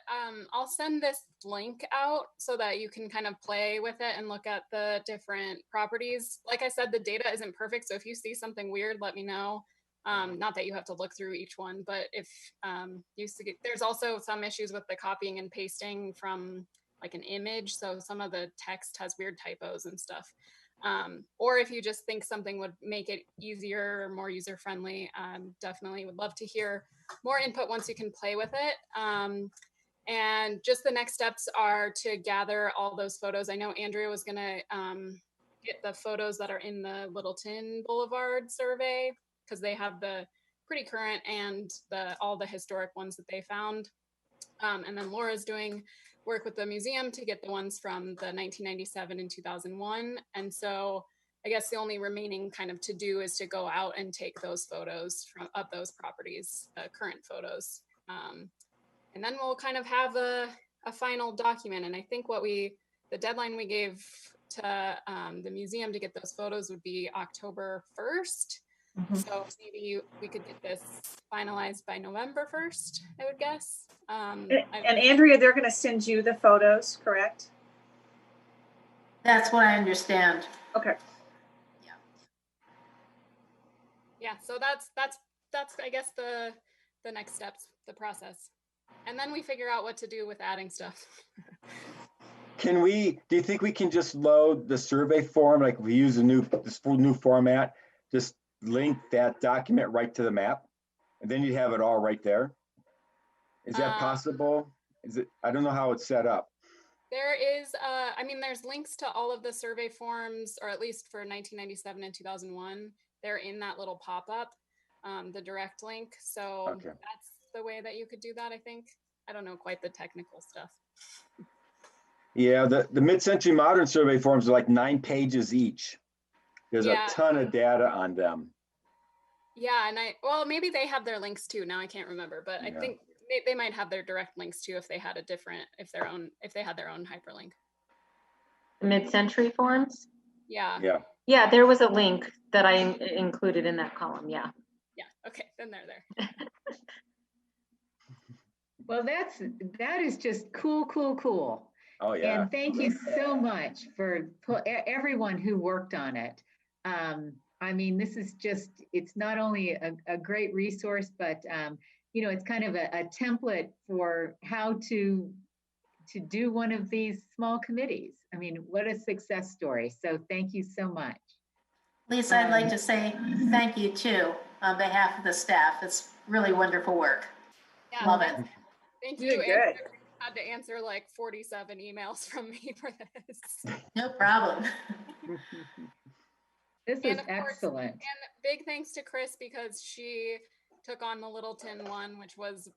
I'll send this link out so that you can kind of play with it and look at the different properties. Like I said, the data isn't perfect, so if you see something weird, let me know. Not that you have to look through each one, but if there's also some issues with the copying and pasting from like an image, so some of the text has weird typos and stuff. Or if you just think something would make it easier or more user-friendly, definitely would love to hear more input once you can play with it. And just the next steps are to gather all those photos. I know Andrea was gonna get the photos that are in the Littleton Boulevard survey, because they have the pretty current and all the historic ones that they found. And then Laura's doing work with the museum to get the ones from the 1997 and 2001. And so I guess the only remaining kind of to do is to go out and take those photos of those properties, current photos. And then we'll kind of have a final document. And I think the deadline we gave to the museum to get those photos would be October 1st. Mm-hmm. So maybe we could get this finalized by November 1st, I would guess. And Andrea, they're going to send you the photos, correct? That's what I understand. Okay. Yeah. Yeah. So that's I guess the next steps, the process, and then we figure out what to do with adding stuff. Do you think we can just load the survey form, like we use this new format, just link that document right to the map, and then you have it all right there? Is that possible? I don't know how it's set up. There is, there's links to all of the survey forms, or at least for 1997 and 2001. They're in that little pop-up, the direct link. So That's the way that you could do that, I think. I don't know quite the technical stuff. Yeah, the mid-century modern survey forms are like 9 pages each. There's a ton of data on them. Yeah, and maybe they have their links too. Now I can't remember, but I think they might have their direct links too if they had if they had their own hyperlink. Mid-century forms? Yeah. Yeah, there was a link that I included in that column. Yeah. Yeah. Okay, then they're there. Well, that is just cool. Oh yeah. And thank you so much for everyone who worked on it. This is it's not only a great resource, but it's kind of a template for how to do one of these small committees. I mean, what a success story. So thank you so much. Lisa, I'd like to say thank you too on behalf of the staff. It's really wonderful work. Yeah, love it. Thank you. had to answer like 47 emails from me for this. No problem. This is And of course, excellent. and big thanks to Chris because she took on the Littleton one, which was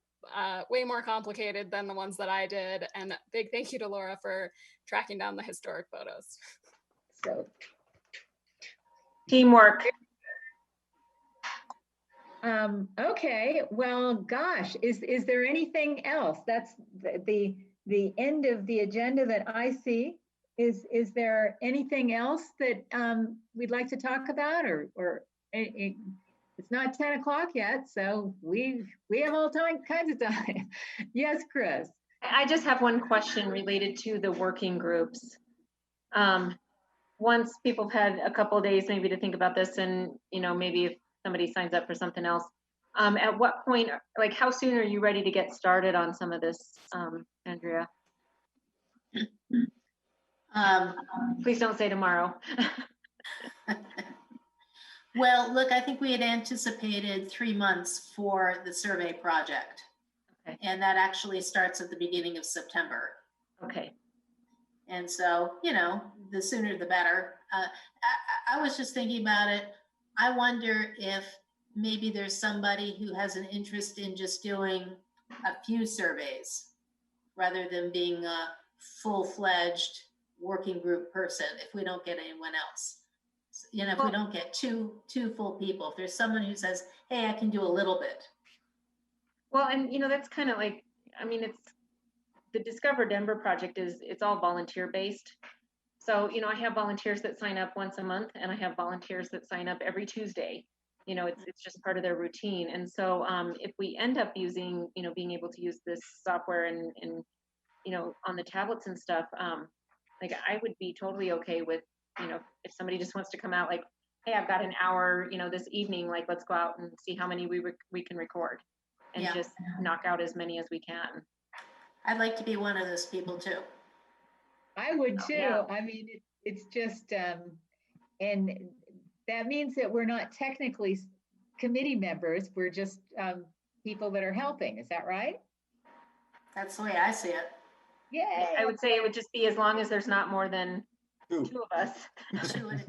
way more complicated than the ones that I did. And big thank you to Laura for tracking down the historic photos. So Teamwork. Okay, well, gosh, is there anything else? That's the end of the agenda that I see. Is there anything else that we'd like to talk about, or it's not 10 o'clock yet, so we have all kinds of time. Yes, Chris. I just have one question related to the working groups. Once people have had a couple of days maybe to think about this, and maybe if somebody signs up for something else, at what point, like how soon are you ready to get started on some of this, Andrea? Please don't say tomorrow. Well, look, I think we had anticipated 3 months for the survey project. Okay. And that actually starts at the beginning of September. Okay. And so, the sooner the better. I was just thinking about it. I wonder if maybe there's somebody who has an interest in just doing a few surveys rather than being a full-fledged working group person if we don't get anyone else. If we don't get two full people, if there's someone who says, hey, I can do a little bit. Well, and that's kind of like, it's the Discover Denver project it's all volunteer based. So, I have volunteers that sign up once a month, and I have volunteers that sign up every Tuesday. It's just part of their routine. And so if we end up using, being able to use this software and on the tablets and stuff, like I would be totally okay with, if somebody just wants to come out like, hey, I've got an hour, this evening, like, let's go out and see how many we can record and just knock out as many as we can. I'd like to be one of those people too. I would too. Yeah. It's just, and that means that we're not technically committee members. We're just people that are helping. Is that right? That's the way I see it. Yeah. I would say it would just be as long as there's not more than two of us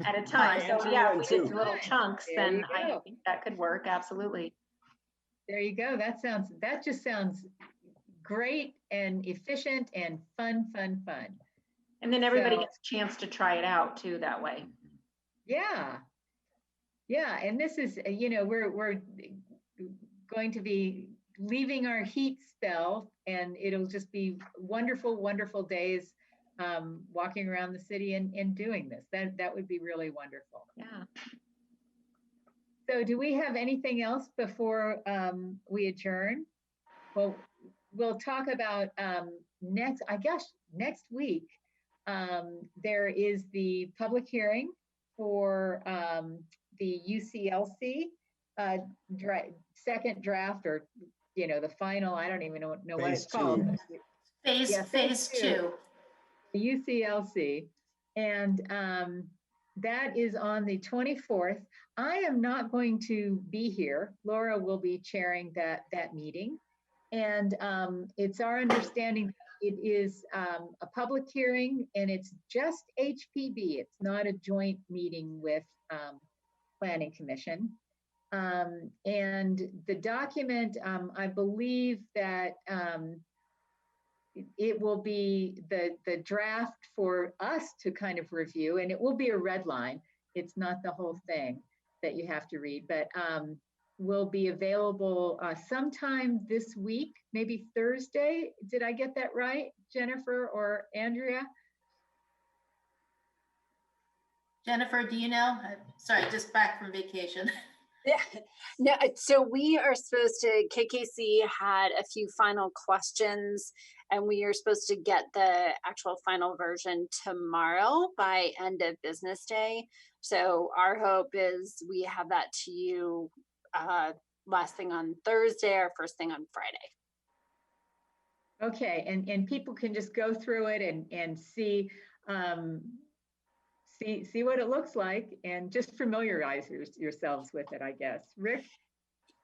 at a time. So yeah, if we did little chunks, then I think that could work. Absolutely. There you go. That just sounds great and efficient and fun. And then everybody gets a chance to try it out too that way. Yeah. And this is, we're going to be leaving our heat spell, and it'll just be wonderful days walking around the city and doing this. That would be really wonderful. Yeah. So do we have anything else before we adjourn? Well, we'll talk about next week. There is the public hearing for the UCLC second draft, or the final. I don't even know what it's called. Phase two. The UCLC, and that is on the 24th. I am not going to be here. Laura will be chairing that meeting, and it's our understanding it is a public hearing, and it's just HPB. It's not a joint meeting with Planning Commission. And the document, I believe that it will be the draft for us to kind of review, and it will be a red line. It's not the whole thing that you have to read, but will be available sometime this week, maybe Thursday. Did I get that right, Jennifer or Andrea? Jennifer, do you know? Sorry, just back from vacation. Yeah, no, so we are supposed to, KKC had a few final questions, and we are supposed to get the actual final version tomorrow by end of business day. So our hope is we have that to you last thing on Thursday or first thing on Friday. Okay, and people can just go through it and see see what it looks like and just familiarize yourselves with it, I guess. Rick?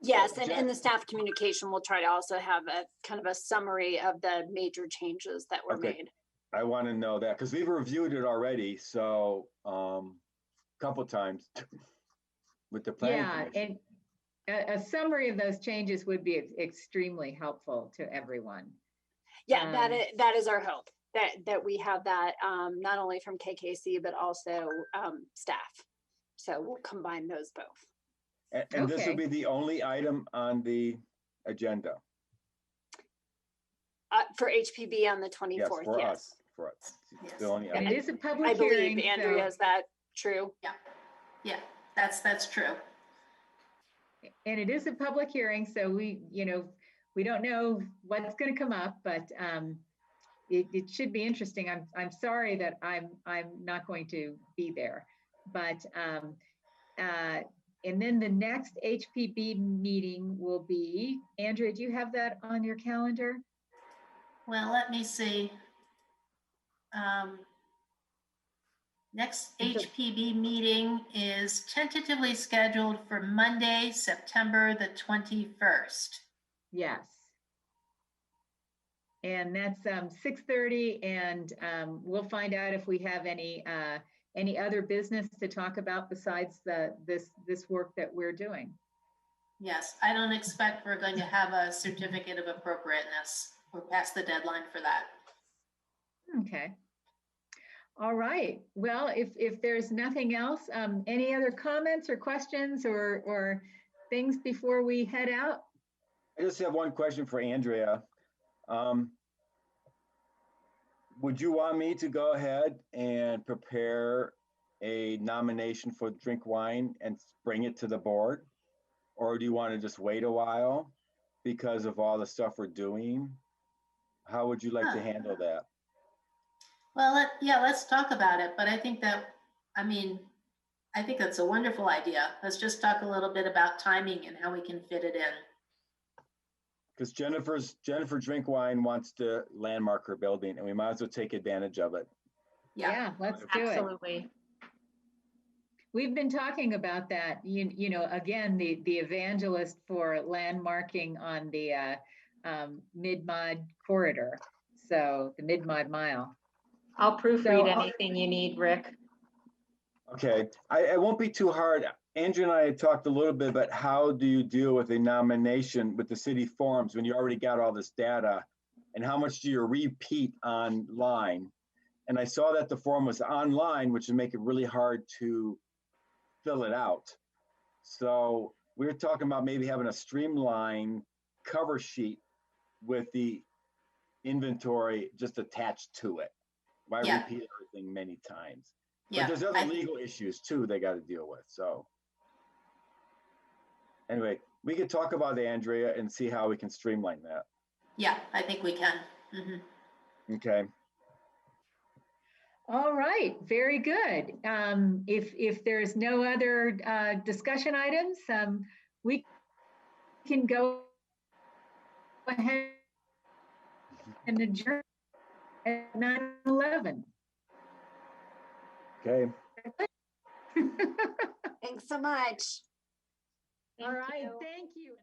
Yes, and in the staff communication, we'll try to also have a kind of a summary of the major changes that were made. I want to know that because we've reviewed it already, so a couple times with the planning commission. And a summary of those changes would be extremely helpful to everyone. Yeah, that is our hope, that we have that not only from KKC but also staff. So we'll combine those both. And this will be the only item on the agenda. For HPB on the 24th, yes. For yes. us. Yes. The only and it is a public hearing. I believe, Andrea, so... is that true? Yeah, that's true. And it is a public hearing, so we don't know what's going to come up, but it should be interesting. I'm sorry that I'm not going to be there, but and then the next HPB meeting will be, Andrea, do you have that on your calendar? Well, let me see. Next HPB meeting is tentatively scheduled for Monday, September the 21st. Yes. And that's 6:30, and we'll find out if we have any other business to talk about besides this work that we're doing. Yes, I don't expect we're going to have a certificate of appropriateness. We're past the deadline for that. Okay. All right. Well, if there's nothing else, any other comments or questions or things before we head out? I just have one question for Andrea. Would you want me to go ahead and prepare a nomination for Drink Wine and bring it to the board? Or do you want to just wait a while because of all the stuff we're doing? How would you like to handle that? Well, let's talk about it. But I think that's a wonderful idea. Let's just talk a little bit about timing and how we can fit it in. Because Jennifer Drink Wine wants to landmark her building, and we might as well take advantage of it. Yeah, let's do it. Absolutely. We've been talking about that. Again, the evangelist for landmarking on the Mid-Mod corridor. So the Mid-Mod Mile. I'll proofread anything you need, Rick. Okay, I won't be too hard. Andrew and I had talked a little bit about how do you deal with a nomination with the city forums when you already got all this data, and how much do you repeat online? And I saw that the form was online, which would make it really hard to fill it out. So we were talking about maybe having a streamlined cover sheet with the inventory just attached to it. Why repeat everything many times? But there's other legal issues too they got to deal with. So anyway, we could talk about it, Andrea, and see how we can streamline that. Yeah, I think we can. Mm-hmm. Okay. All right, very good. If there's no other discussion items, we can go ahead and adjourn at 9:11. Okay. Thanks so much. All right, thank you.